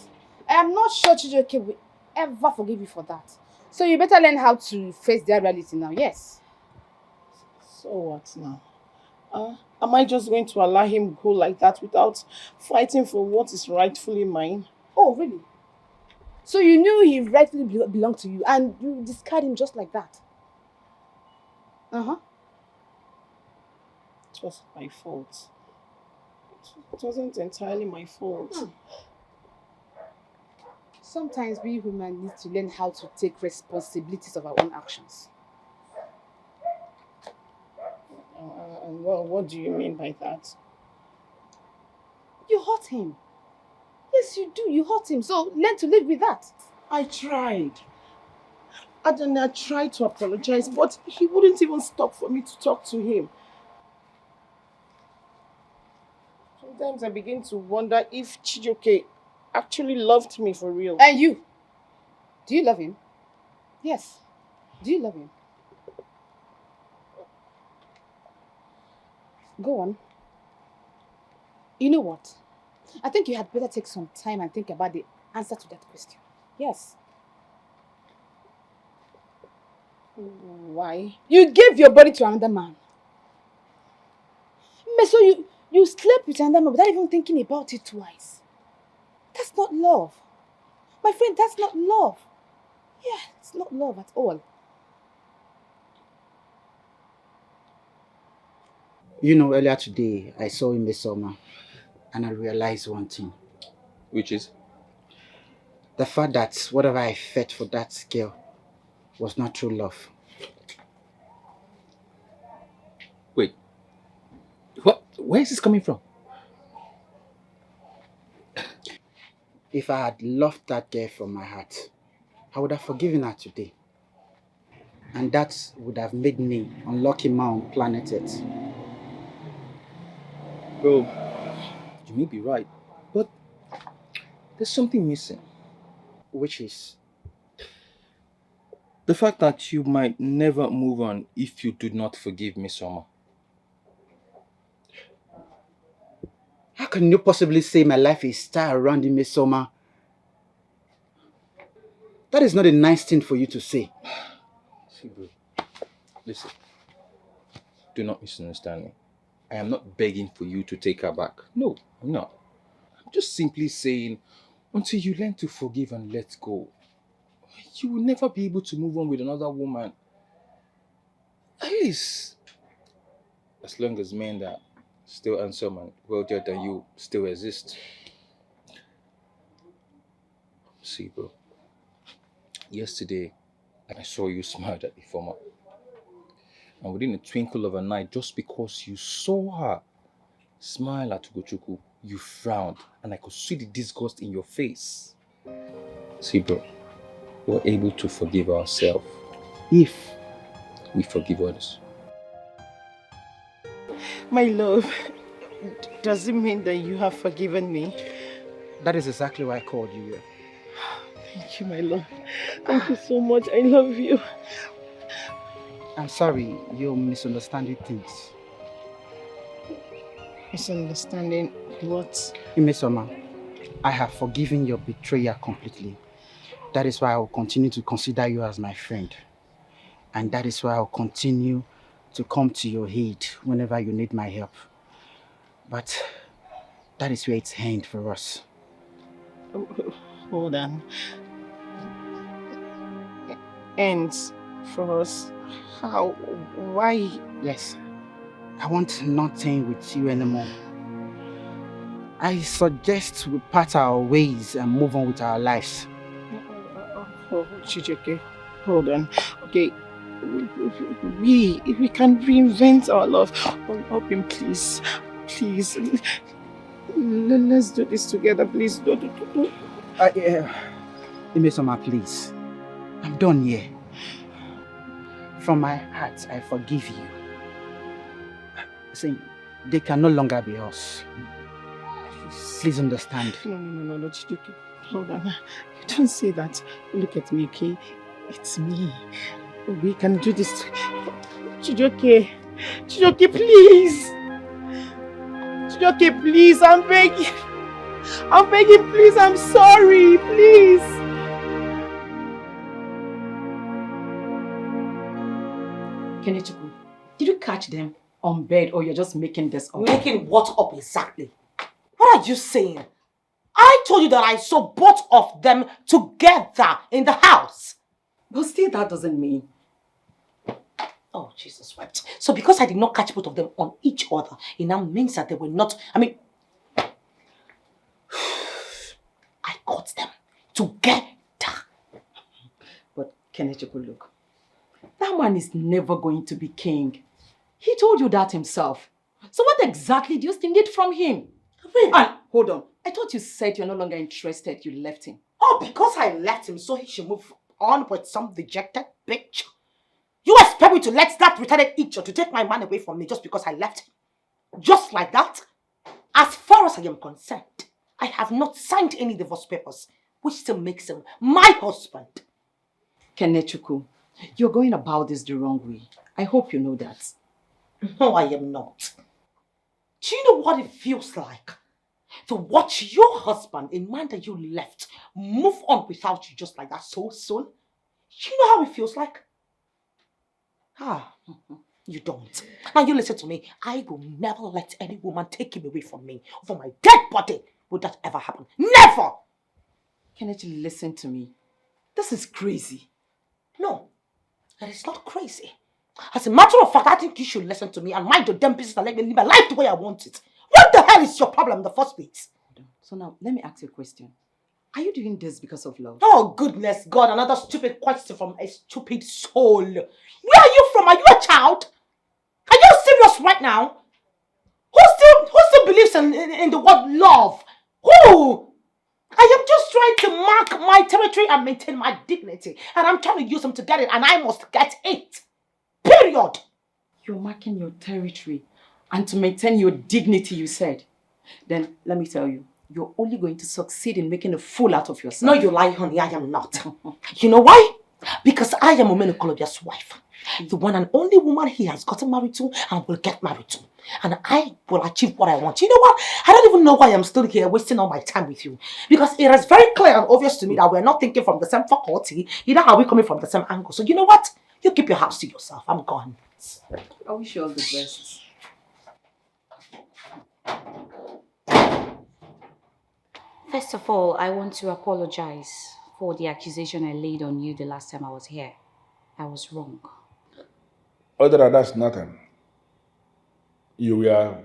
I am not sure Chijioke will ever forgive you for that. So you better learn how to face their reality now, yes. So what now? Am I just going to allow him go like that without fighting for what is rightfully mine? Oh, really? So you knew he rightfully belonged to you and you discard him just like that? Uh-huh. It was my fault. It wasn't entirely my fault. Sometimes we women need to learn how to take responsibilities of our own actions. And what do you mean by that? You hurt him. Yes, you do. You hurt him. So learn to live with that. I tried. I tried to apologize, but he wouldn't even stop for me to talk to him. Sometimes I begin to wonder if Chijioke actually loved me for real. And you? Do you love him? Yes. Do you love him? Go on. You know what? I think you had better take some time and think about the answer to that question. Yes. Why? You gave your body to another man. So you slept with another man without even thinking about it twice. That's not love. My friend, that's not love. Yeah, it's not love at all. You know, earlier today, I saw in the summer and I realized one thing. Which is? The fact that whatever I felt for that girl was not true love. Wait. What? Where is this coming from? If I had loved that girl from my heart, I would have forgiven her today. And that would have made me unlucky man on planet Earth. Bro, you may be right, but there's something missing. Which is? The fact that you might never move on if you do not forgive Miss Summer. How can you possibly say my life is star around in Miss Summer? That is not a nice thing for you to say. See, bro, listen. Do not misunderstand me. I am not begging for you to take her back. No, I'm not. I'm just simply saying, until you learn to forgive and let go, you will never be able to move on with another woman. At least, as long as men that are still handsome and wealthier than you still exist. See, bro, yesterday I saw you smiled at the former. And within a twinkle of an eye, just because you saw her smile at Ugochukwu, you frowned, and I could see the disgust in your face. See, bro, we're able to forgive ourselves if we forgive others. My love, does it mean that you have forgiven me? That is exactly why I called you here. Thank you, my love. Thank you so much. I love you. I'm sorry, you're misunderstanding things. Misunderstanding what? Imesoma, I have forgiven your betrayal completely. That is why I will continue to consider you as my friend. And that is why I will continue to come to your aid whenever you need my help. But that is where it's ends for us. Hold on. Ends for us? How? Why? Yes. I want nothing with you anymore. I suggest we part our ways and move on with our lives. Oh, Chijioke, hold on. Okay, we can reinvent our love. Help him, please. Please. Let's do this together, please. Don't. Imesoma, please. I'm done here. From my heart, I forgive you. See, they can no longer be us. Please understand. No, Chijoke. Hold on. You don't say that. Look at me, okay? It's me. We can do this. Chijoke, please. Chijoke, please. I'm begging. Please. I'm sorry. Please. Kenechukwu, did you catch them on bed or you're just making this up? Making what up exactly? What are you saying? I told you that I saw both of them together in the house. But still that doesn't mean... Oh, Jesus wept. So because I did not catch both of them on each other, it now means that they were not... I caught them together. But Kenechukwu, look. That man is never going to be king. He told you that himself. So what exactly do you still need from him? Really? And hold on. I thought you said you're no longer interested. You left him. Oh, because I left him so he should move on with some dejected bitch. You expect me to let that retarded idiot to take my man away from me just because I left him? Just like that? As far as I am concerned, I have not signed any divorce papers, which still makes him my husband. Kenechukwu, you're going about this the wrong way. I hope you know that. No, I am not. Do you know what it feels like? To watch your husband, a man that you left, move on without you just like that so soon? You know how it feels like? You don't. Now you listen to me. I will never let any woman take him away from me. For my dead body, would that ever happen? Never! Kennedy, listen to me. This is crazy. No, it is not crazy. As a matter of fact, I think you should listen to me and mind your damn business and let me live my life the way I want it. What the hell is your problem in the first place? So now, let me ask you a question. Are you doing this because of love? Oh, goodness God, another stupid question from a stupid soul. Where are you from? Are you a child? Are you serious right now? Who still believes in the word love? Who? I am just trying to mark my territory and maintain my dignity. And I'm trying to use them to get it, and I must get it. Period. You're marking your territory and to maintain your dignity, you said. Then, let me tell you, you're only going to succeed in making a fool out of yourself. No, you lie, honey. I am not. You know why? Because I am Omenokolobia's wife. The one and only woman he has gotten married to and will get married to. And I will achieve what I want. You know what? I don't even know why I'm still here wasting all my time with you. Because it is very clear and obvious to me that we're not thinking from the same faculty. Either are we coming from the same angle. So you know what? You keep your house to yourself. I'm gone. I wish you all the best. First of all, I want to apologize for the accusation I laid on you the last time I was here. I was wrong. Other than that's nothing. You were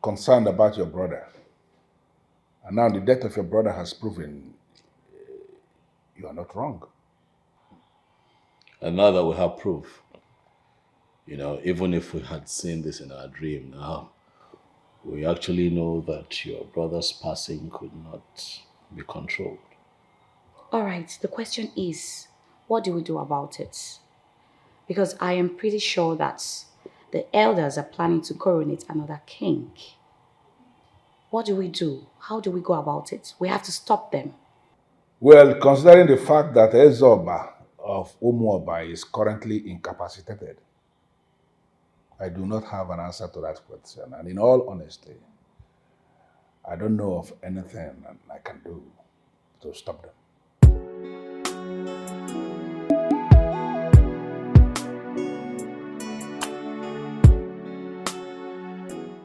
concerned about your brother. And now the death of your brother has proven you are not wrong. And now that we have proof, you know, even if we had seen this in our dream now, we actually know that your brother's passing could not be controlled. All right, the question is, what do we do about it? Because I am pretty sure that the elders are planning to coronate another king. What do we do? How do we go about it? We have to stop them. Well, considering the fact that Ezoba of Umuoba is currently incapacitated, I do not have an answer to that question. And in all honesty, I don't know of anything I can do to stop them.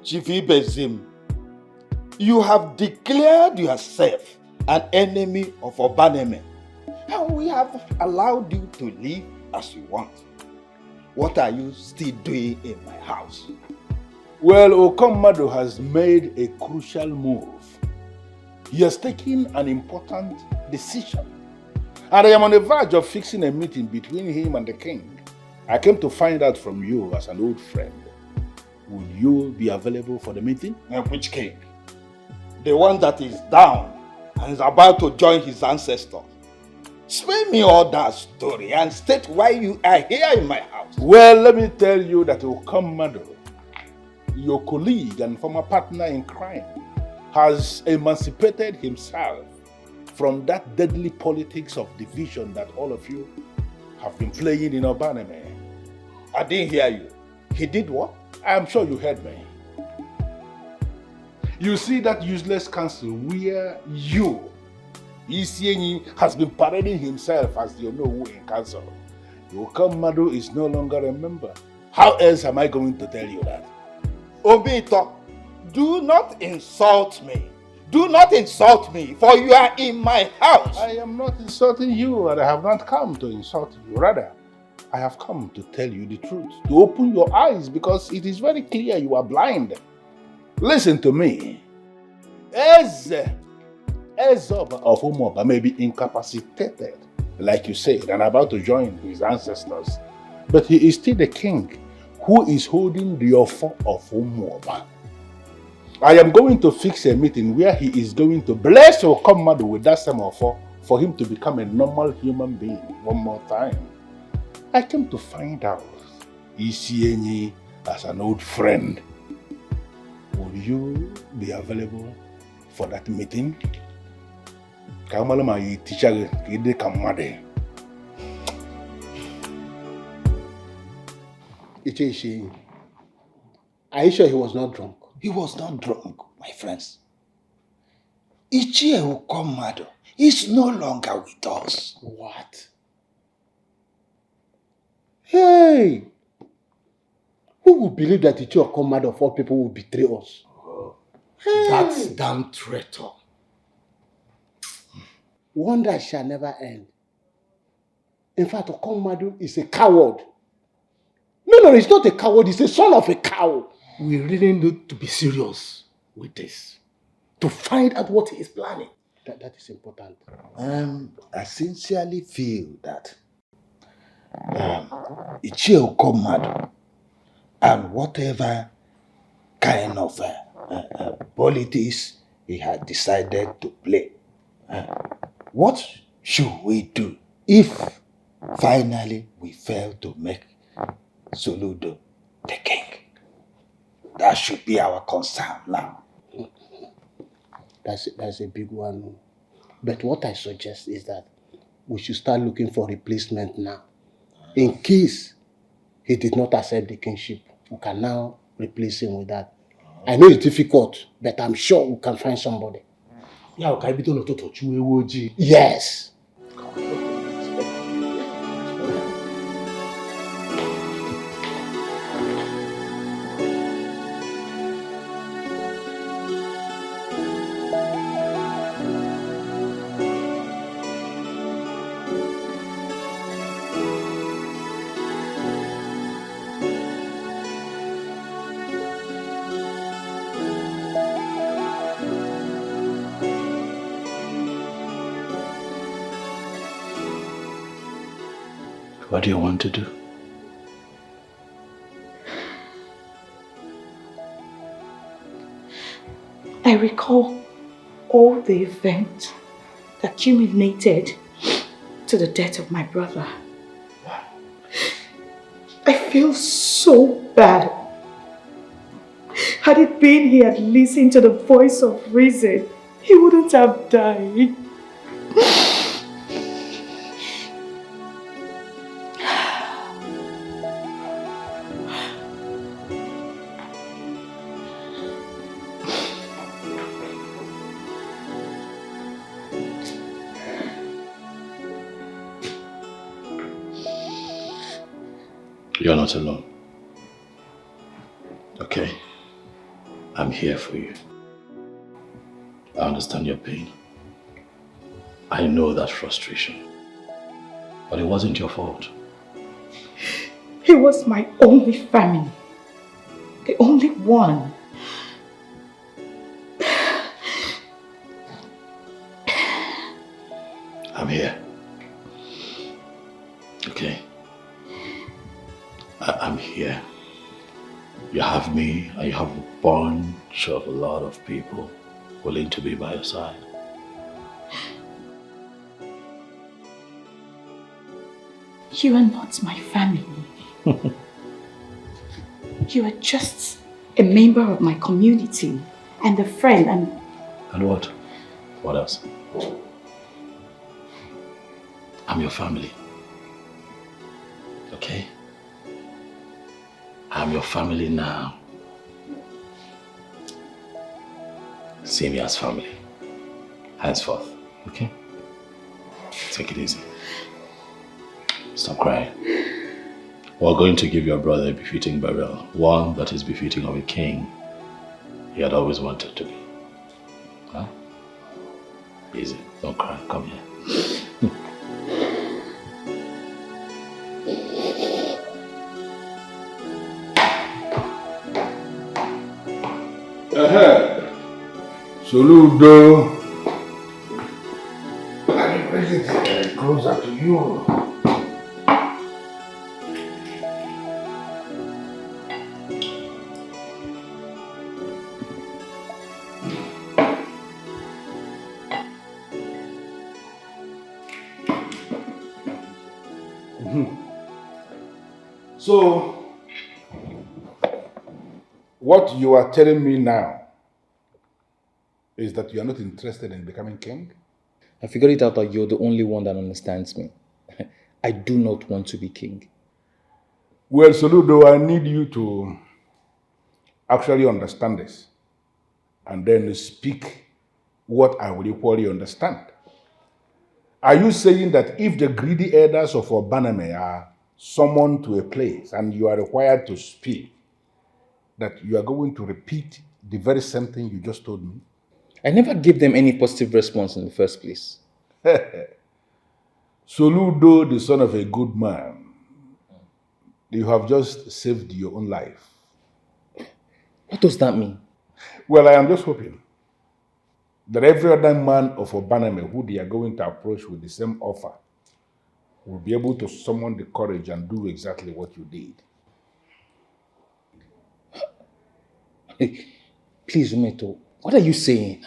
Chief Ibezim, you have declared yourself an enemy of Obaneme, and we have allowed you to live as you want. What are you still doing in my house? Well, Okommado has made a crucial move. He has taken an important decision. And I am on the verge of fixing a meeting between him and the king. I came to find out from you as an old friend. Will you be available for the meeting? And which king? The one that is down and is about to join his ancestors. Spare me all that story and state why you are here in my house. Well, let me tell you that Okommado your colleague and former partner in crime, has emancipated himself from that deadly politics of division that all of you have been playing in Obaneme. I didn't hear you. He did what? I'm sure you heard me. You see that useless council where you, Isienyi, has been parading himself as the Onowu in council. Yokamado is no longer a member. How else am I going to tell you that? Obito, do not insult me. Do not insult me, for you are in my house. I am not insulting you, and I have not come to insult you. Rather, I have come to tell you the truth, to open your eyes, because it is very clear you are blind. Listen to me. Ezoba of Umoba may be incapacitated, like you said, and about to join his ancestors, but he is still the king who is holding the offer of Umoba. I am going to fix a meeting where he is going to bless Okomadu with that same offer for him to become a normal human being one more time. I came to find out Isienyi as an old friend. Will you be available for that meeting? Kamalama teacher Kide Kamade. Icheishi, are you sure he was not drunk? He was not drunk, my friends. Ichie Ukomado is no longer with us. What? Hey! Who would believe that Ichie Ukomado of all people will betray us? Hey. That's damn traitor. Wonder shall never end. In fact, Ukomado is a coward. No, he's not a coward, he's a son of a cow. We really need to be serious with this. To find out what he is planning. That is important. I sincerely feel that Ichie Ukomado and whatever kind of politics he had decided to play. What should we do if finally we fail to make Soludo the king? That should be our concern now. That's a big one. But what I suggest is that we should start looking for replacement now. In case he did not accept the kingship, we can now replace him with that. I know it's difficult, but I'm sure we can find somebody. Yes. What do you want to do? I recall all the events that culminated to the death of my brother. I feel so bad. Had it been he had listened to the voice of reason, he wouldn't have died. You're not alone. Okay? I'm here for you. I understand your pain. I know that frustration. But it wasn't your fault. He was my only family. The only one. I'm here. Okay? I'm here. You have me, and you have a bunch of a lot of people willing to be by your side. You are not my family. You are just a member of my community, and a friend, and... And what? What else? I'm your family. Okay? I'm your family now. See me as family. Henceforth, okay? Take it easy. Stop crying. We're going to give your brother a befitting burial. One that is befitting of a king he had always wanted to be. Huh? Easy. Don't cry. Come here. Soludo. Let me bring it closer to you. So, what you are telling me now is that you are not interested in becoming king? I figured it out that you're the only one that understands me. I do not want to be king. Well, Soludo, I need you to actually understand this and then speak what I will equally understand. Are you saying that if the greedy elders of Obaname are summoned to a place and you are required to speak, that you are going to repeat the very same thing you just told me? I never gave them any positive response in the first place. Soludo, the son of a good man, you have just saved your own life. What does that mean? Well, I am just hoping that every other man of Obaname who they are going to approach with the same offer will be able to summon the courage and do exactly what you did. Please, Umeto, what are you saying?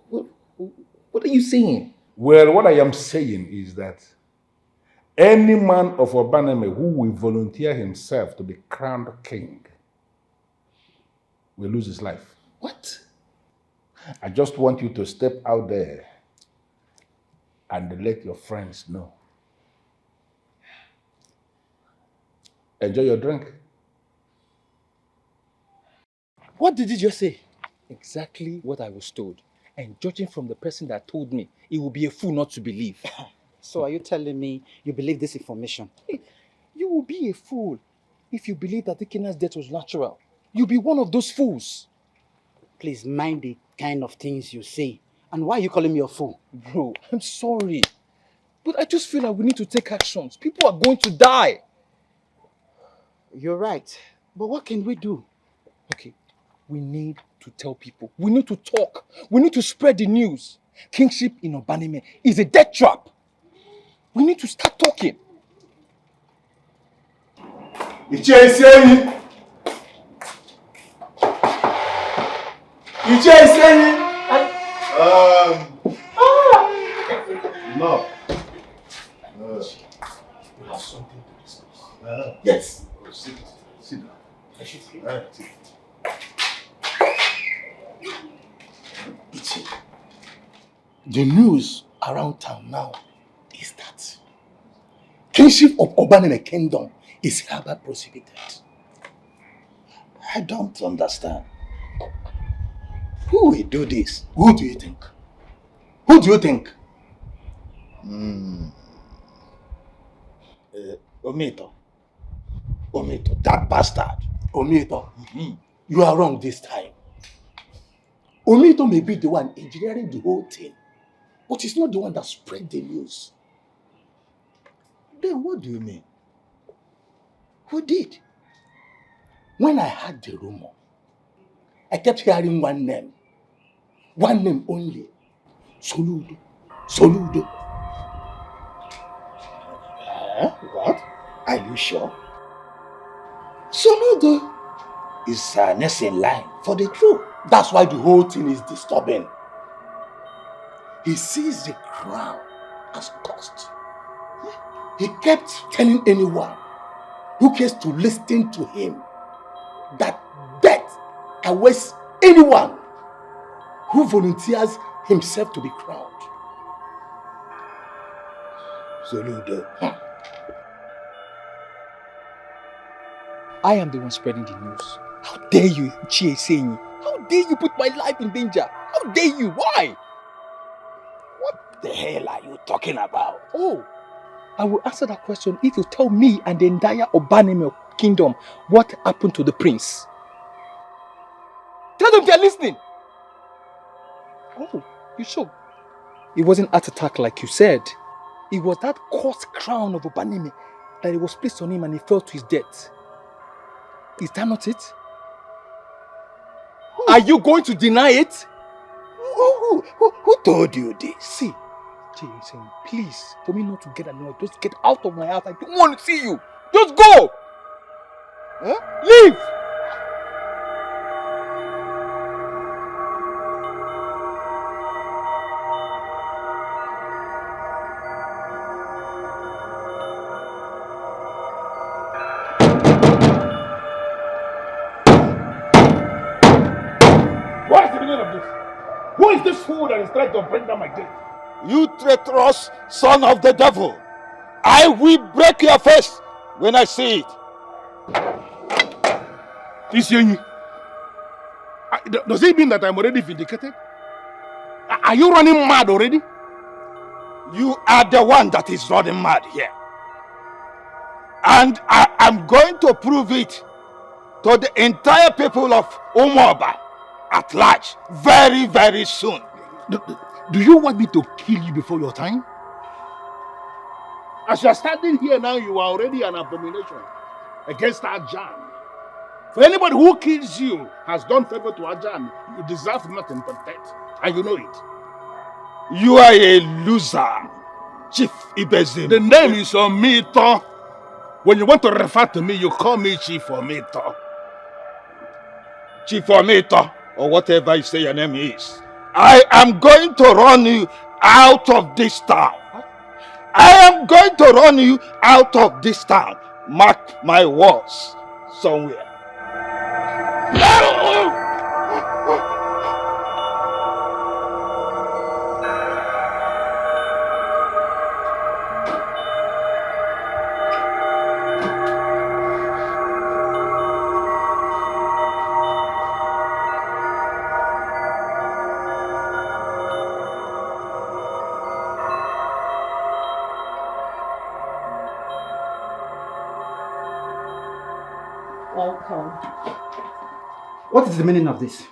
What are you saying? Well, what I am saying is that any man of Obaname who will volunteer himself to be crowned king will lose his life. What? I just want you to step out there and let your friends know. Enjoy your drink. What did you just say? Exactly what I was told. And judging from the person that told me, it would be a fool not to believe. So are you telling me you believe this information? You will be a fool if you believe that Ikina's death was natural. You'll be one of those fools. Please mind the kind of things you say. And why are you calling me a fool? Bro, I'm sorry. But I just feel like we need to take actions. People are going to die. You're right. But what can we do? Okay, we need to tell people. We need to talk. We need to spread the news. Kingship in Obanime is a death trap. We need to start talking. No. We have something to discuss. Yes. Sit down. I should sit. Ichi, the news around town now is that kingship of Obaneme Kingdom is hereby prohibited. I don't understand. Who will do this? Who do you think? Who do you think? Omito, that bastard. Omito, you are wrong this time. Omito may be the one engineering the whole thing, but he's not the one that spread the news. Then what do you mean? Who did? When I heard the rumor, I kept hearing one name only. Soludo. Soludo. What? Are you sure? Soludo is next in line for the truth. That's why the whole thing is disturbing. He sees the crown as cost. He kept telling anyone who cares to listen to him that death awaits anyone who volunteers himself to be crowned. Soludo. I am the one spreading the news. How dare you, Chie? How dare you put my life in danger? How dare you? Why? What the hell are you talking about? Oh, I will answer that question if you tell me and the entire Obaneme kingdom what happened to the prince. Tell them they're listening. Oh, you sure? It wasn't heart attack like you said. It was that cursed crown of Obaneme that it was placed on him and he fell to his death. Is that not it? Are you going to deny it? Who told you this? See, Jason, please, for me not to get annoyed, just get out of my house. I don't want to see you. Just go! Huh? Leave! What is the meaning of this? Who is this fool that is trying to bring down my gate? You traitorous son of the devil! I will break your face when I see it. Does it mean that I'm already vindicated? Are you running mad already? You are the one that is running mad here. And I am going to prove it to the entire people of Umoba at large very, very soon. Do you want me to kill you before your time? As you are standing here now, you are already an abomination against Ajan. For anybody who kills you has done favor to Ajan. You deserve nothing but death, and you know it. You are a loser, Chief Ibezim. The name is Omito. When you want to refer to me, you call me Chief Omito. Chief Omito, or whatever you say your name is. I am going to run you out of this town. I am going to run you out of this town. Mark my words somewhere. Welcome. What is the meaning of this?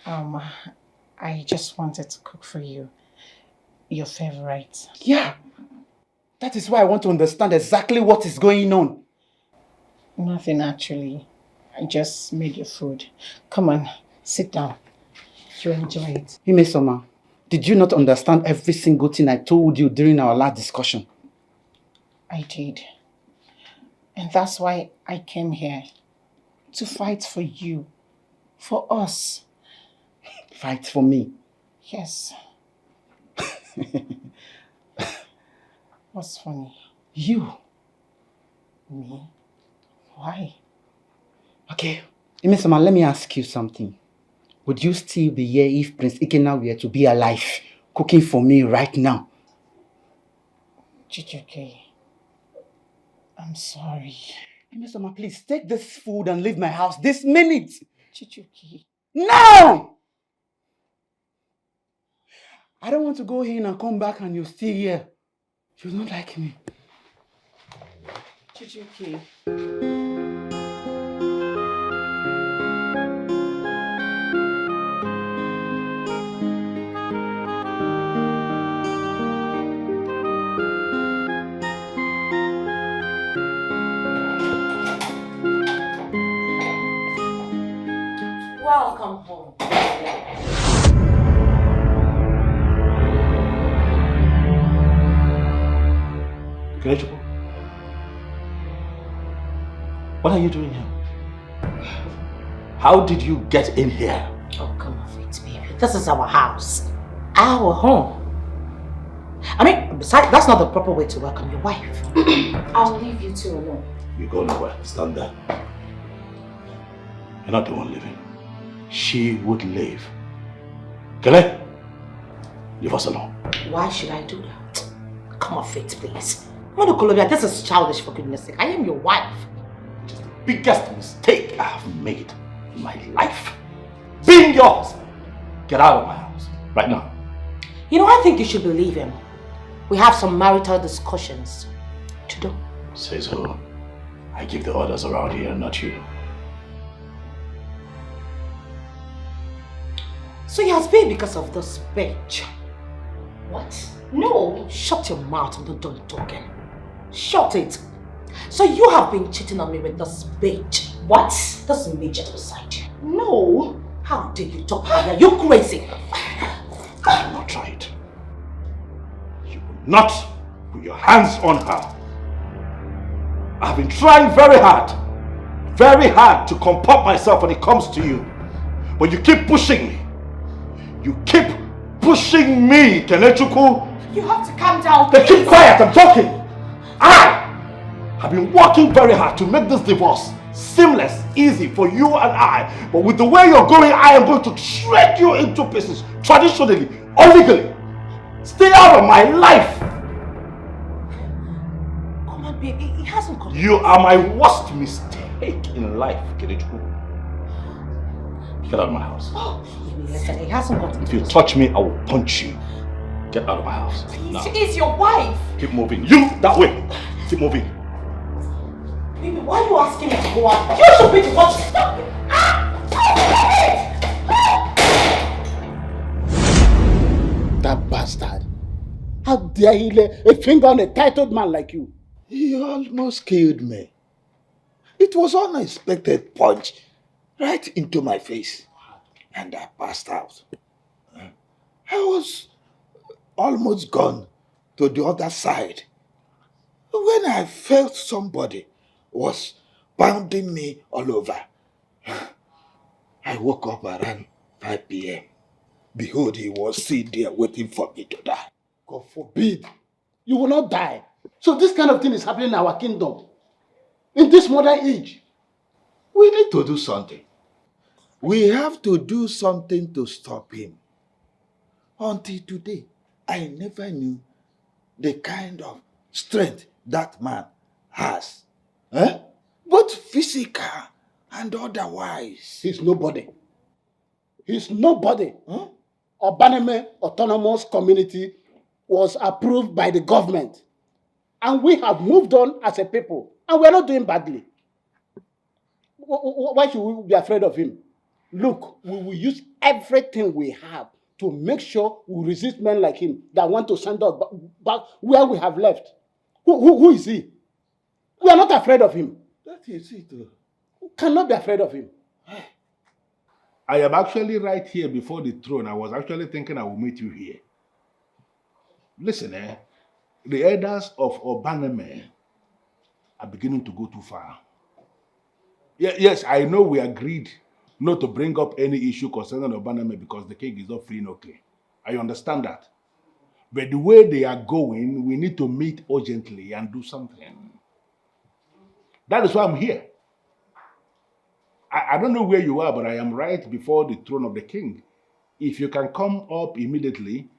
I just wanted to cook for you your favorite. Yeah. That is why I want to understand exactly what is going on. Nothing actually. I just made your food. Come on, sit down. You enjoy it. Himesoma, did you not understand every single thing I told you during our last discussion? I did. And that's why I came here. To fight for you. For us. Fight for me? Yes. What's funny? You. Me? Why? Okay. Himesoma, let me ask you something. Would you still be here if Prince Ikena were to be alive, cooking for me right now? Chichuke, I'm sorry. Himesoma, please take this food and leave my house this minute. Chichuke. Now! I don't want to go in and come back and you're still here. You don't like me. Chichuke. Welcome home. What are you doing here? How did you get in here? Oh, come off it, baby. This is our house. Our home. I mean, besides, that's not the proper way to welcome your wife. I'll leave you two alone. You go nowhere. Stand there. You're not the one living. She would live. Kele, leave us alone. Why should I do that? Come off it, please. Colombia, this is childish, for goodness sake. I am your wife. It is the biggest mistake I have made in my life. Being your husband. Get out of my house. Right now. You know, I think you should believe him. We have some marital discussions to do. Says who? I give the orders around here, not you. So he has been because of this bitch. What? No, shut your mouth and don't done talking. Shut it. So you have been cheating on me with this bitch. What? This midget beside you. No. How dare you talk like that? You're crazy. I will not try it. You will not put your hands on her. I've been trying very hard to comport myself when it comes to you. But you keep pushing me. You keep pushing me, Kenechuku. You have to calm down. Then keep quiet, I'm talking. I have been working very hard to make this divorce seamless, easy for you and I. But with the way you're going, I am going to shred you into pieces, traditionally, illegally. Stay out of my life. Come on, baby, it hasn't got. You are my worst mistake in life, Kenechuku. Get out of my house. Oh, listen, it hasn't got. If you touch me, I will punch you. Get out of my house. Now. She is your wife. Keep moving. You, that way. Keep moving. Baby, why are you asking me to go out? You should be the one to stop it. That bastard. How dare he lay a finger on a titled man like you? He almost killed me. It was an unexpected punch right into my face. And I passed out. I was almost gone to the other side when I felt somebody was pounding me all over. I woke up around 5 p.m. Behold, he was sitting there waiting for me to die. God forbid. You will not die. So this kind of thing is happening in our kingdom. In this modern age. We need to do something. We have to do something to stop him. Until today, I never knew the kind of strength that man has. Both physical and otherwise. He's nobody. He's nobody. Obaneme Autonomous Community was approved by the government. And we have moved on as a people. And we're not doing badly. Why should we be afraid of him? Look, we will use everything we have to make sure we resist men like him that want to send us back where we have left. Who is he? We are not afraid of him. That is it. We cannot be afraid of him. I am actually right here before the throne. I was actually thinking I will meet you here. Listen, the elders of Obaneme are beginning to go too far. Yes, I know we agreed not to bring up any issue concerning Obaneme because the king is not free and okay. I understand that. But the way they are going, we need to meet urgently and do something. That is why I'm here. I don't know where you are, but I am right before the throne of the king. If you can come up immediately,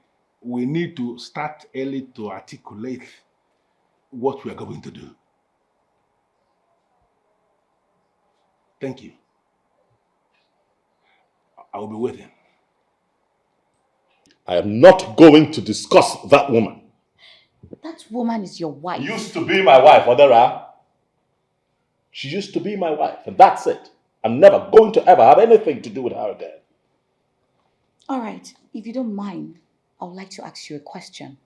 we need to start early to articulate what we are going to do. Thank you. I will be waiting. I am not going to discuss that woman. That woman is your wife. Used to be my wife, Odera. She used to be my wife, and that's it. I'm never going to ever have anything to do with her again. All right, if you don't mind, I would like to ask you a question.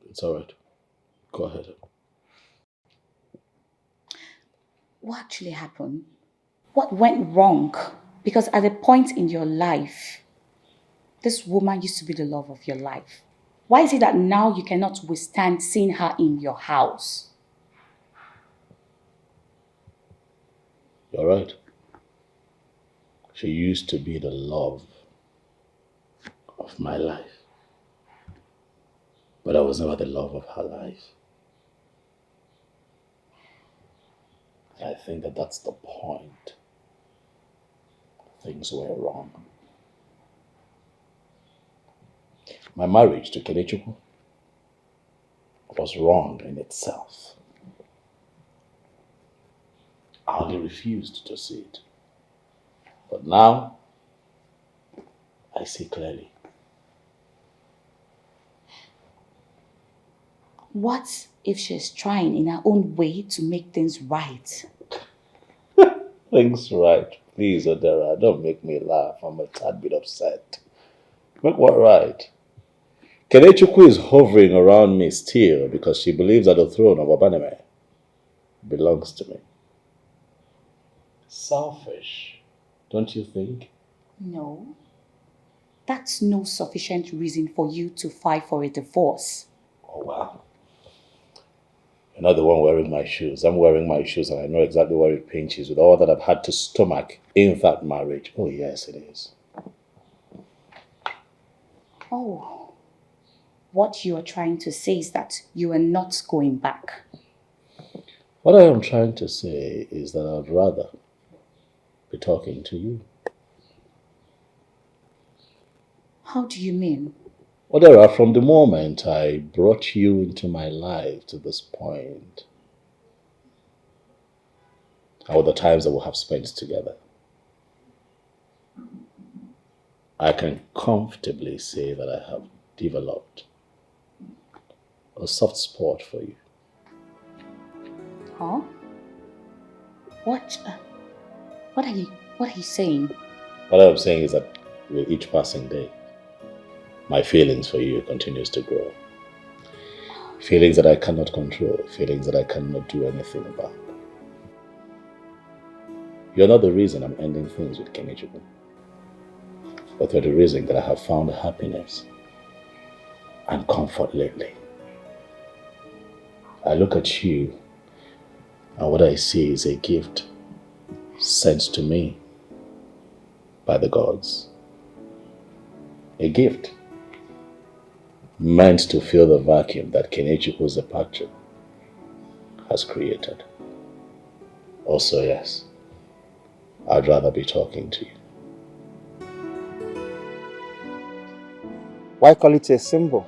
It's all right. Go ahead. What actually happened? What went wrong? Because at a point in your life, this woman used to be the love of your life. Why is it that now you cannot withstand seeing her in your house? You're right. She used to be the love of my life. But I was never the love of her life. I think that that's the point. Things were wrong. My marriage to Kenechukwu was wrong in itself. I only refused to see it. But now, I see clearly. What if she's trying in her own way to make things right? Things right. Please, Odera, don't make me laugh. I'm a tad bit upset. Make what right? Kenechukwu is hovering around me still because she believes that the throne of Obaneme belongs to me. Selfish, don't you think? No. That's no sufficient reason for you to fight for a divorce. Oh, wow. You're not the one wearing my shoes. I'm wearing my shoes and I know exactly where it pinches with all that I've had to stomach in that marriage. Oh, yes, it is. Oh. What you are trying to say is that you are not going back. What I am trying to say is that I'd rather be talking to you. How do you mean? Odera, from the moment I brought you into my life to this point, all the times that we have spent together, I can comfortably say that I have developed a soft spot for you. Huh? What are you saying? What I'm saying is that with each passing day, my feelings for you continues to grow. Feelings that I cannot control, feelings that I cannot do anything about. You're not the reason I'm ending things with Kenechukwu, but you're the reason that I have found happiness and comfort lately. I look at you and what I see is a gift sent to me by the gods. A gift meant to fill the vacuum that Kenechukwu's departure has created. Also, yes, I'd rather be talking to you. Why call it a symbol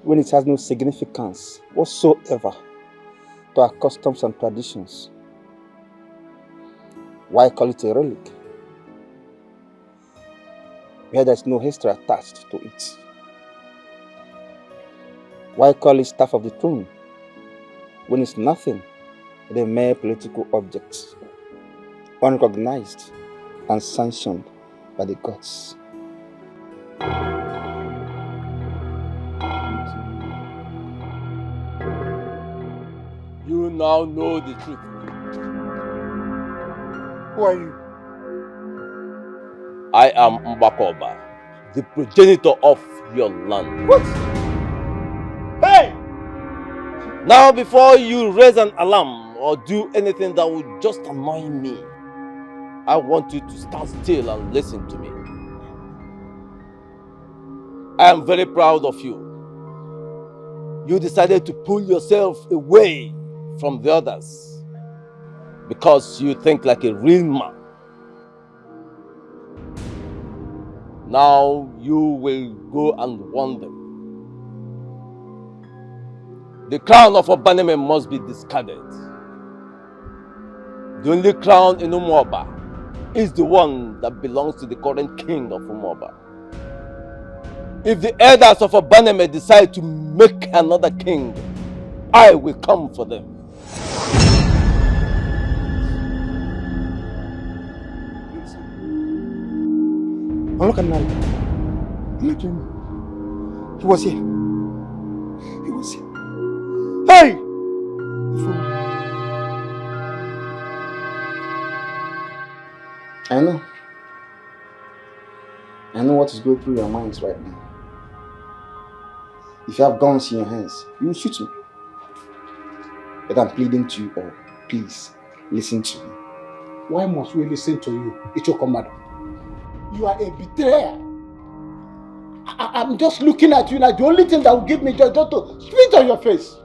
when it has no significance whatsoever to our customs and traditions? Why call it a relic where there's no history attached to it? Why call it staff of the throne when it's nothing but a mere political object, unrecognized and sanctioned by the gods? You now know the truth. Who are you? I am Mbakoba, the progenitor of your land. What? Hey! Now before you raise an alarm or do anything that would just annoy me, I want you to stand still and listen to me. I am very proud of you. You decided to pull yourself away from the others because you think like a real man. Now you will go and warn them. The crown of Obaneme must be discarded. The only crown in Umuoba is the one that belongs to the current king of Umuoba. If the elders of Obaneme decide to make another king, I will come for them. Oh, look at Nari. Look at him. He was here. He was here. Hey! I know what is going through your minds right now. If you have guns in your hands, you will shoot me. But I'm pleading to you all, please, listen to me. Why must we listen to you, Ichokomado? You are a betrayer. I'm just looking at you like the only thing that will give me joy just to spit on your face.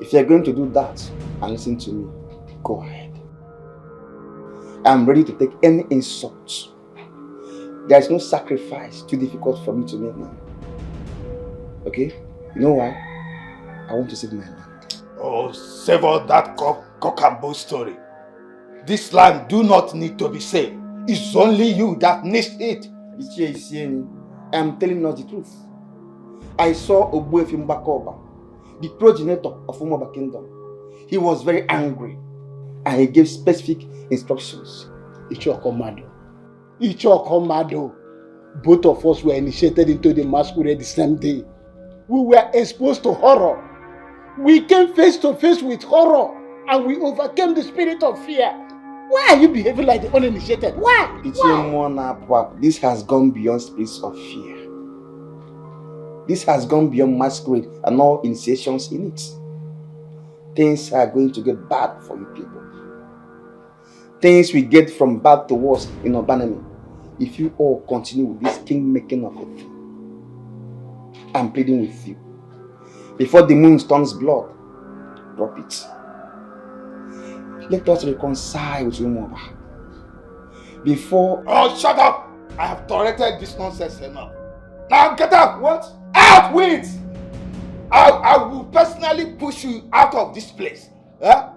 If you're going to do that and listen to me, go ahead. I'm ready to take any insult. There is no sacrifice too difficult for me to make now. Okay? You know why? I want to save my land. Oh, save all that cock and bull story. This land do not need to be saved. It's only you that needs it. I'm telling you the truth. I saw Ogbuefi Mbakoba, the progenitor of Umoba Kingdom. He was very angry and he gave specific instructions. Ichokomado. Both of us were initiated into the masquerade the same day. We were exposed to horror. We came face to face with horror and we overcame the spirit of fear. Why are you behaving like the uninitiated? Why? This has gone beyond spirits of fear. This has gone beyond masquerade and all initiations in it. Things are going to get bad for you people. Things we get from bad to worse in Obanemi if you all continue with this king making of it. I'm pleading with you. Before the moon turns blood, drop it. Let us reconcile with Umoba. Before... Oh, shut up! I have tolerated this nonsense enough. Now get out! What? Out with it! I will personally push you out of this place. Huh?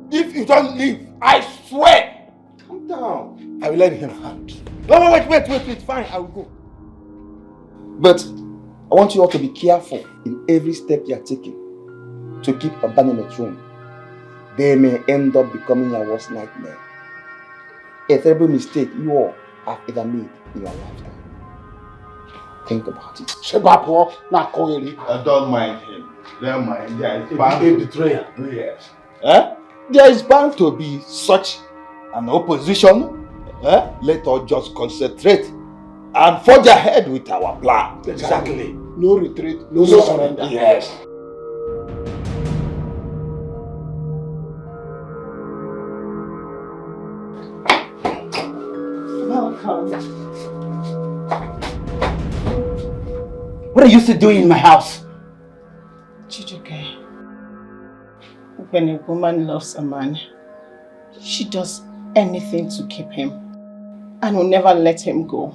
If you don't leave, I swear! Calm down. I will let him hand. No, wait. Fine, I will go. But I want you all to be careful in every step you are taking to keep Obanemi throne. They may end up becoming your worst nightmare. A terrible mistake you all have ever made in your lifetime. Think about it. I don't mind him. Don't mind. There is bound to betrayal. Yes. There is bound to be such an opposition. Let us just concentrate and forge ahead with our plan. Exactly. No retreat, no surrender. Yes. Welcome. What are you still doing in my house? Chijuke, when a woman loves a man, she does anything to keep him and will never let him go.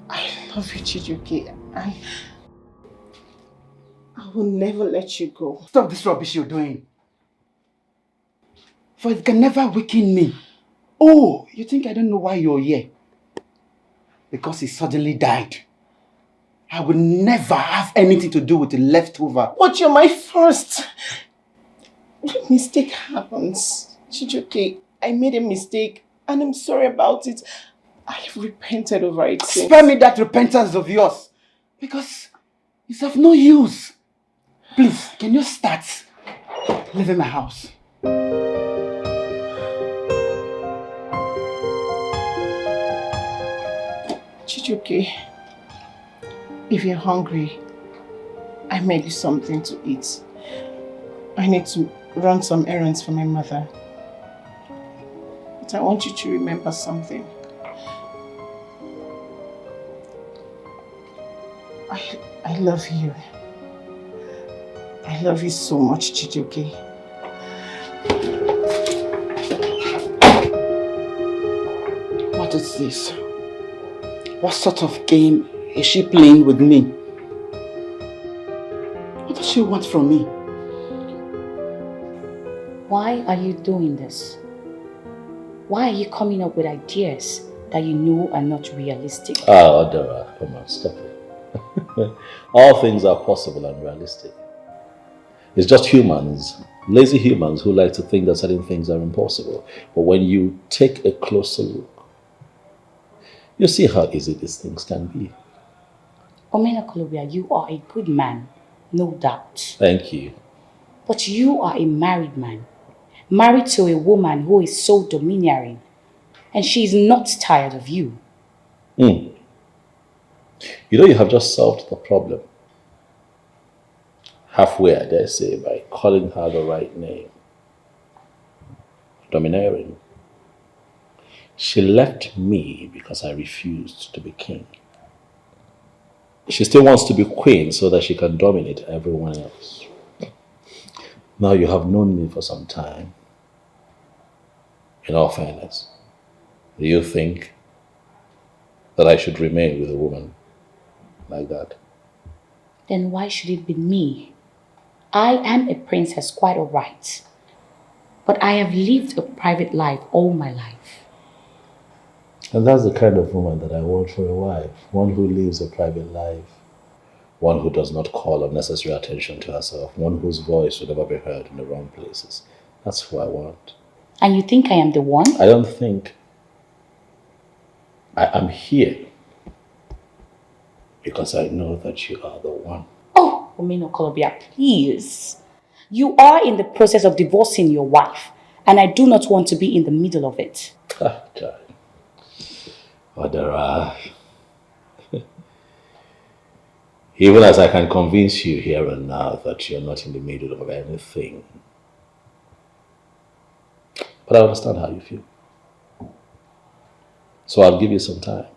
I love you, Chijuke. I will never let you go. Stop this rubbish you're doing. For it can never weaken me. Oh, you think I don't know why you're here? Because he suddenly died. I would never have anything to do with the leftover. But you're my first. Mistake happens. Chijuke, I made a mistake and I'm sorry about it. I have repented over it. Spare me that repentance of yours. Because it's of no use. Please, can you start leaving my house? Chijuke, if you're hungry, I made you something to eat. I need to run some errands for my mother. But I want you to remember something. I love you. I love you so much, Chijuke. What is this? What sort of game is she playing with me? What does she want from me? Why are you doing this? Why are you coming up with ideas that you know are not realistic? Ah, Adora, come on, stop it. All things are possible and realistic. It's just humans, lazy humans, who like to think that certain things are impossible. But when you take a closer look, you see how easy these things can be. Omena Kolobia, you are a good man, no doubt. Thank you. But you are a married man, married to a woman who is so domineering, and she is not tired of you. You know, you have just solved the problem. Halfway, I dare say, by calling her the right name. domineering. She left me because I refused to be king. She still wants to be queen so that she can dominate everyone else. Now you have known me for some time. In all fairness, do you think that I should remain with a woman like that? Then why should it be me? I am a princess, quite all right. But I have lived a private life all my life. And that's the kind of woman that I want for a wife. One who lives a private life. One who does not call unnecessary attention to herself. One whose voice will never be heard in the wrong places. That's who I want. And you think I am the one? I don't think. I am here because I know that you are the one. Oh, Omino Kolobia, please. You are in the process of divorcing your wife, and I do not want to be in the middle of it. Odara. Even as I can convince you here and now that you're not in the middle of anything. But I understand how you feel. So I'll give you some time.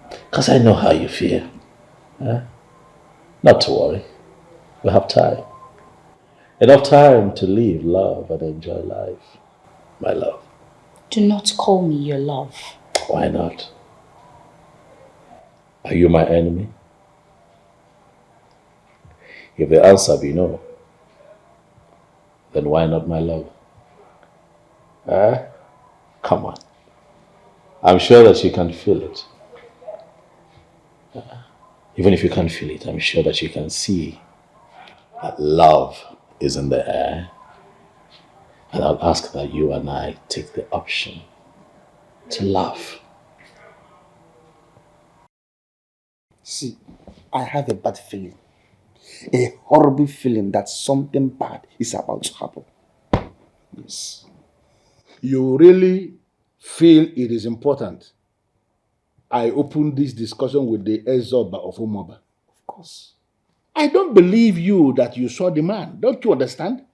Because I know how you feel. Not to worry. We have time. Enough time to live, love, and enjoy life. My love. Do not call me your love. Why not? Are you my enemy? If the answer be no, then why not my love? Come on. I'm sure that you can feel it. Even if you can't feel it, I'm sure that you can see that love is in the air. And I'll ask that you and I take the option to love. See, I have a bad feeling. A horrible feeling that something bad is about to happen. Yes. You really feel it is important I open this discussion with the Ezoba of Umoba? Of course. I don't believe you that you saw the man. Don't you understand?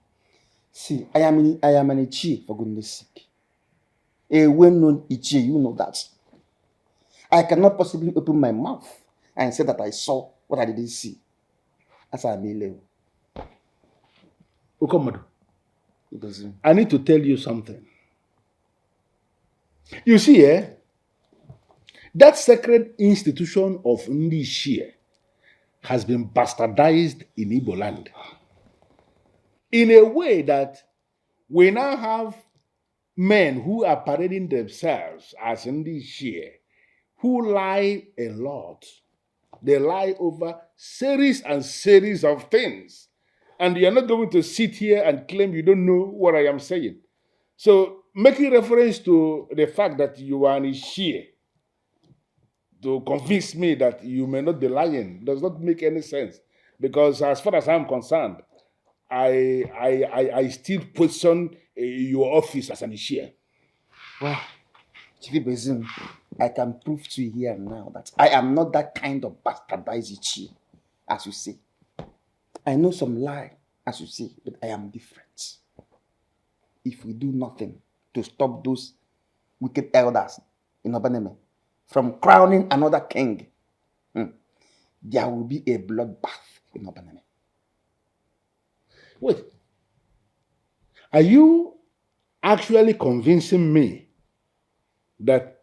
See, I am an Ichi, for goodness sake. A well-known Ichi, you know that. I cannot possibly open my mouth and say that I saw what I didn't see. As I may live. Ukomadu, I need to tell you something. You see, that sacred institution of Ndishie has been bastardized in Igbo land. In a way that we now have men who are parading themselves as Ndishie, who lie a lot. They lie over series and series of things. And you're not going to sit here and claim you don't know what I am saying. So, making reference to the fact that you are an Ishie to convince me that you may not be lying does not make any sense. Because as far as I'm concerned, I still question your office as an Ishie. Well, Chief Bezim, I can prove to you here now that I am not that kind of bastardized Ichi, as you say. I know some lie, as you say, but I am different. If we do nothing to stop those wicked elders in Obaneme from crowning another king, there will be a bloodbath in Obaneme. Wait. Are you actually convincing me that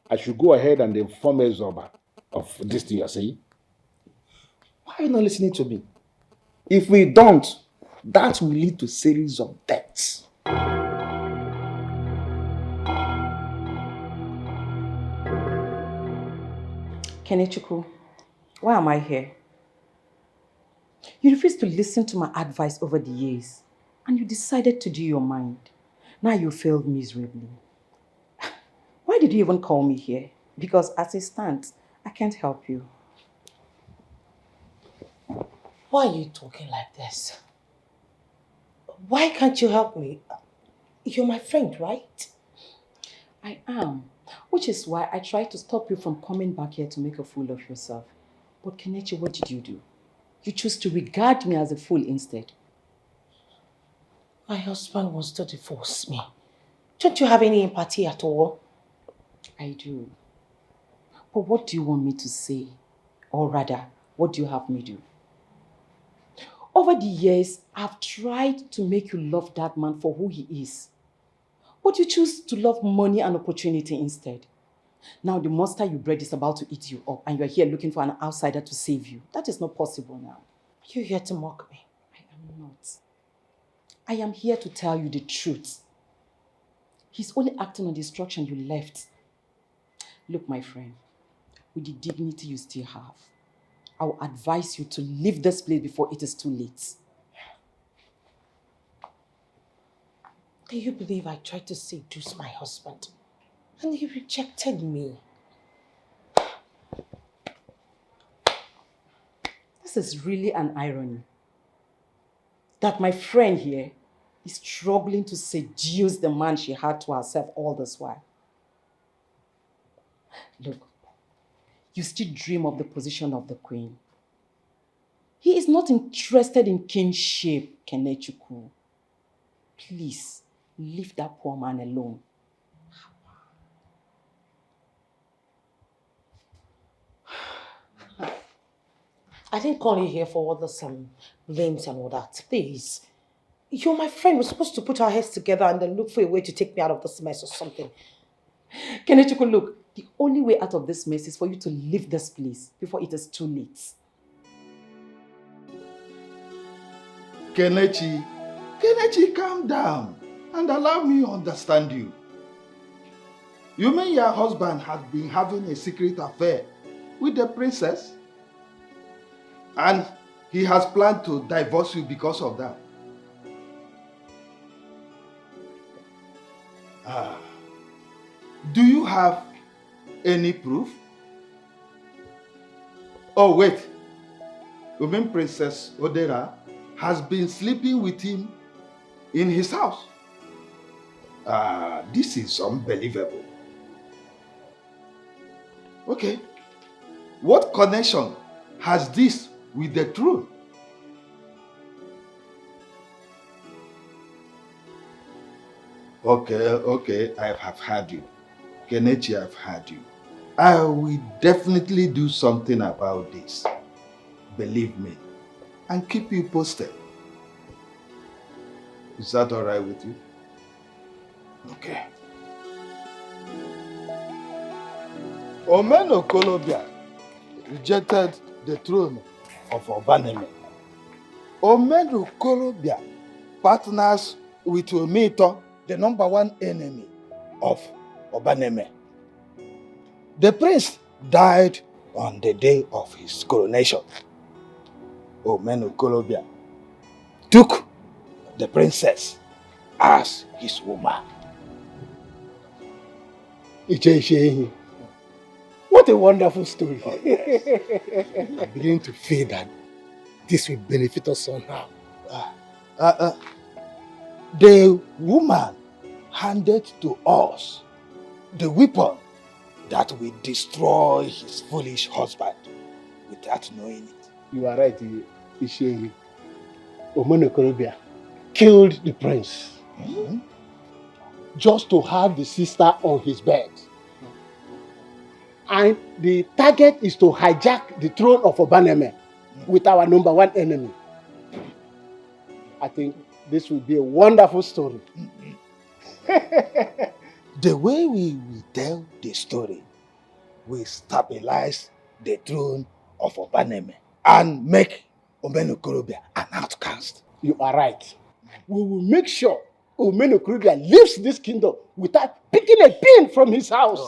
I should go ahead and inform Ezoba of this thing you're saying? Why are you not listening to me? If we don't, that will lead to a series of deaths. Kenechukwu, why am I here? You refused to listen to my advice over the years, and you decided to do your mind. Now you failed miserably. Why did you even call me here? Because as it stands, I can't help you. Why are you talking like this? Why can't you help me? You're my friend, right? I am, which is why I tried to stop you from coming back here to make a fool of yourself. But Kelechi, what did you do? You chose to regard me as a fool instead. My husband wants to divorce me. Don't you have any empathy at all? I do. But what do you want me to say? Or rather, what do you have me do? Over the years, I've tried to make you love that man for who he is. But you choose to love money and opportunity instead. Now the monster you bred is about to eat you up and you're here looking for an outsider to save you. That is not possible now. You're here to mock me. I am not. I am here to tell you the truth. He's only acting on the instruction you left. Look, my friend, with the dignity you still have, I will advise you to leave this place before it is too late. Do you believe I tried to seduce my husband and he rejected me? This is really an irony. That my friend here is struggling to seduce the man she had to herself all this while. Look, you still dream of the position of the queen. He is not interested in kingship, Kenechukwu. Please, leave that poor man alone. I didn't call you here for all this blames and all that. Please. You're my friend. We're supposed to put our heads together and then look for a way to take me out of this mess or something. Kenechukwu, look, the only way out of this mess is for you to leave this place before it is too late. Kelechi, calm down and allow me to understand you. You mean your husband has been having a secret affair with the princess? And he has planned to divorce you because of that? Do you have any proof? Oh wait, you mean Princess Odera has been sleeping with him in his house? This is unbelievable. Okay, what connection has this with the truth? Okay, I have heard you. Kelechi, I've heard you. I will definitely do something about this. Believe me. And keep you posted. Is that all right with you? Okay. Omeno Kolobia rejected the throne of Obaneme. Omeno Kolobia partners with Omito, the #1 enemy of Obaneme. The prince died on the day of his coronation. Omeno Kolobia took the princess as his woman. What a wonderful story. Oh, yes. I'm beginning to feel that this will benefit us somehow. The woman handed to us the weapon that will destroy his foolish husband without knowing it. You are right, Ishengi. Omonokorobia killed the prince just to have the sister on his bed. And the target is to hijack the throne of Obaneme with our #1 enemy. I think this will be a wonderful story. The way we will tell the story will stabilize the throne of Obaneme and make Omenokorobia an outcast. You are right. We will make sure Omenokorobia leaves this kingdom without picking a pin from his house.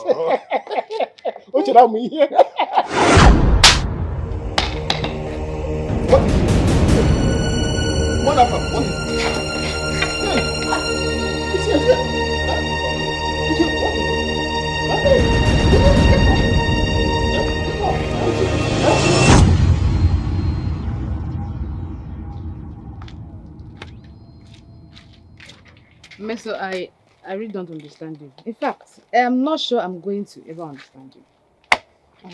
What should I mean here? What happened? What is Meso, I really don't understand you. In fact, I'm not sure I'm going to ever understand you.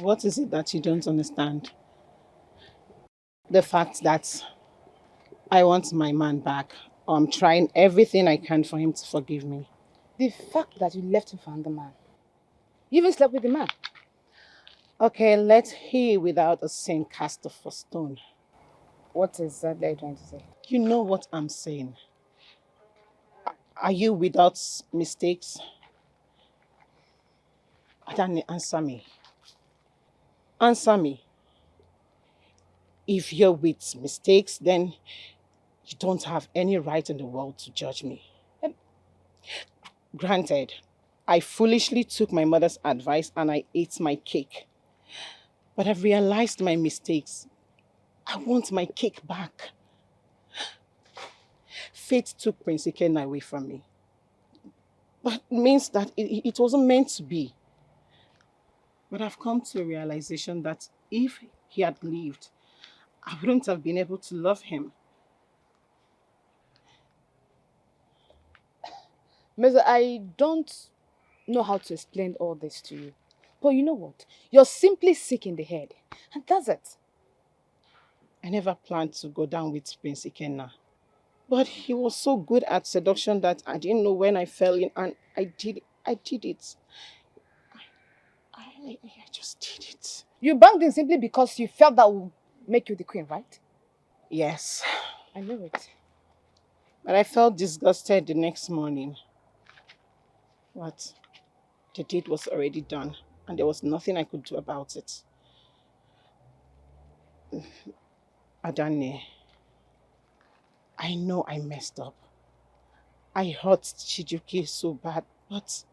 What is it that you don't understand? The fact that I want my man back, I'm trying everything I can for him to forgive me. The fact that you left him for another man. You even slept with the man. Okay, let he without a sin cast the first stone. What exactly are you trying to say? You know what I'm saying. Are you without mistakes? Adani, answer me. Answer me. If you're with mistakes, then you don't have any right in the world to judge me. Granted, I foolishly took my mother's advice and I ate my cake. But I've realized my mistakes. I want my cake back. Fate took Prince Ikenna away from me. But it means that it wasn't meant to be. But I've come to a realization that if he had lived, I wouldn't have been able to love him. Meza, I don't know how to explain all this to you. But you know what? You're simply sick in the head. And that's it. I never planned to go down with Prince Ikenna. But he was so good at seduction that I didn't know when I fell in, and I did it. I just did it. You banged him simply because you felt that would make you the queen, right? Yes. I knew it. But I felt disgusted the next morning. But the deed was already done, and there was nothing I could do about it. Adane, I know I messed up. I hurt Chijuki so bad, but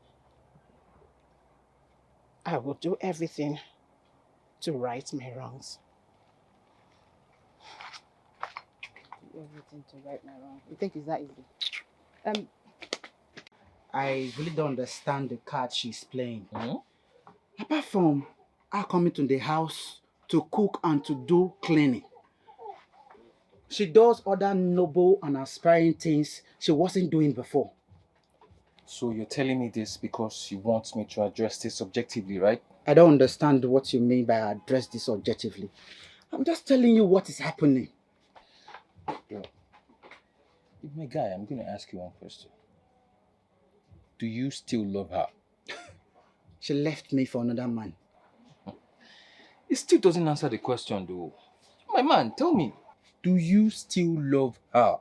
I will do everything to right my wrongs. Do everything to right my wrong. You think it's that easy? I really don't understand the card she's playing. Apart from her coming to the house to cook and to do cleaning, she does other noble and aspiring things she wasn't doing before. So you're telling me this because you want me to address this objectively, right? I don't understand what you mean by address this objectively. I'm just telling you what is happening. Bro, my guy, I'm going to ask you one question. Do you still love her? She left me for another man. It still doesn't answer the question though. My man, tell me, do you still love her?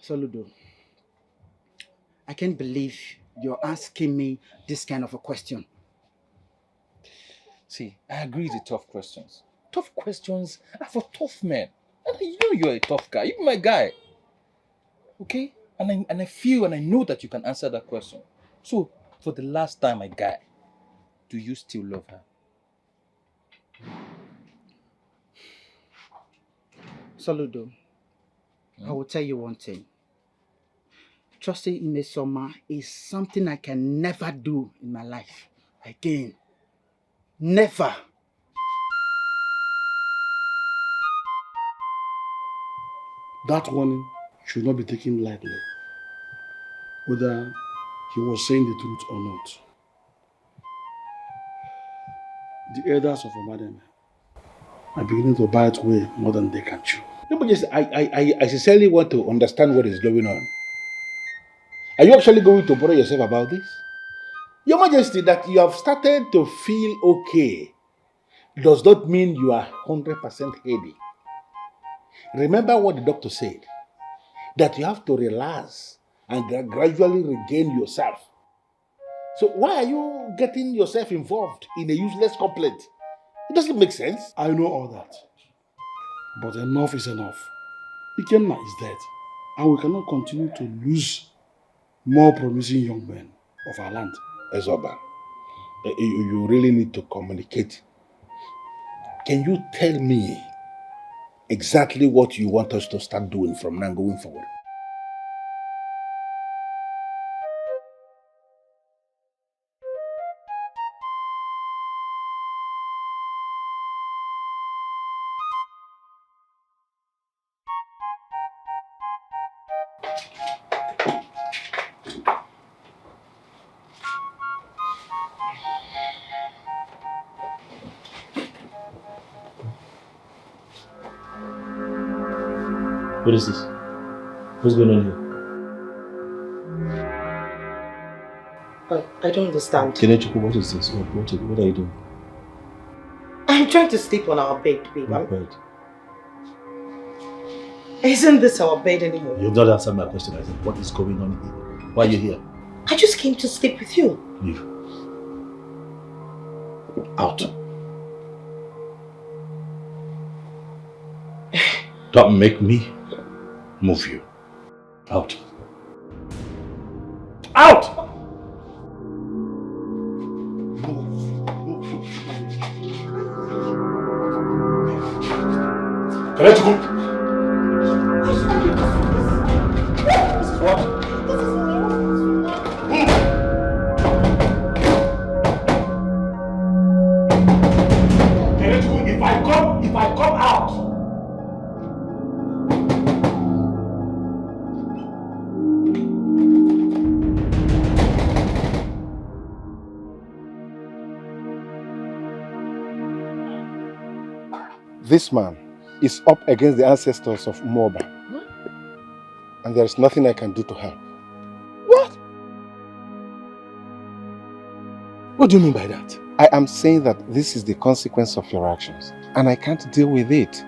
Soludo, I can't believe you're asking me this kind of a question. See, I agree it's tough questions. Tough questions are for tough men. And you know you're a tough guy. You're my guy. Okay? And I feel and I know that you can answer that question. So, for the last time, my guy, do you still love her? Soludo, I will tell you one thing. Trusting Imesoma is something I can never do in my life again. Never. That warning should not be taken lightly, whether he was saying the truth or not. The elders of Omademe are beginning to bite way more than they can chew. No, but just, I sincerely want to understand what is going on. Are you actually going to bother yourself about this? Your Majesty, that you have started to feel okay does not mean you are 100% healthy. Remember what the doctor said, that you have to relax and gradually regain yourself. So why are you getting yourself involved in a useless complaint? It doesn't make sense. I know all that. But enough is enough. Ikenna is dead, and we cannot continue to lose more promising young men of our land. Ezoba, you really need to communicate. Can you tell me exactly what you want us to start doing from now going forward? What is this? What's going on here? I don't understand. Kenechukwu, what is this? What are you doing? I'm trying to sleep on our bed, babe. What bed? Isn't this our bed anymore? You've not answered my question. I said, what is going on here? Why are you here? I just came to sleep with you. Leave. Out. Don't make me move you. Out. Out! Can I go? This is what? If I come out. This man is up against the ancestors of Umoba. And there is nothing I can do to help. What? What do you mean by that? I am saying that this is the consequence of your actions, and I can't deal with it.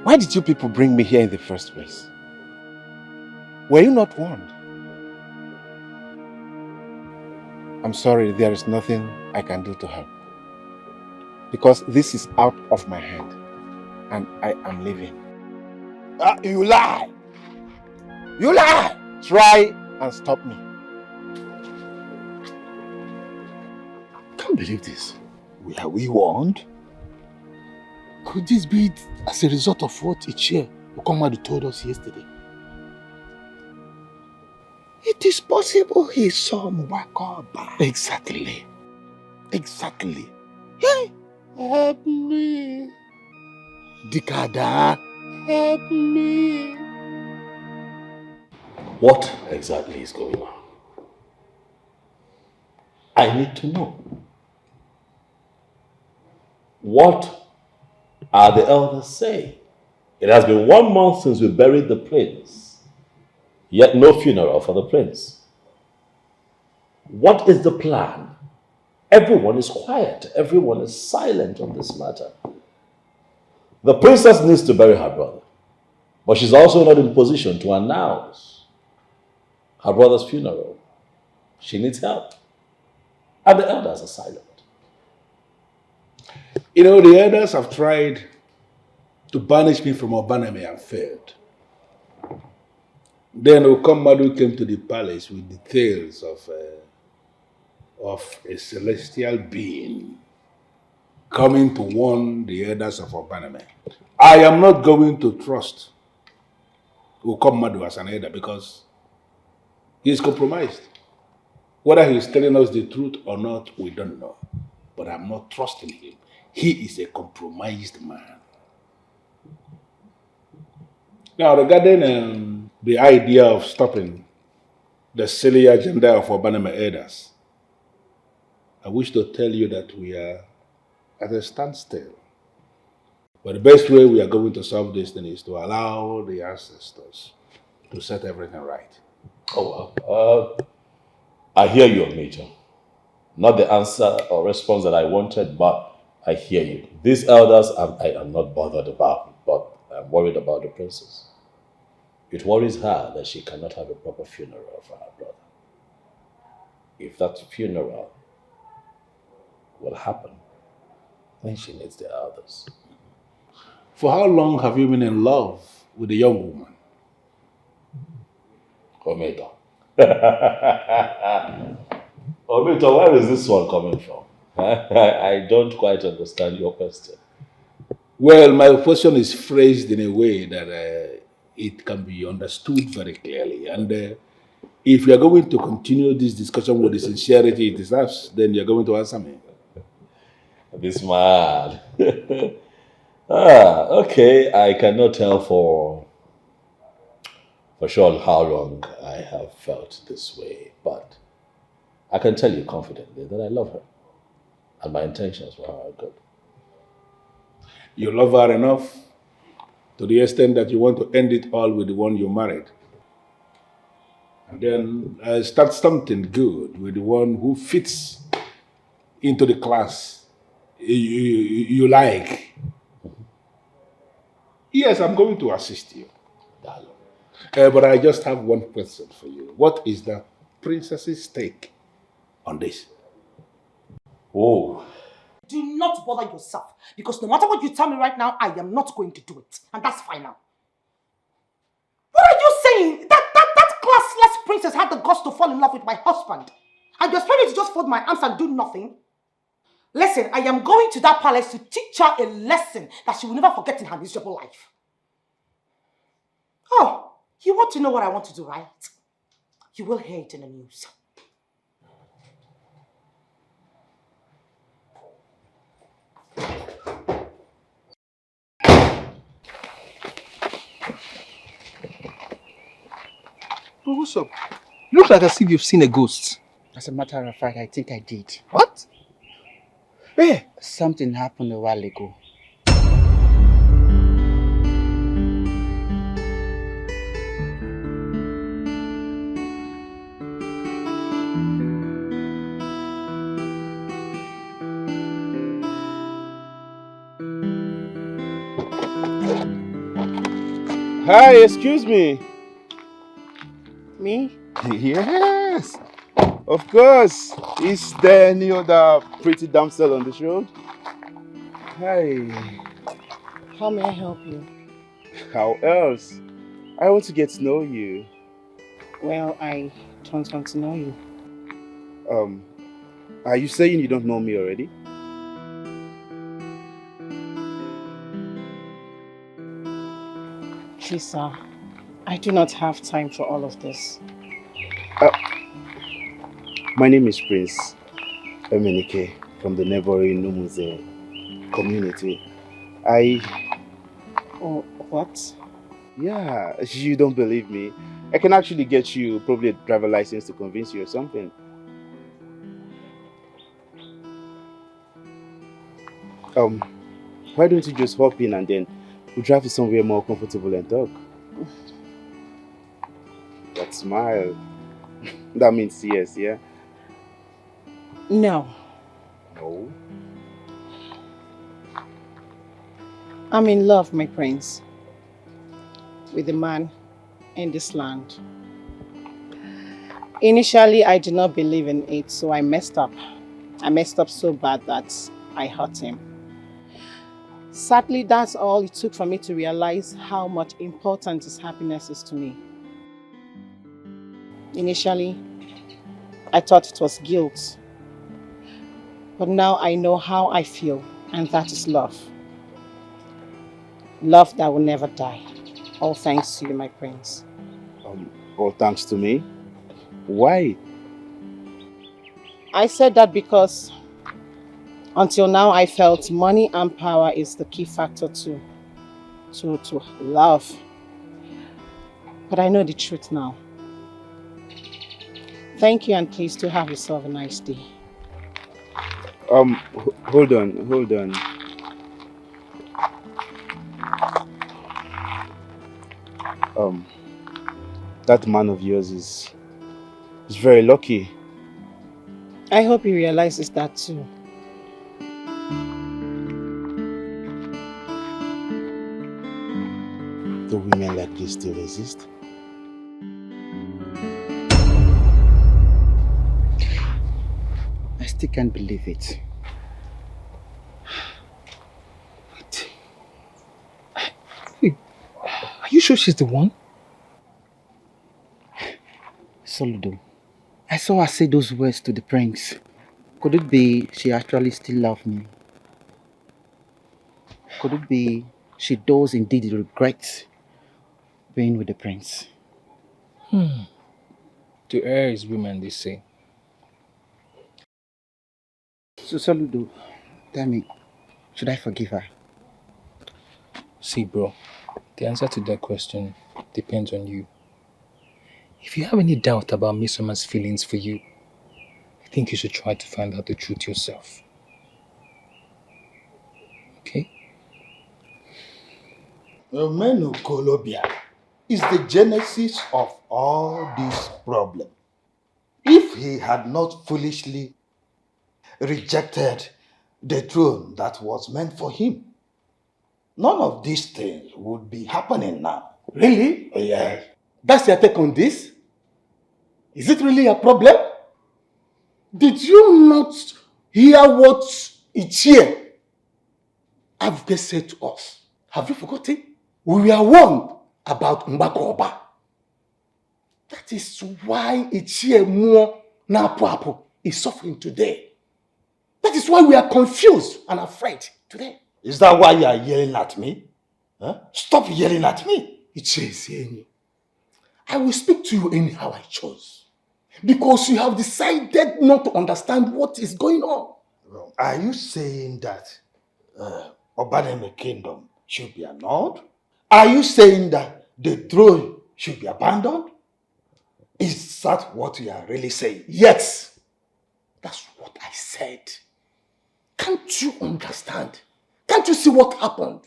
Why did you people bring me here in the first place? Were you not warned? I'm sorry, there is nothing I can do to help. Because this is out of my hand, and I am leaving. You lie! You lie! Try and stop me. I can't believe this. Were we warned? Could this be as a result of what Ichie Okomadu told us yesterday? It is possible he saw Mwakoba. Exactly. Exactly. Hey, help me. Dikada, help me. What exactly is going on? I need to know. What are the elders saying? It has been 1 month since we buried the prince, yet no funeral for the prince. What is the plan? Everyone is quiet. Everyone is silent on this matter. The princess needs to bury her brother, but she's also not in position to announce her brother's funeral. She needs help. And the elders are silent. You know, the elders have tried to banish me from Obaname and failed. Then Okomadu came to the palace with the tales of a celestial being coming to warn the elders of Obaname. I am not going to trust Okomadu as an elder because he is compromised. Whether he is telling us the truth or not, we don't know. But I'm not trusting him. He is a compromised man. Now, regarding the idea of stopping the silly agenda of Obaname elders, I wish to tell you that we are at a standstill. But the best way we are going to solve this thing is to allow the ancestors to set everything right. Oh, well, I hear you, Major. Not the answer or response that I wanted, but I hear you. These elders I am not bothered about, but I'm worried about the princess. It worries her that she cannot have a proper funeral for her brother. If that funeral will happen, then she needs the elders. For how long have you been in love with a young woman? Ometo. Ometo, where is this one coming from? I don't quite understand your question. Well, my question is phrased in a way that it can be understood very clearly. And if you are going to continue this discussion with the sincerity it deserves, then you're going to answer me. This man. Okay. I cannot tell for sure how long I have felt this way, but I can tell you confidently that I love her. And my intentions for her are good. You love her enough To the extent that you want to end it all with the one you married. And then start something good with the one who fits into the class you like. Yes, I'm going to assist you. But I just have one question for you. What is the princess's take on this? Oh. Do not bother yourself, because no matter what you tell me right now, I am not going to do it. And that's final. What are you saying? That classless princess had the guts to fall in love with my husband. And you expect me to just fold my arms and do nothing? Listen, I am going to that palace to teach her a lesson that she will never forget in her miserable life. Oh, you want to know what I want to do, right? You will hear it in the news. Bro, what's up? You look like as if you've seen a ghost. As a matter of fact, I think I did. What? Where? Something happened a while ago. Hi, excuse me. Me? Yes, of course. Is there any other pretty damsel on this road? Hi. How may I help you? How else? I want to get to know you. Well, I don't want to know you. Are you saying you don't know me already? Please, sir, I do not have time for all of this. My name is Prince Emenike from the neighboring Numuze community. Oh, what? Yeah, you don't believe me. I can actually get you probably a driver license to convince you or something. Why don't you just hop in and then we'll drive you somewhere more comfortable and talk? That smile. That means yes, yeah? No. No? I'm in love, my prince, with a man in this land. Initially, I did not believe in it, so I messed up. I messed up so bad that I hurt him. Sadly, that's all it took for me to realize how much important his happiness is to me. Initially, I thought it was guilt. But now I know how I feel, and that is love. Love that will never die. All thanks to you, my prince. All thanks to me? Why? I said that because until now I felt money and power is the key factor to love. But I know the truth now. Thank you, and please do have yourself a nice day. Hold on. That man of yours is very lucky. I hope he realizes that too. Do women like this still exist? I still can't believe it. Are you sure she's the one? Soludo, I saw her say those words to the prince. Could it be she actually still loves me? Could it be she does indeed regret being with the prince? To err is women, they say. So Soludo, tell me, should I forgive her? See, bro, the answer to that question depends on you. If you have any doubt about Miss Woman's feelings for you, I think you should try to find out the truth yourself. Okay? Omenukolobia is the genesis of all this problem. If he had not foolishly rejected the throne that was meant for him, none of these things would be happening now. Really? Yes. That's your take on this? Is it really a problem? Did you not hear what Ichie Advocate said to us? Have you forgotten? We were warned about Mbakoba. That is why Ichie Nwaohua is suffering today. That is why we are confused and afraid today. Is that why you are yelling at me? Huh? Stop yelling at me. Ichie, I will speak to you anyhow I chose. Because you have decided not to understand what is going on. Well, are you saying that Obaneme Kingdom should be annulled? Are you saying that the throne should be abandoned? Is that what you are really saying? Yes. That's what I said. Can't you understand? Can't you see what happened?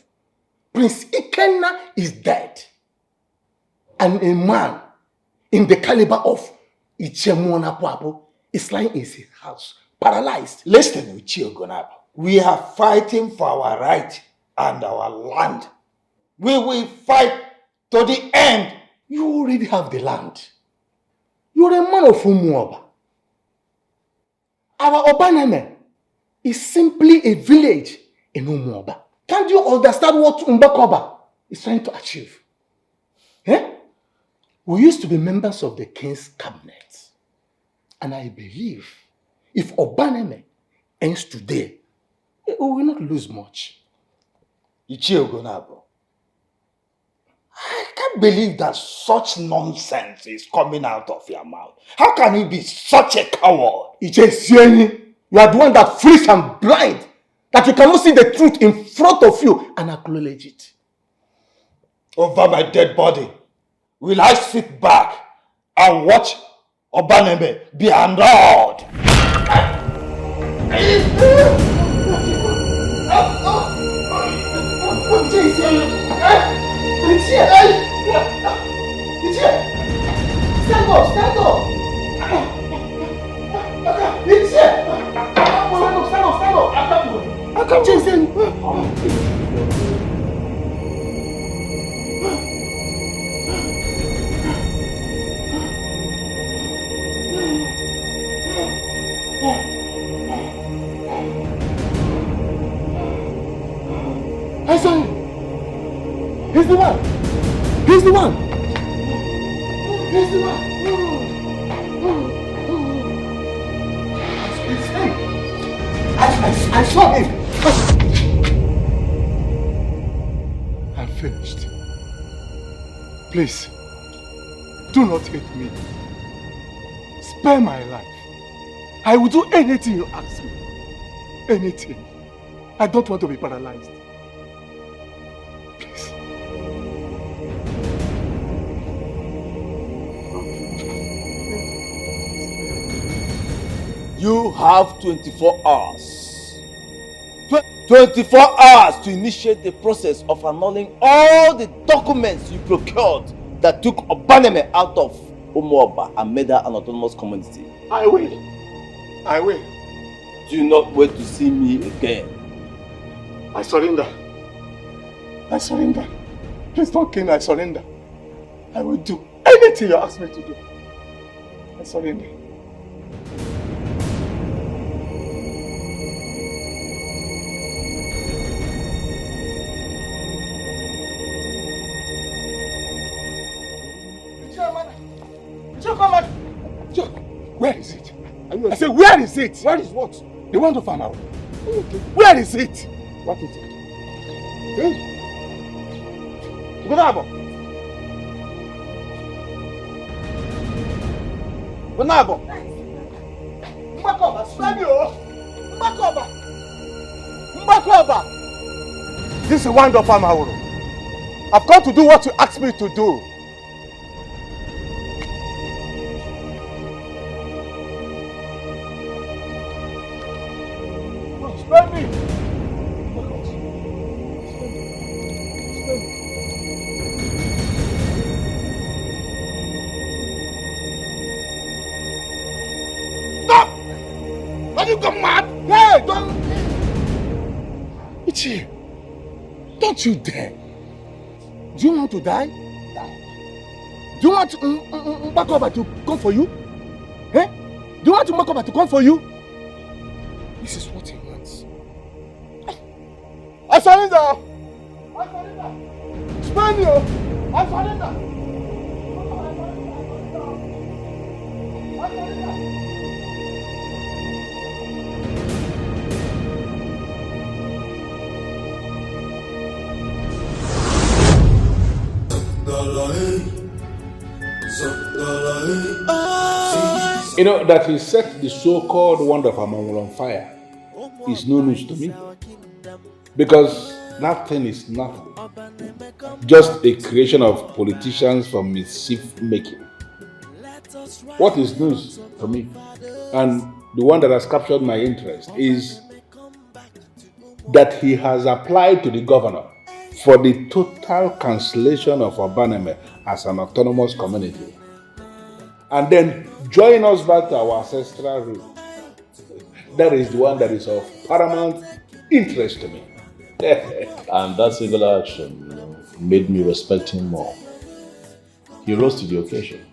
Prince Ikenna is dead. And a man in the caliber of Ichie Nwaohua is lying in his house, paralyzed. Listen, Ichie Ogonabo. We are fighting for our right and our land. We will fight to the end. You already have the land. You're a man of Umuoba. Our Obaneme is simply a village in Umuoba. Can't you understand what Mbakoba is trying to achieve? Eh? We used to be members of the king's cabinet. And I believe if Obaneme ends today, we will not lose much. Ichie Ogonabo, I can't believe that such nonsense is coming out of your mouth. How can you be such a coward? Ichie, you are the one that foolish and blind, that you cannot see the truth in front of you and acknowledge it. Over my dead body, will I sit back and watch Obaneme be annulled? Stand up, stand up! I saw him. He's the one. He's the one. He's the one. It's him. I saw him. I'm finished. Please, do not hate me. Spare my life. I will do anything you ask me. Anything. I don't want to be paralyzed. Please. You have 24 hours. 24 hours to initiate the process of annulling all the documents you procured that took Obaneme out of Umuoba and made her an autonomous community. I will. I will. Do not wait to see me again. I surrender. I surrender. Please don't kill me. I surrender. I will do anything you ask me to do. I surrender. Where is it? I said, where is it? Where is what? The one to farm out. Where is it? What is it? Hey. Gunabo. Gunabo. Mbakoba, Spamio. Mbakoba. Mbakoba. This is one to farm out. I've come to do what you asked me to do. Spare me! you gone mad? Hey, don't... Ichi, don't you dare. Do you want to die? Do you want Mbakoba to come for you? Eh? Do you want Mbakoba to come for you? This is what he wants. I surrender! I surrender! Spaniel! I surrender! You know, that he set the so-called wonder of Amangolo on fire is no news to me. Because that thing is nothing. Just a creation of politicians for mischief making. What is news to me, and the one that has captured my interest, is that he has applied to the governor for the total cancellation of Obaneme as an autonomous community, and then join us back to our ancestral root. That is the one that is of paramount interest to me. And that singular action, made me respect him more. He rose to the occasion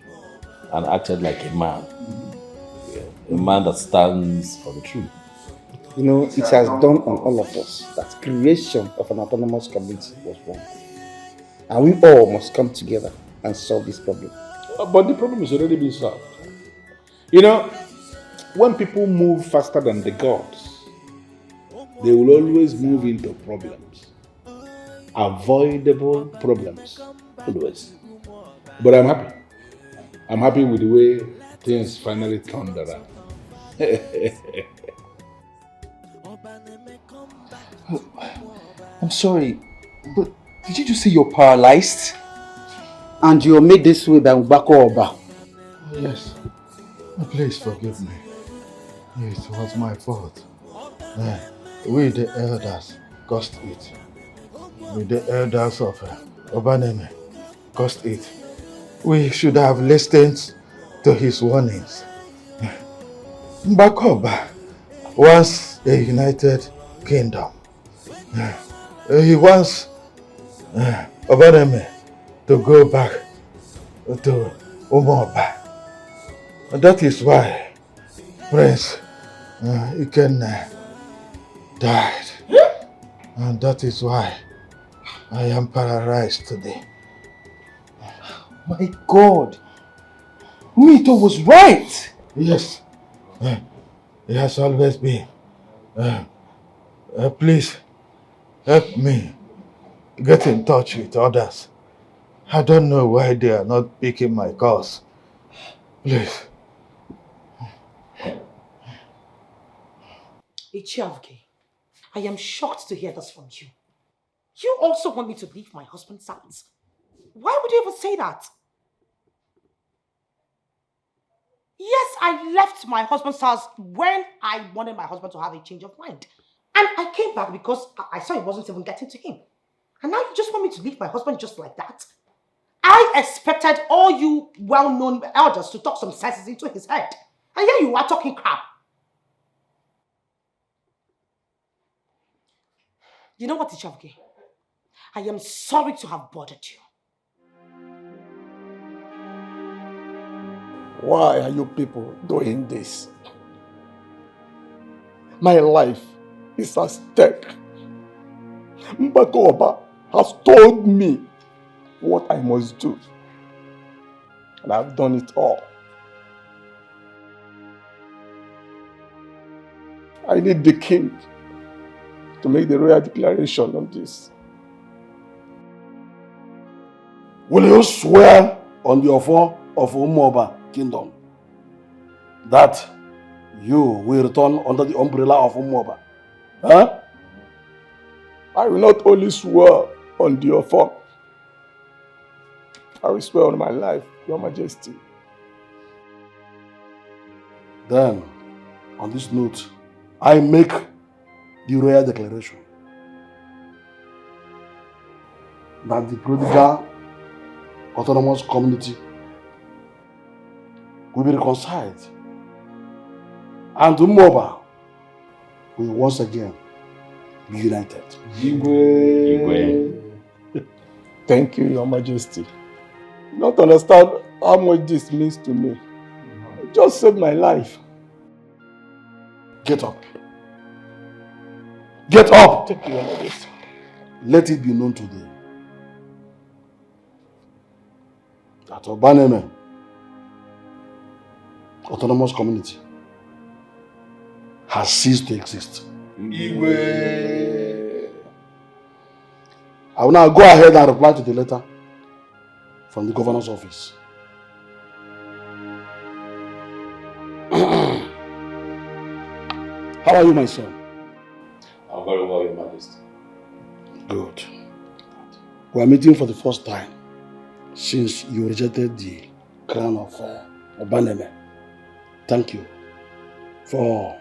and acted like a man. A man that stands for the truth. You know, it has dawned on all of us that creation of an autonomous community was wrong. And we all must come together and solve this problem. But the problem has already been solved. You know, when people move faster than the gods, they will always move into problems. Avoidable problems. Always. But I'm happy. I'm happy with the way things finally turned around. I'm sorry, but did you just say you're paralyzed? And you're made this way by Mbako Oba? Yes. Please forgive me. It was my fault. We the elders caused it. We the elders of Obaneme caused it. We should have listened to his warnings. Mbako Oba wants a united kingdom. He wants Obaneme to go back to Umoba. And that is why Prince Ikenna died. And that is why I am paralyzed today. My God! Mito was right! Yes. He has always been. Please, help me get in touch with others. I don't know why they are not picking my calls. Please. Ichiavke, I am shocked to hear this from you. You also want me to leave my husband's house. Why would you even say that? Yes, I left my husband's house when I wanted my husband to have a change of mind. And I came back because I saw it wasn't even getting to him. And now you just want me to leave my husband just like that? I expected all you well-known elders to talk some sense into his head. And here you are talking crap. You know what, Ichavke? I am sorry to have bothered you. Why are you people doing this? My life is at stake. Mbako Oba has told me what I must do. And I've done it all. I need the king to make the royal declaration on this. Will you swear on the offer of Umoba Kingdom that you will return under the umbrella of Umoba? Huh? I will not only swear on the offer, I will swear on my life, Your Majesty. Then, on this note, I make the royal declaration that the prodigal autonomous community will be reconciled and Umoba will once again be united. Igwe. Thank you, Your Majesty. You don't understand how much this means to me. It just saved my life. Get up. Get up! Thank you, Your Majesty. Let it be known today that Obaneme Autonomous Community has ceased to exist. Igwe. I will now go ahead and reply to the letter from the governor's office. How are you, my son? I'm very well, Your Majesty. Good. We are meeting for the first time since you rejected the crown of Obaneme. Thank you for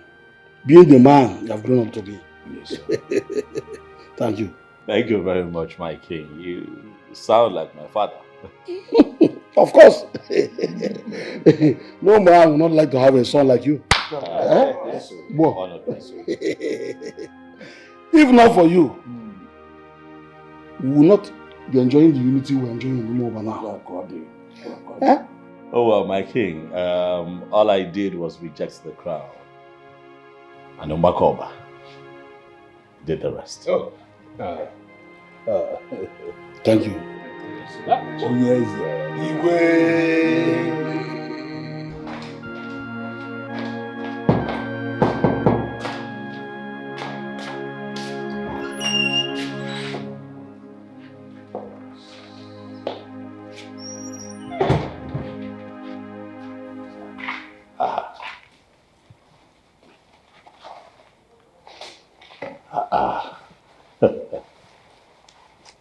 being the man you have grown up to be. Yes, sir. Thank you. Thank you very much, my king. You sound like my father. Of course. No man would not like to have a son like you. Yes, sir. Honored, yes, sir. If not for you, we will not be enjoying the unity we are enjoying in Umoba now. Oh well, my king, all I did was reject the crown. And Umakoba did the rest. Oh. Thank you.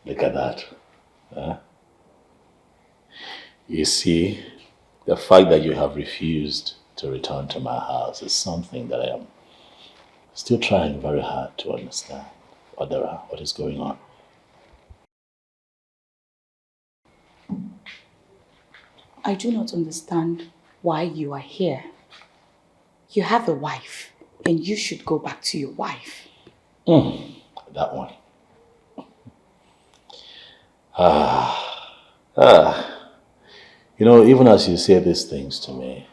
Look at that. Huh? You see, the fact that you have refused to return to my house is something that I am still trying very hard to understand. Odera, what is going on? I do not understand why you are here. You have a wife, and you should go back to your wife. That one. You know, even as you say these things to me,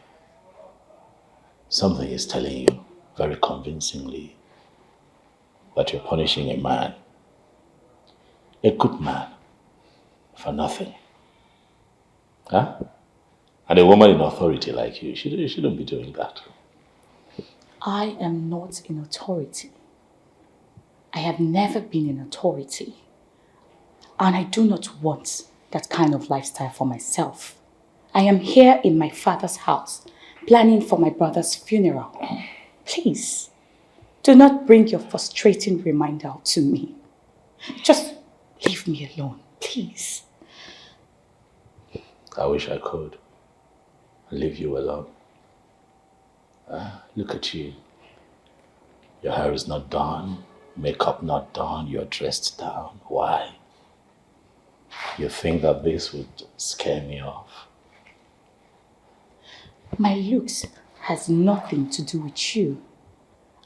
something is telling you very convincingly that you're punishing a man, a good man, for nothing. Huh? And a woman in authority like you shouldn't be doing that. I am not in authority. I have never been in authority. And I do not want that kind of lifestyle for myself. I am here in my father's house, planning for my brother's funeral. Please, do not bring your frustrating reminder out to me. Just leave me alone, please. I wish I could leave you alone. Look at you. Your hair is not done, makeup not done, you're dressed down. Why? You think that this would scare me off? My looks has nothing to do with you.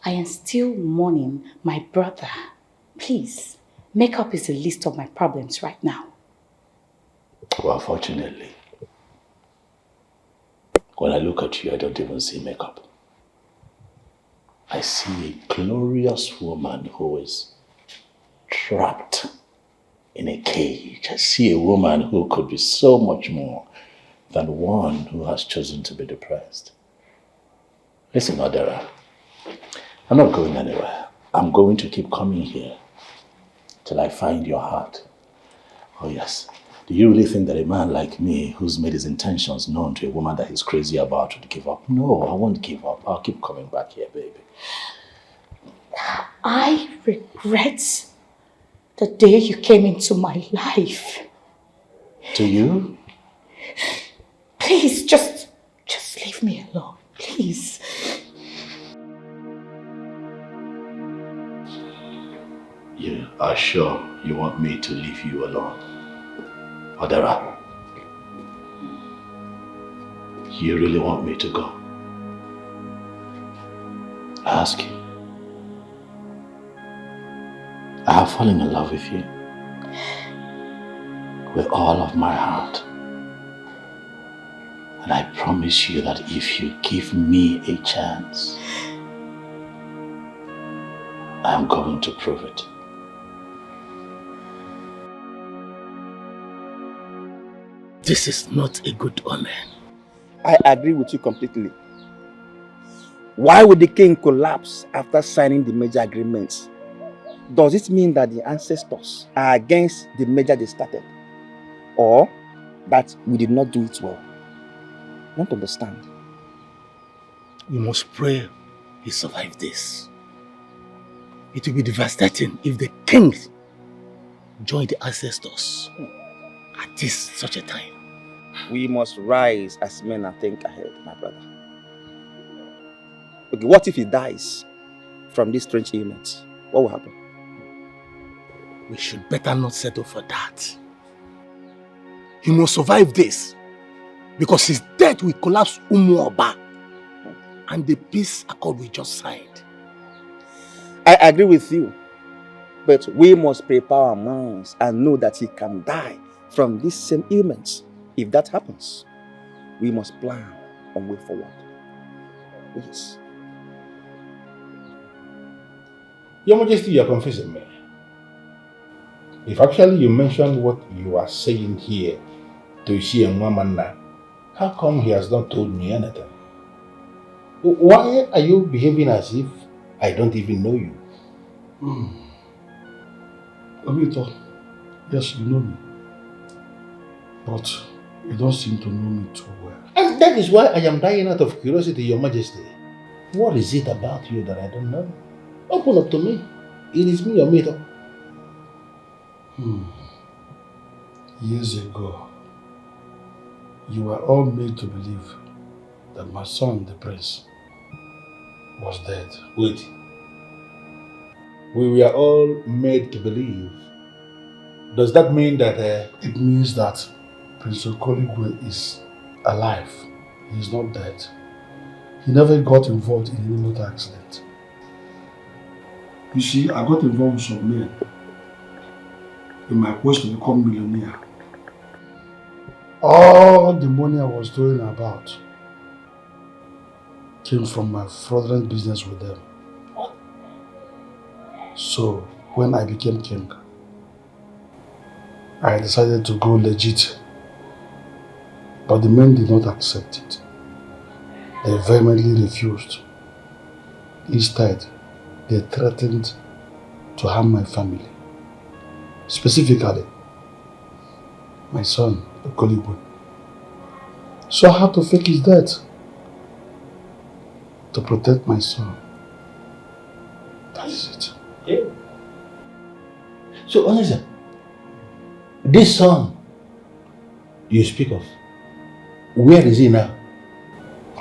I am still mourning my brother. Please, makeup is the least of my problems right now. Well, fortunately, when I look at you, I don't even see makeup. I see a glorious woman who is trapped in a cage. I see a woman who could be so much more than one who has chosen to be depressed. Listen, Odera, I'm not going anywhere. I'm going to keep coming here till I find your heart. Oh yes. Do you really think that a man like me, who's made his intentions known to a woman that he's crazy about, would give up? No, I won't give up. I'll keep coming back here, baby. I regret the day you came into my life. To you? Please, just leave me alone, please. You are sure you want me to leave you alone? Odera, you really want me to go? I ask you, have fallen in love with you with all of my heart. And I promise you that if you give me a chance, I'm going to prove it. This is not a good omen. I agree with you completely. Why would the king collapse after signing the major agreements? Does it mean that the ancestors are against the major they started? Or that we did not do it well? I don't understand. We must pray he survive this. It will be devastating if the king join the ancestors at such a time. We must rise as men and think ahead, my brother. Okay, what if he dies from this strange ailment? What will happen? We should better not settle for that. He must survive this, because his death will collapse Umuoba and the peace accord we just signed. I agree with you, but we must prepare our minds and know that he can die from this same ailment. If that happens, we must plan and way forward. Yes. Your Majesty, you are confusing me. If actually you mentioned what you are saying here to CHIOMA NWAOHA, how come he has not told me anything? Why are you behaving as if I don't even know you? Obito, yes, you know me. But you don't seem to know me too well. And that is why I am dying out of curiosity, Your Majesty. What is it about you that I don't know? Open up to me. It is me, Obito. Years ago, you were all made to believe that my son, the prince, was dead. Wait. We were all made to believe. Does that mean that... It means that Prince Okoligwe is alive. He is not dead. He never got involved in any motor accident. You see, I got involved with some men in my quest to become millionaire. All the money I was throwing about came from my fraudulent business with them. So, when I became king, I decided to go legit. But the men did not accept it. They vehemently refused. Instead, they threatened to harm my family. Specifically, my son, Okoligwe. So I had to fake his death to protect my son. That is it. Yeah. So, Oneza, this son you speak of, where is he now?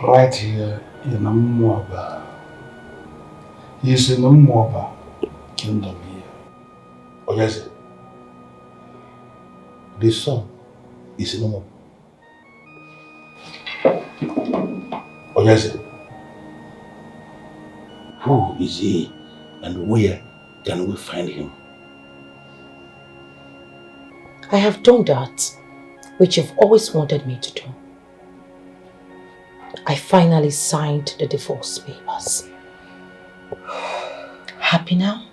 Right here in Umuoba. He is in Umuoba kingdom here. Oneza, this son is in Umuoba. Oneza, who is he and where can we find him? I have done that, which you've always wanted me to do. I finally signed the divorce papers. Happy now?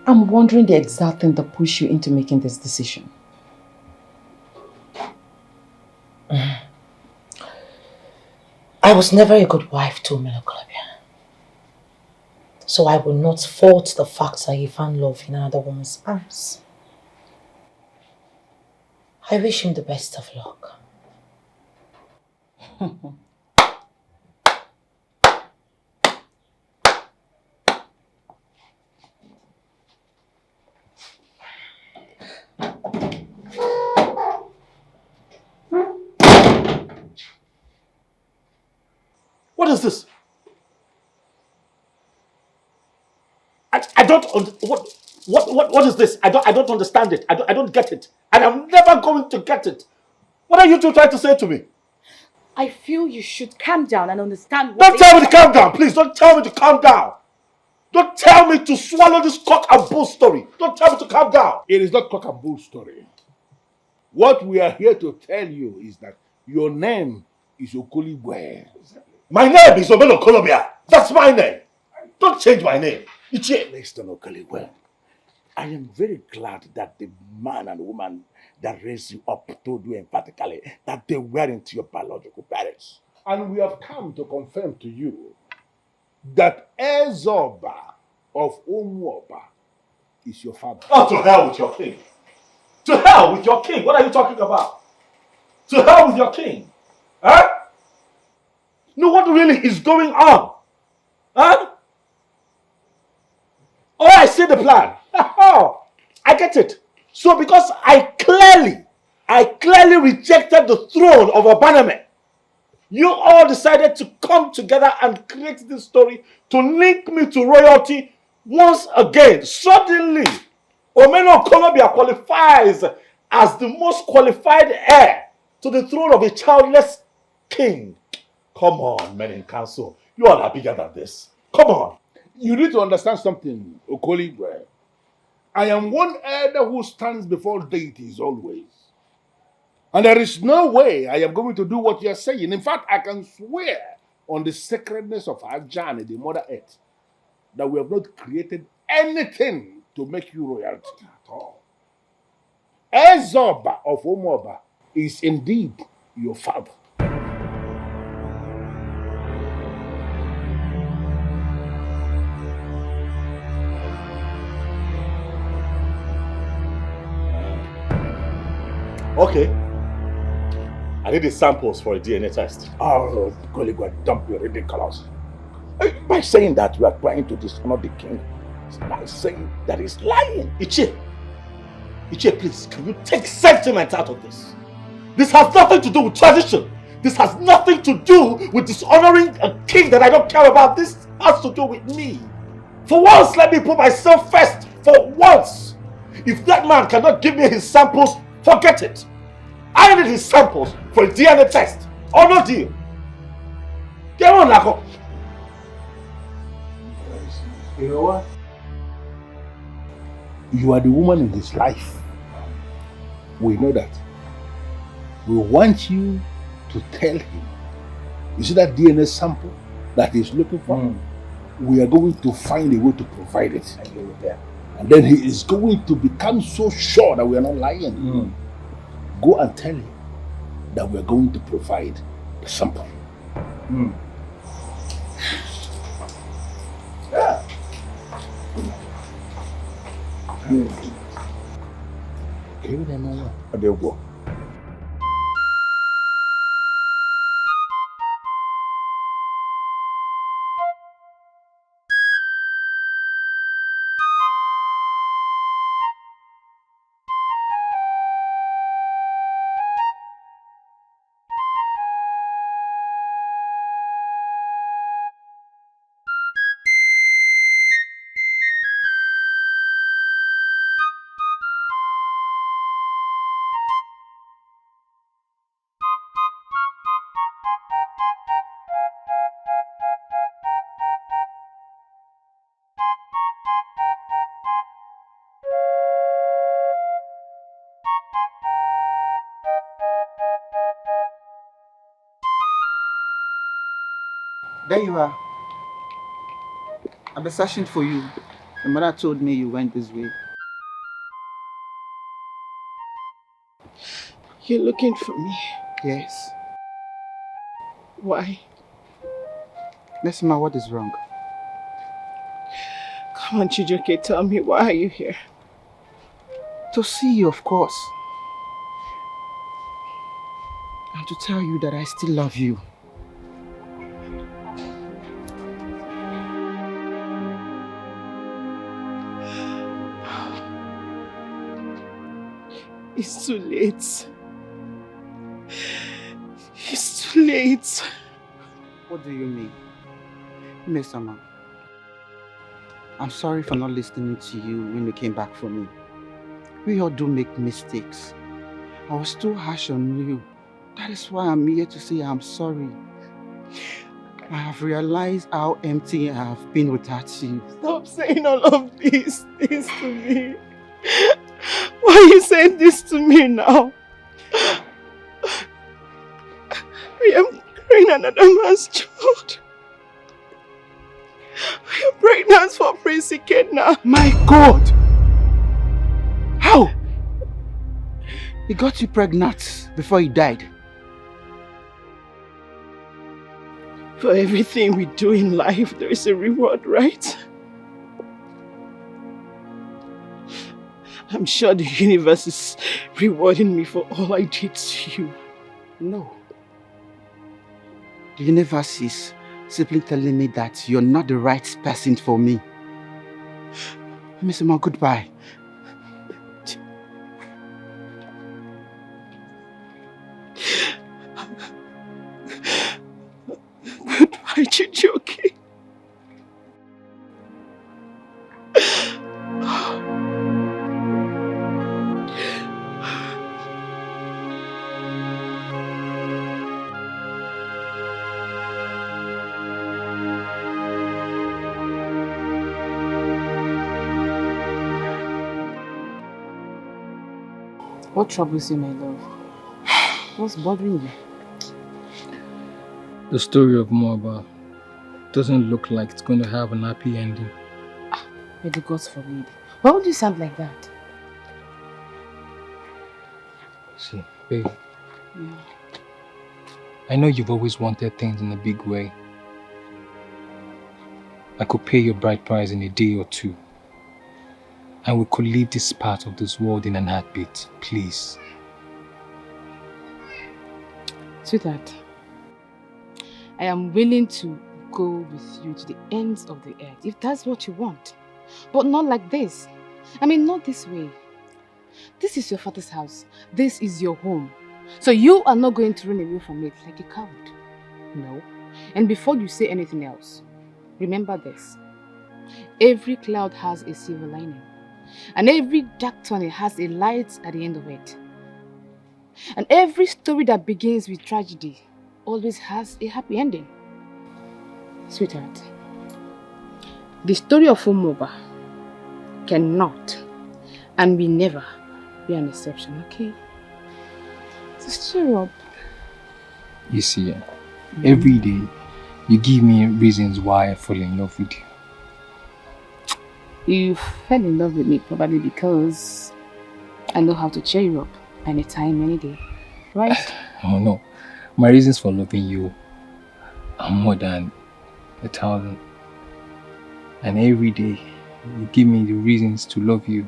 I'm wondering the exact thing that pushed you into making this decision. I was never a good wife to Omenokolobi. So I will not fault the fact that he found love in another woman's arms. I wish him the best of luck. What is this? I don't what is this? I don't understand it. I don't get it. And I'm never going to get it. What are you two trying to say to me? I feel you should calm down and understand what... Don't tell me to calm down, please. Don't tell me to calm down. Don't tell me to swallow this cock and bull story. Don't tell me to calm down. It is not cock and bull story. What we are here to tell you is that your name is Okoligwe. My name is Omeno Kolobia. That's my name. Don't change my name. Listen, Okoligwe. I am very glad that the man and woman that raised you up told you emphatically that they weren't your biological parents. And we have come to confirm to you that Ezoba of Umuoba is your father. Oh, to hell with your king. To hell with your king. What are you talking about? To hell with your king. Huh? No, what really is going on? Huh? Oh, I see the plan. Oh, I get it. So because I clearly rejected the throne of Obaneme, you all decided to come together and create this story to link me to royalty once again. Suddenly, Omeno Colombia qualifies as the most qualified heir to the throne of a childless king. Come on, men in council. You all are bigger than this. Come on. You need to understand something, Okoligwe. I am one elder who stands before deities always. And there is no way I am going to do what you are saying. In fact, I can swear on the sacredness of Ajani, the Mother Earth, that we have not created anything to make you royalty at all. Ezoba of Omoba is indeed your father. Okay. I need the samples for a DNA test. Oh, Koligwa, don't be ridiculous. By saying that you are trying to dishonor the king, by saying that he's lying. Ichie, please, can you take sentiment out of this? This has nothing to do with tradition. This has nothing to do with dishonoring a king that I don't care about. This has to do with me. For once, let me put myself first. For once. If that man cannot give me his samples, forget it. I need his samples for a DNA test. Or no deal. Get on, Nako. You know what? You are the woman in his life. We know that. We want you to tell him. You see that DNA sample that he's looking for? We are going to find a way to provide it. And then he is going to become so sure that we are not lying. Go and tell him that we are going to provide the sample. Yeah. There you are. I've been searching for you. The mother told me you went this way. You're looking for me? Yes. Why? Nesima, what is wrong? Come on, Chijoke, tell me, why are you here? To see you, of course. And to tell you that I still love you. It's too late. It's too late. What do you mean? Nesima, I'm sorry for not listening to you when you came back for me. We all do make mistakes. I was too harsh on you. That is why I'm here to say I'm sorry. I have realized how empty I have been without you. Stop saying all of these things to me. Why are you saying this to me now? I am carrying another man's child. I am pregnant for Prince Ikenna. My God! How? He got you pregnant before he died. For everything we do in life, there is a reward, right? I'm sure the universe is rewarding me for all I did to you. No. The universe is simply telling me that you're not the right person for me. Miss Emma, goodbye. Goodbye, Chijoki. What troubles you, my love? What's bothering you? The story of Moaba doesn't look like it's going to have an happy ending. May the gods forbid. Why would you sound like that? See, babe, Yeah. I know you've always wanted things in a big way. I could pay your bride price in a day or two. And we could leave this part of this world in an heartbeat, please. Sweetheart, I am willing to go with you to the ends of the earth if that's what you want. But not like this. I mean, not this way. This is your father's house. This is your home. So you are not going to run away from it like a coward. No. And before you say anything else, remember this. Every cloud has a silver lining. And every dark tunnel has a light at the end of it. And every story that begins with tragedy always has a happy ending. Sweetheart, the story of Umoba cannot and will never be an exception, okay? Just cheer up. You see, every day you give me reasons why I fall in love with you. You fell in love with me probably because I know how to cheer you up anytime, any day, right? Oh no, my reasons for loving you are more than 1,000. And every day you give me the reasons to love you.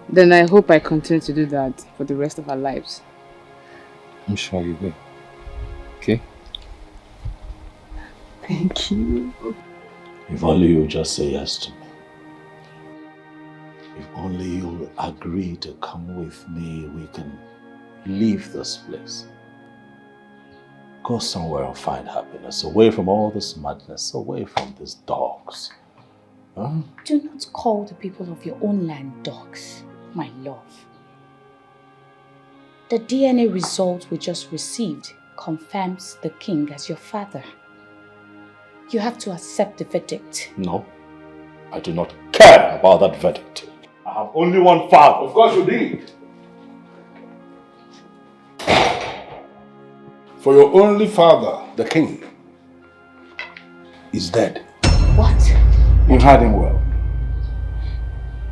Then I hope I continue to do that for the rest of our lives. I'm sure you will. Okay? Thank you. If only you just say yes to me. If only you'll agree to come with me, we can leave this place. Go somewhere and find happiness, away from all this madness, away from these dogs. Huh? Do not call the people of your own land dogs, my love. The DNA result we just received confirms the king as your father. You have to accept the verdict. No, I do not care about that verdict. I have only one father. Of course you did. For your only father, the king, is dead. What? You heard him well.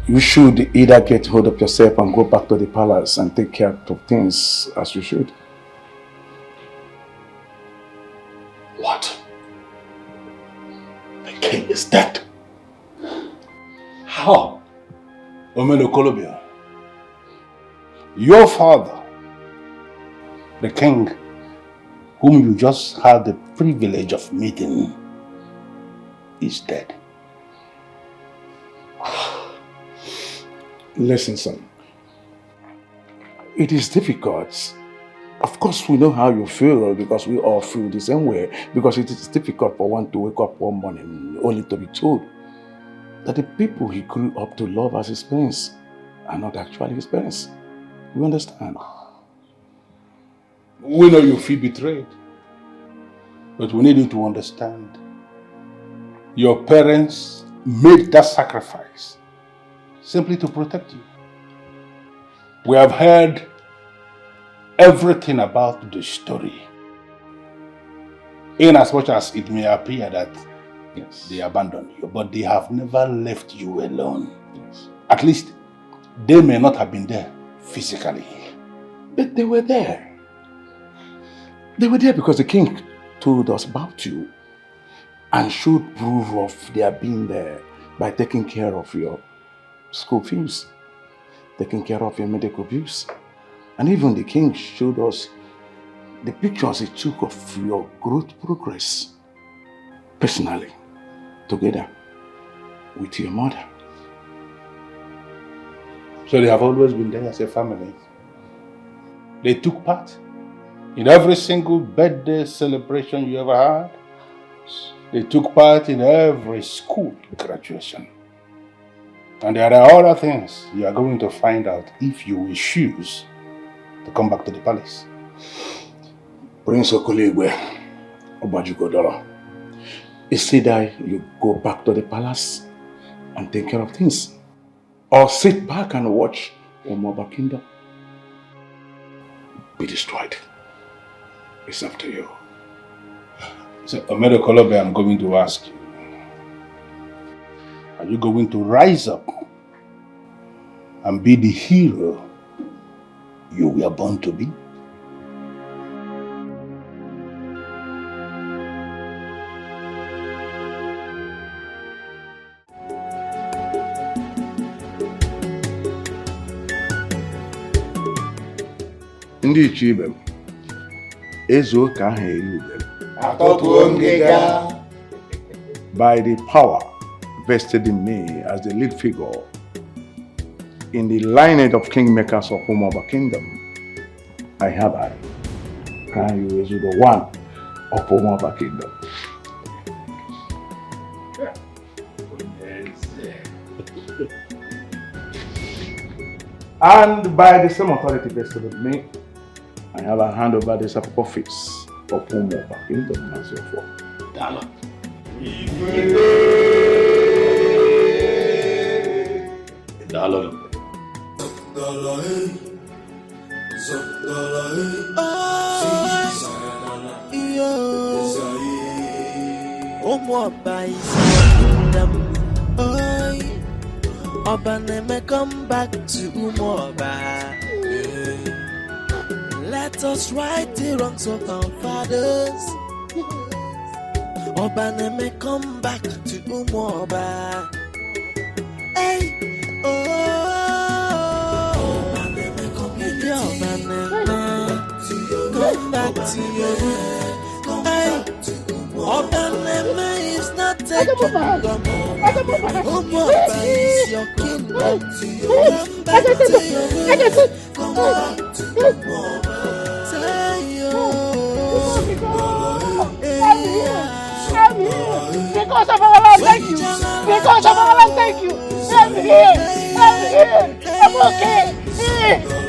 You should either get hold of yourself and go back to the palace and take care of things as you should. What? The king is dead. How? Omeno Kolobia, your father, the king, whom you just had the privilege of meeting, is dead. Listen, son. It is difficult. Of course, we know how you feel because we all feel the same way. Because it is difficult for one to wake up one morning only to be told that the people he grew up to love as his parents are not actually his parents. You understand? We know you feel betrayed. But we need you to understand. Your parents made that sacrifice simply to protect you. We have heard everything about the story. In as much as it may appear that they abandoned you, but they have never left you alone. Yes. At least they may not have been there physically. But they were there. They were there because the king told us about you and showed proof of their being there by taking care of your school fees, taking care of your medical bills. And even the king showed us the pictures he took of your growth progress personally, together with your mother. So they have always been there as a family. They took part in every single birthday celebration you ever had. They took part in every school graduation. And there are other things you are going to find out if you will choose to come back to the palace. Prince Okoligwe, Obajugodoro, it's either you go back to the palace and take care of things, or sit back and watch Umoba Kingdom be destroyed. It's up to you. So, Omedo Kolobe, I'm going to ask you, are you going to rise up and be the hero you were born to be? Ndị iche ibe m, ezo ka aha eri ube m. By the power vested in me as the lead figure in the lineage of kingmakers of Umoba Kingdom, I hereby crown you as the one of Umoba Kingdom. And by the same authority vested in me, I have a hand over the sacred office of Umoba Kingdom and so forth. Dala. Dala. Umoba is kingdom. Obaneme, come back to Umoba. Let us right the wrongs of our fathers. Obaneme, come back to Umoba. Hey, Obaneme, come back to your root. Hey, Obaneme is not a kingdom. Umoba is your kingdom. Come back to your root. Come back to Umoba. Because of our Lord, thank you. Because of our Lord, thank you. I'm here. I'm here. I'm okay.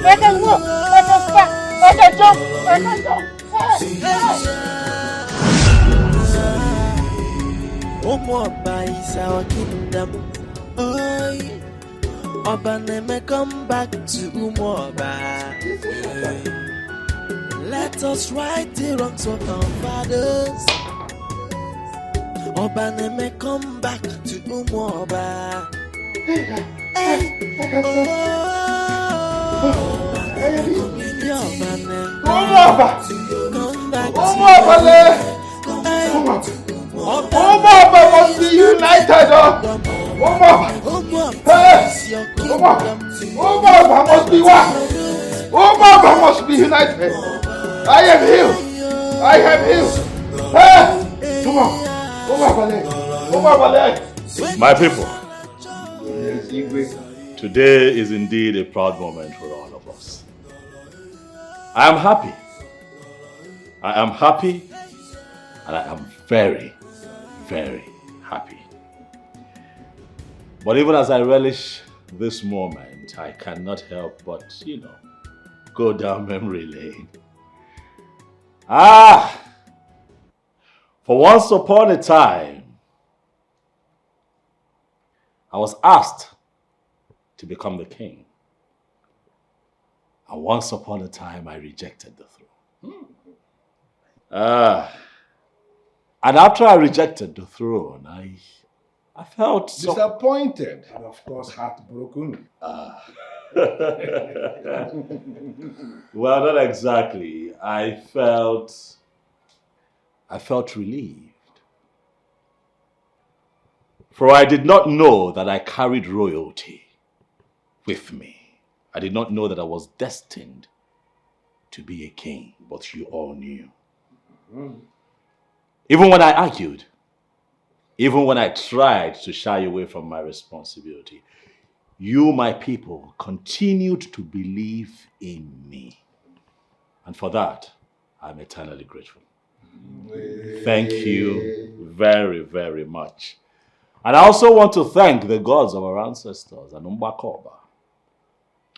I can walk. I can stop. I can jump. I can jump. Umoba is our kingdom. Obaneme, come back to Umoba. Let us right the wrongs of our fathers. Obaneme, come back to Umoba. Umoba must be united. Umoba must be one. Umoba must be united. I am healed. I am healed. Come on. My people, today is indeed a proud moment for all of us. I am happy. I am happy, and I am very, very happy. But even as I relish this moment, I cannot help but, go down memory lane. For once upon a time, I was asked to become the king. And once upon a time, I rejected the throne. And after I rejected the throne, I felt disappointed and of course heartbroken. Well, not exactly. I felt relieved. For I did not know that I carried royalty with me. I did not know that I was destined to be a king, but you all knew. Even when I argued, even when I tried to shy away from my responsibility, you, my people, continued to believe in me. And for that, I'm eternally grateful. Thank you very, very much. And I also want to thank the gods of our ancestors, and Umbakoba,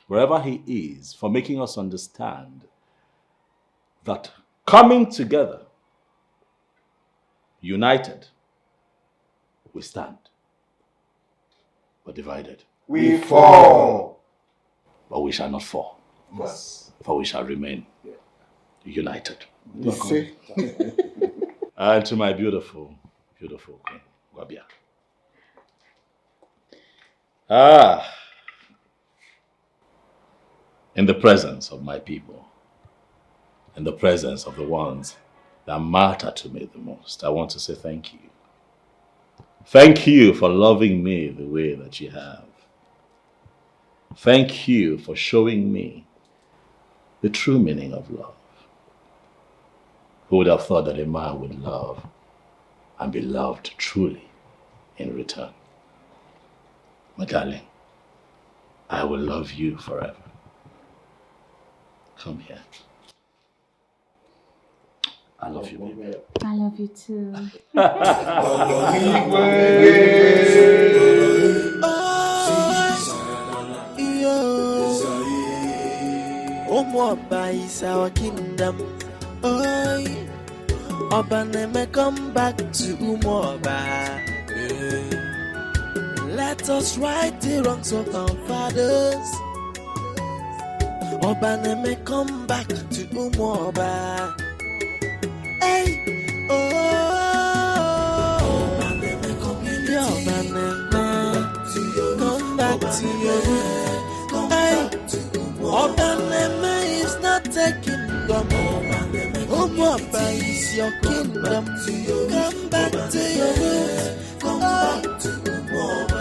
wherever he is, for making us understand that coming together, united, we stand. But divided, we fall. But we shall not fall. Yes. For we shall remain united. You see? And to my beautiful, beautiful queen, Wabia. In the presence of my people, in the presence of the ones that matter to me the most, I want to say thank you. Thank you for loving me the way that you have. Thank you for showing me the true meaning of love. Who would have thought that a man would love and be loved truly in return? My darling, I will love you forever. Come here. I love you, baby. I love you too. Umwaba is our kingdom. Oi, Obaneme, come back to Umwaba. Let us right the wrongs of our fathers. Obaneme, come back to Umwaba. Hey, oh, Obaneme, come back to your root. Hey, Obaneme is not taking them. Umwaba is your kingdom. Come back to your root. Come back to Umwaba.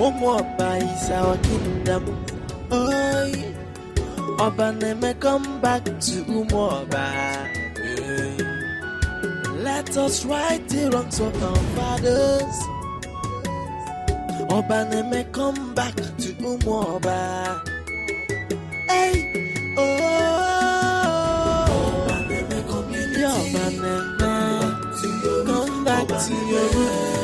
Umwaba is our kingdom. Oi, Obaneme, come back to Umwaba. Let us right the wrongs of our fathers. Obaneme, come back to Umwaba. Hey, oh, Obaneme, come back to your root.